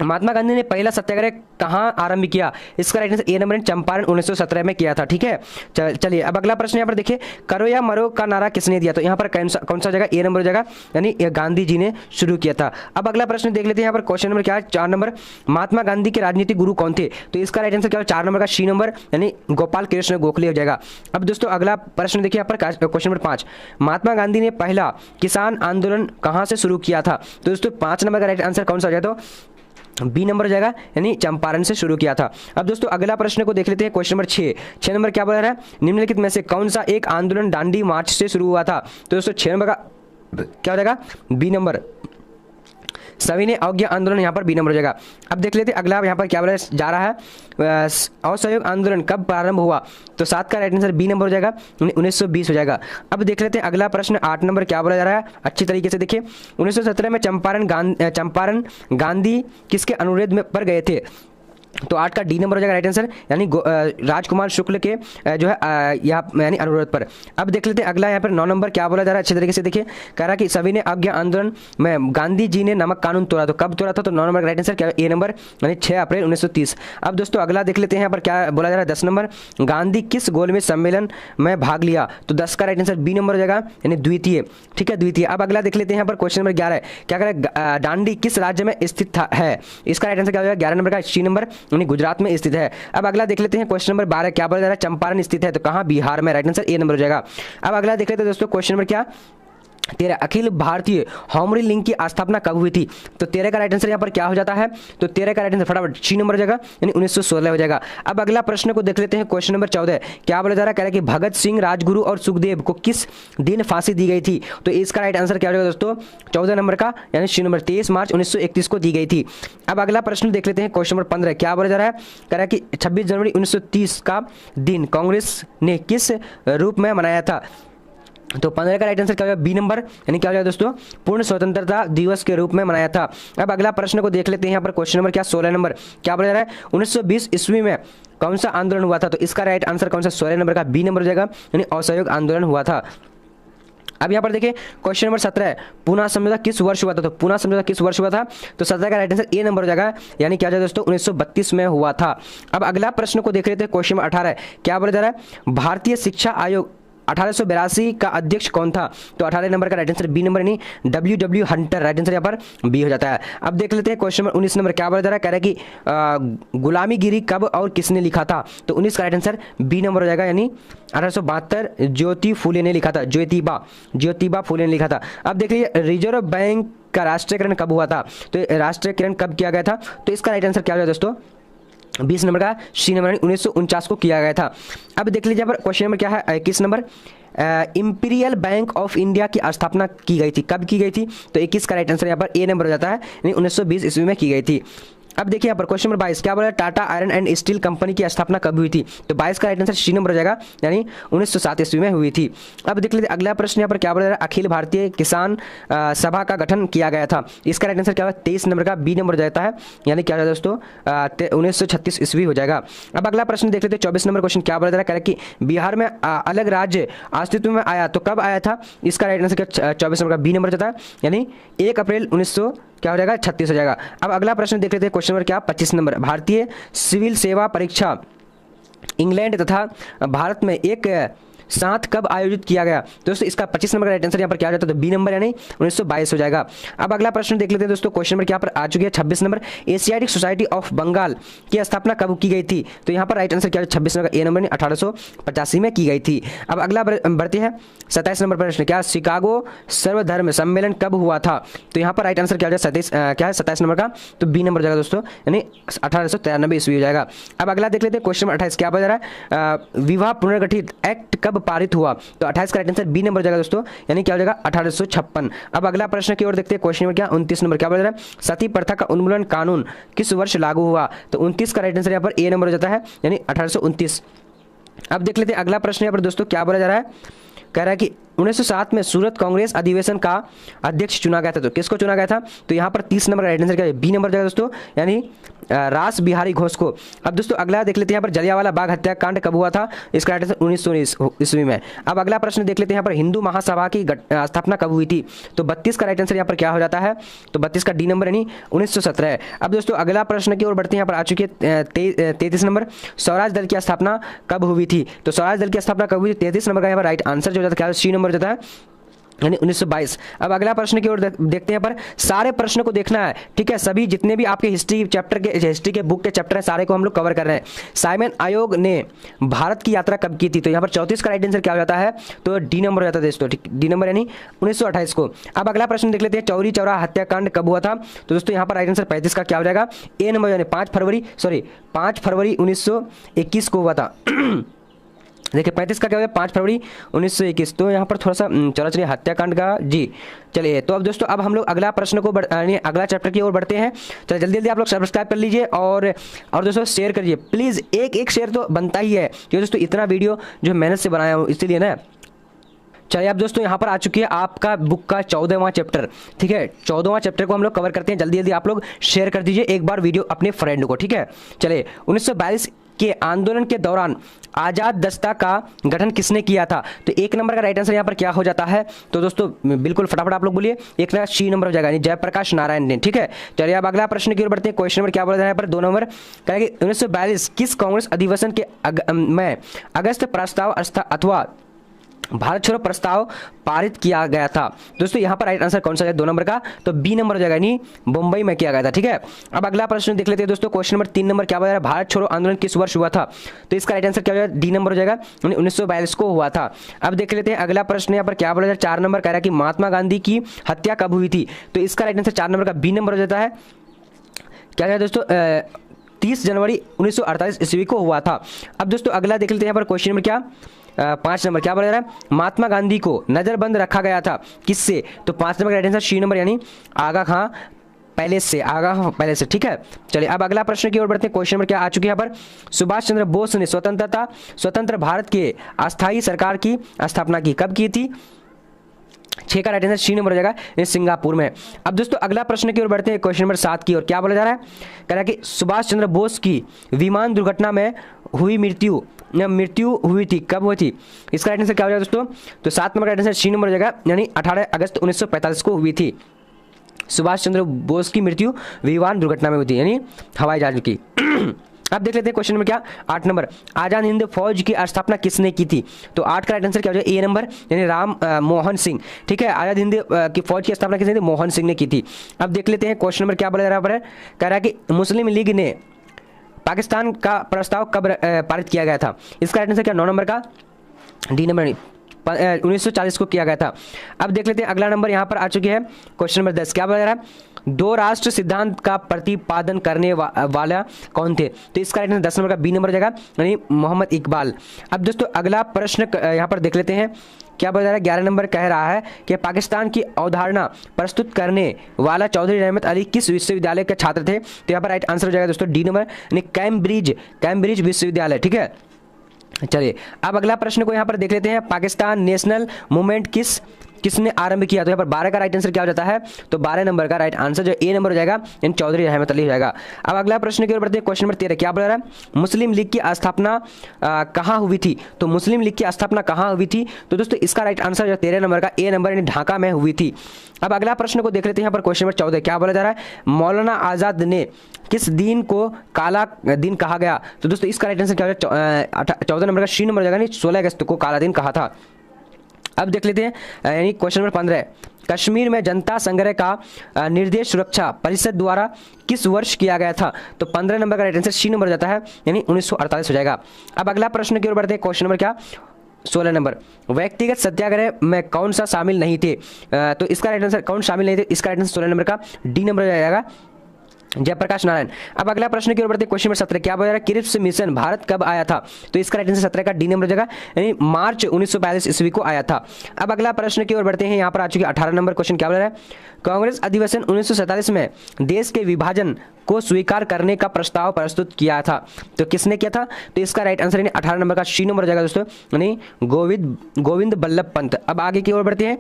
महात्मा गांधी ने पहला सत्याग्रह कहां आरंभ किया? इसका right answer A number, Champaran 1917 में किया था, ठीक है। चलिए अब अगला प्रश्न यहाँ पर देखिए, करो या मरो का नारा किसने दिया? तो यहाँ पर कौन सा जगह? ए नंबर हो जाएगा, यानी गांधी जी ने शुरू किया था। अब अगला प्रश्न देख लेते हैं, यहाँ पर क्वेश्चन नंबर क्या है? 4 नंबर, महात्मा गांधी के राजनीतिक गुरु कौन थे? तो इसका राइट आंसर क्या है? 4 नंबर का सी नंबर, यानी गोपाल कृष्ण गोखले हो जाएगा। अब दोस्तों अगला प्रश्न देखिए यहाँ पर क्वेश्चन नंबर 5, महात्मा गांधी ने पहला किसान आंदोलन कहाँ से शुरू किया था? तो दोस्तों 5 नंबर का राइट आंसर कौन सा हो जाए? तो बी नंबर हो जाएगा, यानी चंपारण से शुरू किया था। अब दोस्तों अगला प्रश्न को देख लेते हैं क्वेश्चन नंबर 6 नंबर क्या बोल रहा है? निम्नलिखित में से कौन सा एक आंदोलन दांडी मार्च से शुरू हुआ था? तो दोस्तों 6 नंबर का क्या हो जाएगा? बी नंबर, सभी ने अवज्ञा आंदोलन, यहाँ पर बी नंबर हो जाएगा। अब देख लेते हैं अगला यहाँ पर क्या बोला जा रहा है? असहयोग आंदोलन कब प्रारंभ हुआ? तो 7 का राइट आंसर बी नंबर हो जाएगा, 1920 हो जाएगा। अब देख लेते हैं अगला प्रश्न 8 नंबर क्या बोला जा रहा है? अच्छी तरीके से देखिए, 1917 में चंपारण गांधी किसके अनुरोध में पर गए थे? तो 8 का डी नंबर हो जाएगा राइट आंसर, यानी राजकुमार शुक्ल के जो है यहाँ यानी अनुरोध पर। अब देख लेते हैं अगला यहाँ पर 9 नंबर क्या बोला जा रहा है? अच्छे तरीके से देखिए, कह रहा है कि सभी ने अवज्ञा आंदोलन में गांधी जी ने नमक कानून तोड़ा, तो कब तोड़ा था? तो 9 नंबर का राइट आंसर क्या है? ए नंबर, यानी 6 अप्रैल 1930। अब दोस्तों अगला देख लेते हैं यहाँ पर क्या बोला जा रहा है? 10 नंबर, गांधी किस गोलमेज सम्मेलन में भाग लिया? तो 10 का राइट आंसर बी नंबर हो जाएगा, यानी द्वितीय, ठीक है, द्वितीय। अब अगला देख लेते हैं यहाँ पर क्वेश्चन नंबर 11 क्या कह रहा है? दांडी किस राज्य में स्थित है? इसका राइट आंसर क्या हो जाएगा? 11 नंबर का सी नंबर, यानी गुजरात में स्थित है। अब अगला देख लेते हैं क्वेश्चन नंबर 12 क्या बोला जा रहा है? चंपारण स्थित है, तो कहां? बिहार में, राइट आंसर ए नंबर हो जाएगा। अब अगला देख लेते हैं दोस्तों क्वेश्चन नंबर क्या? 13 अखिल भारतीय होमरी लीग की स्थापना कब हुई थी? तो 13 का राइट आंसर यहाँ पर क्या हो जाता है? तो 13 का राइट आंसर फटाफट सी नंबर हो जाएगा, यानी 1916 हो जाएगा। अब अगला प्रश्न को देख लेते हैं क्वेश्चन नंबर 14 क्या बोला जा रहा है? कह रहा है कि भगत सिंह, राजगुरु और सुखदेव को किस दिन फांसी दी गई थी? तो इसका राइट आंसर क्या हो जाएगा दोस्तों? 14 नंबर का, यानी सी नंबर 23 मार्च 1931 को दी गई थी। अब अगला प्रश्न देख लेते हैं क्वेश्चन नंबर 15 क्या बोला जा रहा है? कह रहा है कि 26 जनवरी 1930 का दिन कांग्रेस ने किस रूप में मनाया था? तो 15 का राइट आंसर क्या होगा? बी नंबर, यानी क्या हो जाएगा दोस्तों? पूर्ण स्वतंत्रता दिवस के रूप में मनाया था। अब अगला प्रश्न को देख लेते हैं यहाँ पर क्वेश्चन नंबर क्या? 16 नंबर क्या बोला जा रहा है? 1920 ईस्वी में कौन सा आंदोलन हुआ था? तो इसका राइट आंसर कौन सा? 16 नंबर का बी नंबर हो जाएगा, यानी असहयोग आंदोलन हुआ था। अब यहाँ पर देखिए क्वेश्चन नंबर 17 पूना समझौता किस वर्ष हुआ था? तो पूना समझौता किस वर्ष हुआ था? तो 17 का राइट आंसर ए नंबर हो जाएगा, यानी क्या हो जाएगा दोस्तों? 1932 में हुआ था। अब अगला प्रश्न को देख लेते हैं क्वेश्चन नंबर 18 क्या बोला जा रहा है? भारतीय शिक्षा आयोग 1882 का अध्यक्ष कौन था? तो 18 नंबर का राइट आंसर बी नंबर, यानी डब्ल्यू हंटर, राइट आंसर यहाँ पर बी हो जाता है। अब देख लेते हैं क्वेश्चन नंबर 19 नंबर क्या बोला जा रहा है? कह रहा है कि गुलामीगिरी कब और किसने लिखा था? तो 19 का राइट आंसर बी नंबर हो जाएगा, यानी 1872 ज्योति फूले ने लिखा था, ज्योतिबा फूले ने लिखा था। अब देख लीजिए रिजर्व बैंक का राष्ट्रीयकरण कब हुआ था? तो राष्ट्रीयकरण कब किया गया था? तो इसका राइट आंसर क्या हो जाएगा दोस्तों? 20 नंबर का सी नंबर, 1949 को किया गया था। अब देख लीजिए पर क्वेश्चन नंबर क्या है? 21 number imperial bank of India की स्थापना की गई थी, कब की गई थी? तो 21 का राइट आंसर यहाँ पर ए नंबर हो जाता है, यानी 1920 ईस्वी में की गई थी। अब देखिए यहाँ पर क्वेश्चन नंबर 22 क्या बोला, Tata iron and steel company की स्थापना कब हुई थी? तो 22 का राइट आंसर सी नंबर हो जाएगा, यानी 1907 ईस्वी में हुई थी। अब देख लेते अगला प्रश्न यहाँ पर क्या बोला, अखिल भारतीय किसान सभा का गठन किया गया था। इसका राइट आंसर क्या होगा, 23 नंबर का बी नंबर हो जाता है, यानी क्या हो जाएगा दोस्तों 1936 ईस्वी हो जाएगा। अब अगला प्रश्न देख लेते 24 नंबर क्वेश्चन क्या बोला जा रहा है कि बिहार में अलग राज्य अस्तित्व में आया तो कब आया था? इसका राइट आंसर क्या 24 नंबर का बी नंबर जाता है, यानी 1 अप्रैल 1900 क्या हो जाएगा 36 हो जाएगा। अब अगला प्रश्न देख लेते हैं क्वेश्चन नंबर क्या 25 नंबर, भारतीय सिविल सेवा परीक्षा इंग्लैंड तथा भारत में एक साथ कब आयोजित किया गया? दोस्तों इसका 25 नंबर का राइट आंसर यहाँ पर क्या हो जाता है, तो बी नंबर यानी 1922 हो जाएगा। अब अगला प्रश्न देख लेते हैं दोस्तों, क्वेश्चन नंबर क्या पर आ चुकी है 26 number, Asiatic society of Bengal की स्थापना कब की गई थी? तो यहाँ पर राइट आंसर क्या है 26 नंबर का ए नंबर 1885 में की गई थी। अब अगला बढ़ते हैं 27 नंबर प्रश्न, क्या शिकागो सर्वधर्म सम्मेलन कब हुआ था? तो यहाँ पर राइट आंसर क्या हो जाएगा क्या है 27 नंबर का, तो बी नंबर हो जाएगा दोस्तों, यानी 1893 ईस्वी हो जाएगा। अब अगला देख लेते हैं क्वेश्चन नंबर 28 क्या बता रहा है, विवाह पुनर्गठित एक्ट कब पारित हुआ? तो 28 का राइट आंसर बी नंबर हो जाएगा दोस्तों, यानी क्या हो जाएगा 1856। अब अगला प्रश्न की ओर देखते हैं, क्वेश्चन नंबर क्या 29 नंबर क्या बोल रहा है, सती प्रथा का उन्मूलन कानून किस वर्ष लागू हुआ? तो 29 का राइट आंसर यहाँ पर ए नंबर हो जाता है, यानी 1829। अब देख लेते हैं अगला प्रश्न यहाँ पर दोस्तों क्या बोला जा रहा है, कह रहा है कि 1907 में सूरत कांग्रेस अधिवेशन का अध्यक्ष चुना गया था। तो किसको चुना गया था? तो यहाँ पर 30 नंबर का राइट आंसर क्या है, बी नंबर जाएगा दोस्तों, यानी रास बिहारी घोष को। अब दोस्तों अगला देख लेते हैं यहाँ पर जलियांवाला बाग हत्याकांड कब हुआ था? इसका राइट आंसर 1919 ईस्वी में। अब अगला प्रश्न देख लेते हैं यहाँ पर हिंदू महासभा की स्थापना कब हुई थी? तो 32 का राइट आंसर यहाँ पर क्या हो जाता है, तो 32 का डी नंबर यानी 1917 है। अब दोस्तों अगला प्रश्न की ओर बढ़ते हैं, यहाँ पर आ चुकी है 33 नंबर, स्वराज दल की स्थापना कब हुई थी? तो स्वराज दल की स्थापना कब हुई थी? 33 नंबर का यहाँ पर राइट आंसर जो जाता है सी नंबर जाता है, यानी 1922। अब अगला प्रश्न की ओर देखते हैं, पर सारे प्रश्न को देखना है, ठीक है, सभी जितने भी आपके हिस्ट्री के बुक के चैप्टर है सारे को हम लोग कवर कर रहे हैं। साइमन आयोग ने भारत की यात्रा कब की थी? तो यहाँ पर 34 का राइट आंसर क्या हो जाता है, तो डी नंबर हो जाता है दोस्तों, ठीक, डी नंबर यानी 1928 को। अब अगला प्रश्न देख लेते हैं, चौरी चौरा हत्याकांड कब हुआ था? तो दोस्तों यहाँ पर राइट आंसर 35 का क्या हो जाएगा, ए नंबर यानी 5 फरवरी 1921 को हुआ था। देखिए 35 का क्या हो गया 5 फरवरी 1921। तो यहाँ पर थोड़ा सा चला चलिए हत्याकांड का जी चलिए। तो अब दोस्तों अब हम लोग अगला प्रश्न को अगला चैप्टर की ओर बढ़ते हैं। चलिए जल्दी जल्दी आप लोग सब्सक्राइब कर लीजिए और दोस्तों शेयर करिए प्लीज़, एक शेयर तो बनता ही है क्योंकि दोस्तों इतना वीडियो जो मेहनत से बनाया हूँ इसीलिए ना। चलिए अब दोस्तों यहाँ पर आ चुकी है आपका बुक का 14वां चैप्टर, ठीक है, 14वां चैप्टर को हम लोग कवर करते हैं। जल्दी जल्दी आप लोग शेयर कर दीजिए एक बार वीडियो अपने फ्रेंड को, ठीक है। चलिए 1942 के आंदोलन के दौरान आजाद दस्ता का गठन किसने किया था? तो 1 नंबर का राइट आंसर यहाँ पर क्या हो जाता है, तो दोस्तों बिल्कुल फटाफट आप लोग बोलिए, एक ना सी नंबर हो जाएगा, यानी जयप्रकाश नारायण ने, ठीक है। चलिए अब अगला प्रश्न की ओर बढ़ते हैं। क्वेश्चन नंबर क्या बोला जा रहा है यहाँ पर 2 नंबर, कहेंगे 1942 किस कांग्रेस अधिवेशन के में अगस्त प्रस्ताव अथवा भारत छोड़ो प्रस्ताव पारित किया गया था? दोस्तों यहाँ पर राइट आंसर कौन सा है 2 नंबर का, तो बी नंबर हो जाएगा, यानी मुंबई में किया गया था, ठीक है। अब अगला प्रश्न देख लेते हैं दोस्तों। क्वेश्चन नंबर 3 नंबर क्या बता रहा है, भारत छोड़ो आंदोलन किस वर्ष हुआ था? तो इसका राइट आंसर क्या हो जाएगा, डी नंबर हो जाएगा, यानी 1942 को हुआ था। अब देख लेते हैं अगला प्रश्न यहाँ पर क्या बोला जाए 4 नंबर कह रहा है कि महात्मा गांधी की हत्या कब हुई थी? तो इसका राइट आंसर 4 नंबर का बी नंबर हो जाता है, क्या है दोस्तों 30 जनवरी 1948 ईस्वी को हुआ था। अब दोस्तों अगला देख लेते हैं यहाँ पर क्वेश्चन नंबर क्या 5 नंबर क्या बोला जा रहा है, महात्मा गांधी को नजरबंद रखा गया था किससे? तो 5 नंबर का राइट आंसर सी नंबर यानी आगा खां पैलेस से, ठीक है। चलिए अब अगला प्रश्न की ओर बढ़ते हैं। क्वेश्चन नंबर क्या आ चुकी है यहाँ पर, सुभाष चंद्र बोस ने स्वतंत्र भारत के अस्थायी सरकार की स्थापना की कब की थी? 6 का राइट आंसर सी नंबर हो जाएगा, सिंगापुर में। अब दोस्तों अगला प्रश्न की ओर बढ़ते हैं। क्वेश्चन नंबर 7 की ओर क्या बोला जा रहा है, कह रहा है कि सुभाष चंद्र बोस की विमान दुर्घटना में हुई मृत्यु हुई थी कब हुई थी? इसका राइट आंसर क्या हो जाएगा दोस्तों, तो 7 नंबर का राइट आंसर सी नंबर हो जाएगा, यानी 18 अगस्त 1945 को हुई थी। सुभाष चंद्र बोस की मृत्यु विमान दुर्घटना में हुई थी, यानी हवाई जहाज की। अब देख लेते हैं क्वेश्चन नंबर क्या 8 नंबर, आजाद हिंद फौज की स्थापना किसने की थी? तो 8 का राइट आंसर क्या हो जाएगा, ए नंबर, यानी राम मोहन सिंह, ठीक है। आजाद हिंद की फौज की स्थापना किसने की? मोहन सिंह ने की थी। अब देख लेते हैं क्वेश्चन नंबर क्या बोला जा रहा है, कह रहा है कि मुस्लिम लीग ने पाकिस्तान का प्रस्ताव कब पारित किया गया था? इसका राइट आंसर क्या 9 नंबर का डी नंबर 1940 को किया गया था। अब देख लेते हैं अगला नंबर यहाँ पर आ चुकी है क्वेश्चन नंबर 10। क्या बोला जा रहा है, 2 राष्ट्र सिद्धांत का प्रतिपादन करने वाला कौन थे? तो इसका राइट आंसर 10 नंबर का बी नंबर जाएगा, यानी मोहम्मद इकबाल। अब दोस्तों अगला प्रश्न यहाँ पर देख लेते हैं। क्या बोला जा रहा है, 11 नंबर कह रहा है कि पाकिस्तान की अवधारणा प्रस्तुत करने वाला चौधरी रहमत अली किस विश्वविद्यालय के छात्र थे? तो यहाँ पर राइट आंसर हो जाएगा दोस्तों डी नंबर, यानी कैम्ब्रिज विश्वविद्यालय। ठीक है, चलिए अब अगला प्रश्न को यहाँ पर देख लेते हैं। पाकिस्तान नेशनल मूवमेंट किसने आरंभ किया? तो यहाँ पर 12 का राइट आंसर क्या हो जाता है? तो 12 नंबर का राइट आंसर जो ए नंबर हो जाएगा, यानी चौधरी रहमत अली हो जाएगा। अब अगला प्रश्न की ओर बढ़ते हैं, क्वेश्चन नंबर 13। क्या बोल रहा है, मुस्लिम लीग की स्थापना कहाँ हुई थी? तो मुस्लिम लीग की स्थापना कहाँ हुई थी? तो दोस्तों इसका राइट आंसर जो 13 नंबर का ए नंबर, यानी ढाका में हुई थी। अब अगला प्रश्न को देख लेते हैं यहाँ पर क्वेश्चन नंबर 14। क्या बोला जा रहा है, मौलाना आज़ाद ने किस दिन को काला दिन कहा गया? तो दोस्तों इसका राइट आंसर क्या हो जाएगा, 14 नंबर का सी नंबर हो जाएगा, 16 अगस्त को काला दिन कहा था। अब देख लेते हैं यानी क्वेश्चन नंबर 15। कश्मीर में जनता संग्रह का निर्देश सुरक्षा परिषद द्वारा किस वर्ष किया गया था? तो 15 नंबर का राइट आंसर सी नंबर जाता है, यानी 1948 हो जाएगा। अब अगला प्रश्न की ओर बढ़ते हैं, क्वेश्चन नंबर क्या, 16 नंबर। व्यक्तिगत सत्याग्रह में कौन सा शामिल नहीं थे? तो इसका राइट आंसर कौन शामिल नहीं थे? इसका राइट आंसर 16 नंबर का डी नंबर हो जाएगा, जयप्रकाश नारायण। अब अगला प्रश्न की ओर बढ़ते हैं, क्वेश्चन नंबर 17। क्या बोल रहा है, क्रिप्स मिशन भारत कब आया था? तो इसका राइट आंसर 17 का डी नंबर हो जाएगा, यानी मार्च 1942 ईस्वी को आया था। अब अगला प्रश्न की ओर बढ़ते हैं, यहाँ पर आ चुकी 18 नंबर क्वेश्चन। क्या बोल रहा है, कांग्रेस अधिवेशन 1947 में देश के विभाजन को स्वीकार करने का प्रस्ताव प्रस्तुत किया था, तो किसने किया था? तो इसका राइट आंसर यानी 18 नंबर का सी नंबर हो जाएगा दोस्तों, यानी गोविंद बल्लभ पंत। अब आगे की ओर बढ़ते हैं,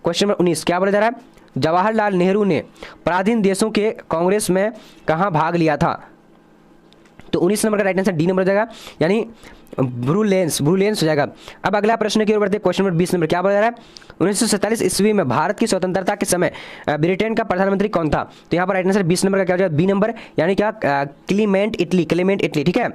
क्वेश्चन नंबर 19। क्या बोला जा रहा है, जवाहरलाल नेहरू ने पराधीन देशों के कांग्रेस में कहाँ भाग लिया था? तो 19 नंबर का राइट आंसर डी नंबर हो जाएगा, यानी ब्रुलेंस हो जाएगा। अब अगला प्रश्न की ओर बढ़ते हैं, क्वेश्चन नंबर 20 नंबर। क्या बोला जा रहा है, 1947 ईस्वी में भारत की स्वतंत्रता के समय ब्रिटेन का प्रधानमंत्री कौन था? तो यहाँ पर राइट आंसर 20 नंबर का क्या हो जाएगा, बी नंबर, यानी क्या, क्लीमेंट इटली। ठीक है,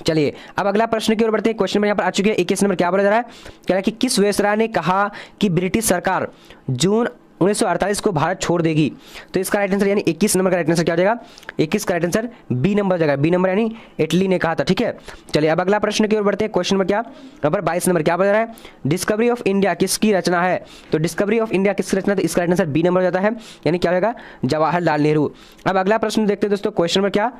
चलिए अब अगला प्रश्न की ओर बढ़ते हैं। क्वेश्चन नंबर यहाँ पर आ चुके हैं 21 नंबर। क्या बोला जा रहा है, कह रहा है कि किस वेसरा ने कहा कि ब्रिटिश सरकार जून 1948 को भारत छोड़ देगी? तो इसका राइट आंसर यानी 21 नंबर का राइट आंसर क्या हो जाएगा, 21 का राइट आंसर बी नंबर हो जाएगा, बी नंबर यानी इटली ने कहा था। ठीक है, चलिए अब अगला प्रश्न की ओर बढ़ते हैं। क्वेश्चन नंबर क्या, यहाँ पर 22 नंबर। क्या बोला जा रहा है, डिस्कवरी ऑफ इंडिया किसकी रचना है? तो डिस्कवरी ऑफ इंडिया किसकी रचना? तो इसका राइट आंसर बी नंबर हो जाता है, यानी क्या होगा, जवाहरलाल नेहरू। अब अगला प्रश्न देखते हैं दोस्तों, क्वेश्चन नंबर क्या,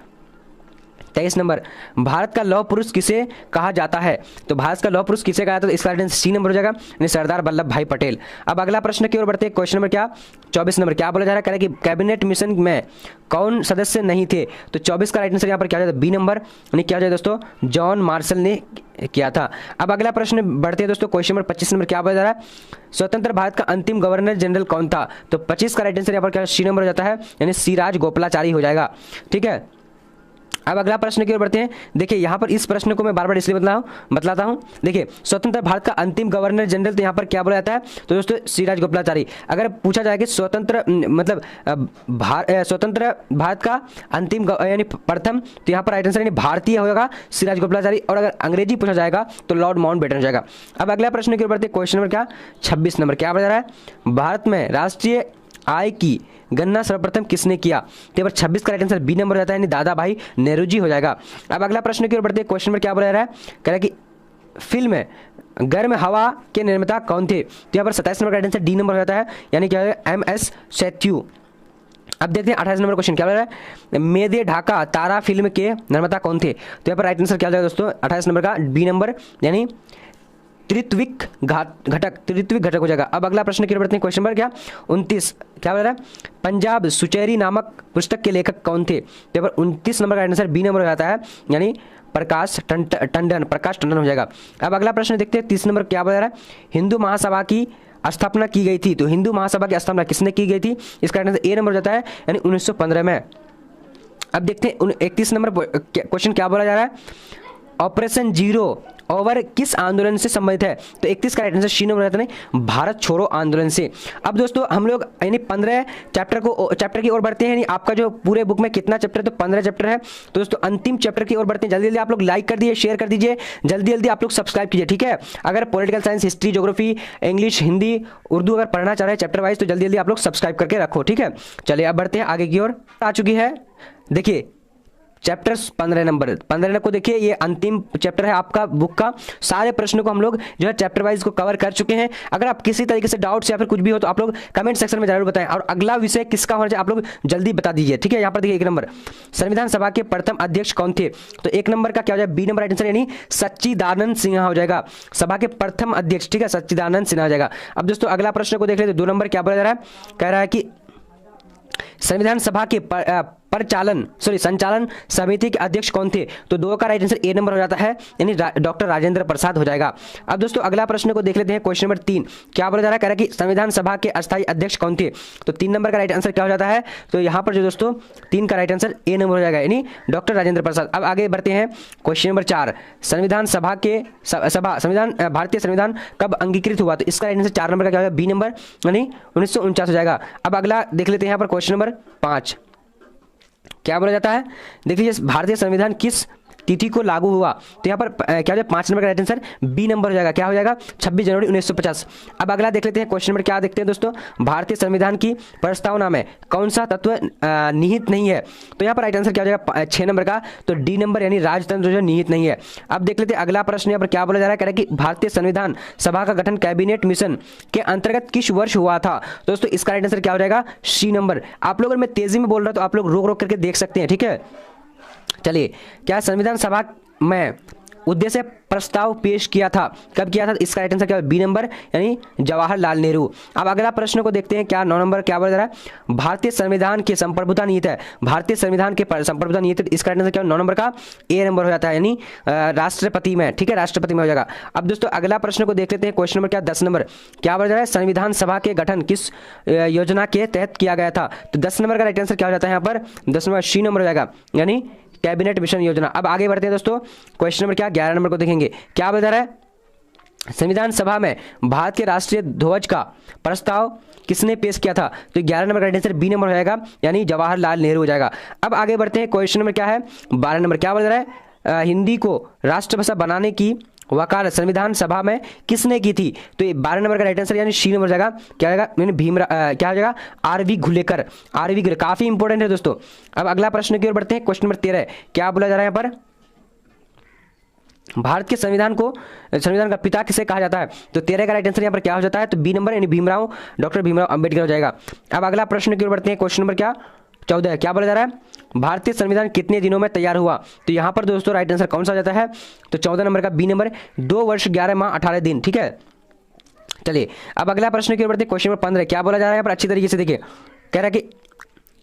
23 नंबर। भारत का लौह पुरुष किसे कहा जाता है? तो भारत का लौह पुरुष किसे कहा जाता है? तो इसका राइट आंसर सी नंबर हो जाएगा, यानी सरदार वल्लभ भाई पटेल। अब अगला प्रश्न की ओर बढ़ते हैं, क्वेश्चन नंबर क्या, 24 नंबर। क्या बोला जा रहा है, कि कैबिनेट मिशन में कौन सदस्य नहीं थे? तो 24 का राइट आंसर यहाँ पर क्या हो जाता है, बी नंबर, यानी क्या हो जाएगा दोस्तों, जॉन मार्शल ने किया था। अब अगला प्रश्न बढ़ते हैं दोस्तों, क्वेश्चन नंबर 25 नंबर। क्या बोला जा रहा है, स्वतंत्र भारत का अंतिम गवर्नर जनरल कौन था? तो 25 का राइट आंसर यहाँ पर क्या सी नंबर हो जाता है, यानी सिराज गोपालाचारी हो जाएगा। ठीक है, अब अगला प्रश्न की ओर बढ़ते हैं। देखिए यहाँ पर इस प्रश्न को मैं बार बार इसलिए बतलाता हूँ। देखिए स्वतंत्र भारत का अंतिम गवर्नर जनरल, तो यहाँ पर क्या बोला जाता है, तो दोस्तों सिराज गोपालाचारी। अगर पूछा जाए कि स्वतंत्र भारत का अंतिम यानी प्रथम, तो यहाँ पर राइट आंसर यानी भारतीय होगा सिराज गोपालाचारी। और अगर अंग्रेजी पूछा जाएगा तो लॉर्ड माउंटबेटन हो जाएगा। अब अगला प्रश्न की ओर बढ़ते हैं, क्वेश्चन नंबर क्या, 26 नंबर। क्या बोला जा रहा है, भारत में राष्ट्रीय आय की गणना सर्वप्रथम किसने किया? तो 26 का राइट आंसर बी नंबर जाता है, यानी दादा भाई नेहरू जी हो जाएगा। अब अगला प्रश्न की ओर बढ़ते हैं, क्वेश्चन में क्या बोला जा रहा है, कह रहा है कि फिल्म में गर्म हवा के निर्माता कौन थे? तो यहाँ पर 27 नंबर का राइट आंसर डी नंबर हो जाता है, यानी क्या है, MS सेथ्यू। अब देखते हैं 28 नंबर क्वेश्चन। क्या बोल रहा है, मेदे ढाका तारा फिल्म के निर्माता कौन थे? तो यहाँ पर राइट आंसर क्या हो जाएगा दोस्तों, 28 नंबर का बी नंबर, यानी त्रित्विक घटक हो जाएगा। अब अगला प्रश्न की ओर बढ़ते हैं, क्वेश्चन नंबर क्या, 29। क्या बोल रहा है, पंजाब सुचेरी नामक पुस्तक के लेखक कौन थे? तो यहाँ पर 29 नंबर का आंसर बी नंबर हो जाता है, यानी प्रकाश टंडन हो जाएगा। अब अगला प्रश्न देखते हैं 30 नंबर। क्या बोल रहा है, हिंदू महासभा की स्थापना की गई थी? तो हिंदू महासभा की स्थापना किसने की गई थी? इसका आंसर ए नंबर हो जाता है, यानी 1915 में। अब देखते हैं 31 नंबर क्वेश्चन। क्या बोला जा रहा है, ऑपरेशन जीरो ओवर किस आंदोलन से संबंधित है? तो 31 का राइट आंसर सी नंबर रहता है, भारत छोड़ो आंदोलन से। अब दोस्तों हम लोग यानी 15 चैप्टर की ओर बढ़ते हैं। यानी आपका जो पूरे बुक में कितना चैप्टर है, तो 15 चैप्टर है। तो दोस्तों अंतिम चैप्टर की ओर बढ़ते हैं। जल्दी जल्दी आप लोग लाइक कर दीजिए, शेयर कर दीजिए, जल्दी जल्दी आप लोग सब्सक्राइब कीजिए, ठीक है। अगर political science, history, geography, English, Hindi, Urdu अगर पढ़ना चाह रहे हैं चैप्टर वाइज, तो जल्दी जल्दी आप लोग सब्सक्राइब करके रखो, ठीक है। चलिए अब बढ़ते हैं आगे की ओर। आ चुकी है, देखिए चैप्टर 15 को देखिए, ये अंतिम चैप्टर है आपका बुक का। सारे प्रश्नों को हम लोग जो है चैप्टर वाइज को कवर कर चुके हैं। अगर आप किसी तरीके से डाउट्स या फिर कुछ भी हो तो आप लोग कमेंट सेक्शन में जरूर बताएं। और अगला विषय किसका होना चाहिए आप लोग जल्दी बता दीजिए, ठीक है। यहाँ पर देखिए 1 नंबर, संविधान सभा के प्रथम अध्यक्ष कौन थे? तो 1 नंबर का क्या हो जाएगा? बी नंबर राइट आंसर, यानी सच्चिदानंद सिन्हा हो जाएगा सभा के प्रथम अध्यक्ष, ठीक है, सच्चिदानंद सिन्हा हो जाएगा। अब दोस्तों अगला प्रश्न को देख लेते, 2 नंबर क्या बोला जा रहा है? कह रहा है कि संविधान सभा के संचालन समिति के अध्यक्ष कौन थे? तो 2 का राइट आंसर ए नंबर हो जाता है, यानी डॉक्टर राजेंद्र प्रसाद हो जाएगा। अब दोस्तों अगला प्रश्न को देख लेते हैं, क्वेश्चन नंबर 3 क्या बोला जा रहा है? कह रहा है कि संविधान सभा के अस्थायी अध्यक्ष कौन थे? तो 3 नंबर का राइट आंसर क्या हो जाता है? तो यहाँ पर जो दोस्तों 3 का राइट आंसर ए नंबर हो जाएगा, यानी डॉक्टर राजेंद्र प्रसाद। अब आगे बढ़ते हैं, क्वेश्चन नंबर 4, संविधान सभा के भारतीय संविधान कब अंगीकृत हुआ? तो इसका राइट आंसर 4 नंबर का क्या होगा? बी नंबर, यानी 1949 हो जाएगा। अब अगला देख लेते हैं यहाँ पर क्वेश्चन नंबर 5 क्या बोला जाता है? देख लीजिए, भारतीय संविधान किस तिथि को लागू हुआ? तो यहाँ पर क्या हो जाए? 5 नंबर का राइट आंसर बी नंबर हो जाएगा। क्या हो जाएगा? 26 जनवरी 1950। अब अगला देख लेते हैं, क्वेश्चन नंबर क्या देखते हैं दोस्तों, भारतीय संविधान की प्रस्तावना में कौन सा तत्व निहित नहीं है? तो यहाँ पर राइट आंसर क्या हो जाएगा? 6 नंबर का, तो डी नंबर, यानी राजतंत्र जो निहित नहीं है। अब देख लेते हैं अगला प्रश्न, यहाँ पर क्या बोला जा रहा है? कह रहा है कि भारतीय संविधान सभा का गठन कैबिनेट मिशन के अंतर्गत किस वर्ष हुआ था? दोस्तों इसका राइट आंसर क्या हो जाएगा? C number. आप लोग, अगर मैं तेजी में बोल रहा हूँ तो आप लोग रोक रोक करके देख सकते हैं, ठीक है। चलिए, क्या संविधान सभा में उद्देश्य प्रस्ताव पेश किया था? कब किया था? इसका राइट आंसर क्या है? बी नंबर, यानी जवाहरलाल नेहरू। अब अगला प्रश्न को देखते हैं, क्या 9 नंबर क्या बोला जा रहा है? भारतीय संविधान के संप्रभुता नीति है, भारतीय संविधान के संप्रभुता नीति, इसका राइट आंसर क्या है? 9 नंबर का ए नंबर हो जाता है, यानी राष्ट्रपति में, ठीक है, राष्ट्रपति में हो जाएगा। अब दोस्तों अगला प्रश्न को देख लेते हैं, क्वेश्चन नंबर क्या 10 नंबर क्या बोला जा रहा है? संविधान सभा के गठन किस योजना के तहत किया गया था? तो 10 नंबर का राइट आंसर क्या हो जाता है? यहाँ पर 10 नंबर सी नंबर हो जाएगा, यानी कैबिनेट मिशन योजना। अब आगे बढ़ते हैं दोस्तों, क्वेश्चन नंबर क्या 11 नंबर को देखेंगे, क्या बता रहा है? संविधान सभा में भारत के राष्ट्रीय ध्वज का प्रस्ताव किसने पेश किया था? तो 11 नंबर का राइट आंसर बी नंबर हो जाएगा, यानी जवाहरलाल नेहरू हो जाएगा। अब आगे बढ़ते हैं, क्वेश्चन नंबर क्या है 12 नंबर क्या बता रहा है? हिंदी को राष्ट्रभाषा बनाने की वकालत संविधान सभा में किसने की थी? तो ये 12 नंबर का राइट आंसर, यानी सी नंबर जाएगा, क्या जाएगा? क्या हो जाएगा? आर.वी. घुलेकर। काफी इंपॉर्टेंट है दोस्तों। अब अगला प्रश्न की ओर बढ़ते हैं, क्वेश्चन नंबर 13 क्या बोला जा रहा है यहाँ पर? भारत के संविधान का पिता किसे कहा जाता है? तो 13 का राइट आंसर यहाँ पर क्या हो जाता है? तो बी नंबर, यानी भीमराव, डॉक्टर भीमराव अंबेडकर हो जाएगा। अब अगला प्रश्न की ओर बढ़ते हैं, क्वेश्चन नंबर क्या 14 क्या बोला जा रहा है? भारतीय संविधान कितने दिनों में तैयार हुआ? तो यहाँ पर दोस्तों राइट आंसर कौन सा जाता है? तो 14 नंबर का बी नंबर, 2 वर्ष 11 माह 18 दिन, ठीक है। चलिए, अब अगला प्रश्न की ओर बढ़ते हैं, क्वेश्चन नंबर 15 क्या बोला जा रहा है यहाँ पर? अच्छी तरीके से देखिए, कह रहा है कि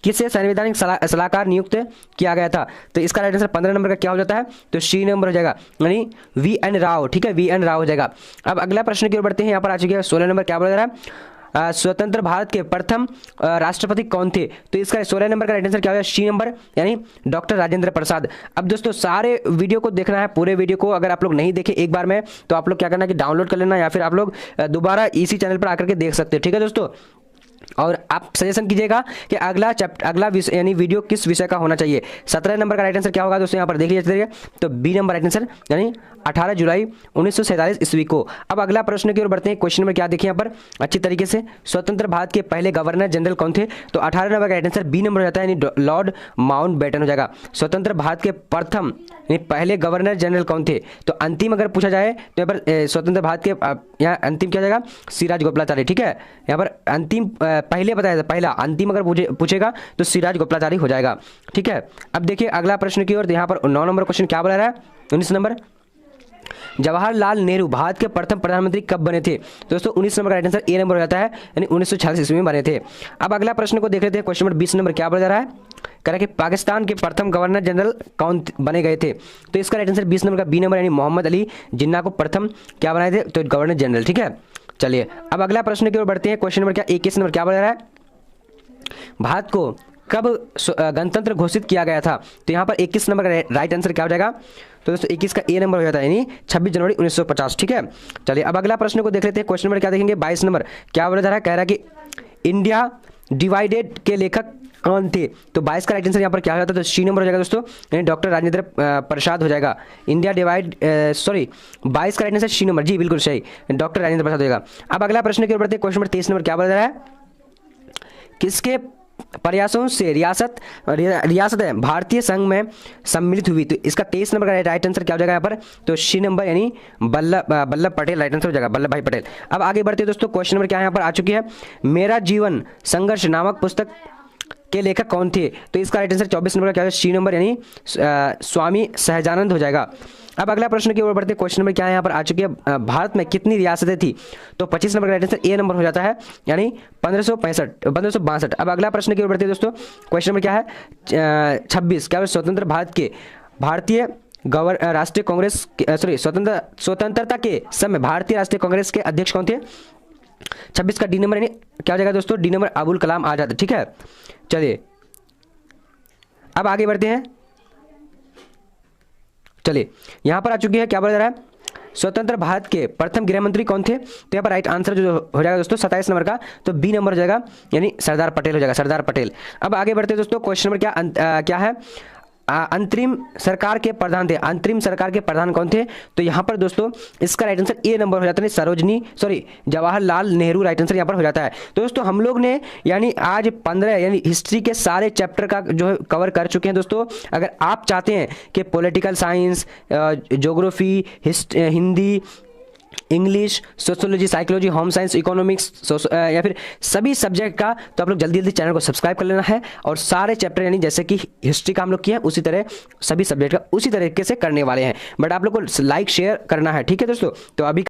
किसे संवैधानिक सलाहकार नियुक्त किया गया था? तो इसका राइट आंसर 15 नंबर का क्या हो जाता है? तो सी नंबर हो जाएगा, यानी वी.एन. राव, ठीक है, वी.एन. राव हो जाएगा। अब अगला प्रश्न की ओर बढ़ते हैं, यहाँ पर आ चुके हैं 16 नंबर क्या बोला जा रहा है? स्वतंत्र भारत के प्रथम राष्ट्रपति कौन थे? तो इसका 16 नंबर का राइट आंसर क्या होगा? सी नंबर, यानी डॉक्टर राजेंद्र प्रसाद। अब दोस्तों सारे वीडियो को देखना है, पूरे वीडियो को अगर आप लोग नहीं देखे एक बार में, तो आप लोग क्या करना है कि डाउनलोड कर लेना, या फिर आप लोग दोबारा इसी चैनल पर आकर के देख सकते हैं, ठीक है दोस्तों। और आप सजेशन कीजिएगा कि अगला विषय यानी वीडियो किस विषय का होना चाहिए। 17 नंबर का राइट आंसर क्या होगा दोस्तों? यहाँ पर देख लीजिए, तो बी नंबर राइट आंसर, यानी 18 जुलाई 1947 ईस्वी को। अब अगला प्रश्न की ओर बढ़ते हैं, क्वेश्चन नंबर क्या देखिए यहाँ पर अच्छी तरीके से, स्वतंत्र भारत के पहले गवर्नर जनरल कौन थे? तो 18 नंबर का राइट आंसर बी नंबर हो जाता है, यानी लॉर्ड माउंटबेटन हो जाएगा। स्वतंत्र भारत के प्रथम यानी पहले गवर्नर जनरल कौन थे? तो अंतिम अगर पूछा जाए तो यहाँ पर स्वतंत्र भारत के यहाँ अंतिम क्या जाएगा? सिराज गोपालाचारी, ठीक है। यहाँ पर अंतिम पहले बताया था, पहला, अंतिम अगर पूछेगा तो सिराज गोपालाचारी हो जाएगा, ठीक है। अब देखिए अगला प्रश्न की ओर, यहाँ पर 9 नंबर क्वेश्चन क्या बोला रहा है? 19 नंबर, जवाहरलाल नेहरू भारत के प्रथम प्रधानमंत्री कब बने थे? दोस्तों 19 नंबर का राइट आंसर ए नंबर हो जाता है, यानी 1946 ईस्वी में बने थे। अब अगला प्रश्न को देख लेते हैं, क्वेश्चन नंबर 20 नंबर क्या बोला जा रहा है? कह रहा है कि पाकिस्तान के प्रथम गवर्नर जनरल कौन बने गए थे? तो इसका राइट आंसर 20 नंबर का बी नंबर, यानी मोहम्मद अली जिन्ना को प्रथम क्या बनाए थे? तो गवर्नर जनरल, ठीक है। चलिए, अब अगला प्रश्न की ओर बढ़ते हैं, क्वेश्चन नंबर क्या 21 नंबर क्या बोला जा रहा है? भारत को कब गणतंत्र घोषित किया गया था? तो यहाँ पर 21 नंबर का राइट आंसर क्या हो जाएगा? तो दोस्तों 21 का ए नंबर हो जाता है, यानी 26 जनवरी 1950, ठीक है। चलिए, अब अगला प्रश्न को देख लेते हैं, क्वेश्चन नंबर क्या देखेंगे 22 नंबर क्या बोला जा रहा है? कह रहा है कि इंडिया डिवाइडेड के लेखक कौन थे? तो 22 का राइट आंसर यहाँ पर क्या हो जाता है? तो सी नंबर हो जाएगा दोस्तों, यानी डॉक्टर राजेंद्र प्रसाद हो जाएगा। इंडिया डिवाइड 22 का राइट आंसर सी नंबर, जी बिल्कुल सही, डॉक्टर राजेंद्र प्रसाद हो जाएगा। अब अगला प्रश्न की ओर बढ़ते हैं, क्वेश्चन नंबर 23 नंबर क्या बोला जा रहा है? किसके प्रयासों से रियासतें भारतीय संघ में सम्मिलित हुई। तो इसका 23 नंबर का राइट आंसर क्या हो जाएगा यहाँ पर, तो सी नंबर यानी वल्लभ पटेल राइट आंसर हो जाएगा, वल्लभ भाई पटेल। अब आगे बढ़ते हैं दोस्तों, क्वेश्चन नंबर क्या यहाँ पर आ चुकी है, मेरा जीवन संघर्ष नामक पुस्तक के लेखक कौन थे। तो इसका राइट आंसर 24 नंबर का क्या है, सी नंबर यानी स्वामी सहजानंद हो जाएगा। अब अगला प्रश्न की ओर बढ़ते हैं, क्वेश्चन नंबर क्या है यहाँ पर आ चुकी है, भारत में कितनी रियासतें थी। तो 25 नंबर का राइट आंसर ए नंबर हो जाता है, यानी 1562। अब अगला प्रश्न की ओर बढ़ते हैं दोस्तों, क्वेश्चन नंबर क्या है 26, क्या स्वतंत्र भारत के भारतीय राष्ट्रीय कांग्रेस स्वतंत्रता के समय भारतीय राष्ट्रीय कांग्रेस के अध्यक्ष कौन थे। 26 का डी नंबर यानी क्या हो जाएगा दोस्तों, डी नंबर अबुल कलाम आजाद। ठीक है, चलिए अब आगे बढ़ते हैं। चलिए यहां पर आ चुकी है, क्या बोला जा रहा है, स्वतंत्र भारत के प्रथम गृह मंत्री कौन थे। तो यहाँ पर राइट आंसर जो हो जाएगा दोस्तों 27 नंबर का, तो बी नंबर हो जाएगा, यानी सरदार पटेल हो जाएगा, सरदार पटेल। अब आगे बढ़ते हैं दोस्तों, क्वेश्चन नंबर क्या है, अंतरिम सरकार के प्रधान थे, अंतरिम सरकार के प्रधान कौन थे। तो यहाँ पर दोस्तों इसका राइट आंसर ए नंबर हो जाता है, जवाहरलाल नेहरू राइट आंसर यहाँ पर हो जाता है। तो दोस्तों हम लोग ने यानी आज 15 यानी हिस्ट्री के सारे चैप्टर का जो कवर कर चुके हैं दोस्तों। अगर आप चाहते हैं कि political science, geography, Hindi, English, sociology, psychology, home science, economics या फिर सभी सब्जेक्ट का, तो आप लोग जल्दी जल्दी चैनल को सब्सक्राइब कर लेना है। और सारे चैप्टर यानी जैसे कि हिस्ट्री का हम लोग किए हैं उसी तरह सभी सब्जेक्ट का उसी तरीके से करने वाले हैं, बट आप लोग को लाइक शेयर करना है। ठीक है दोस्तों, तो अभी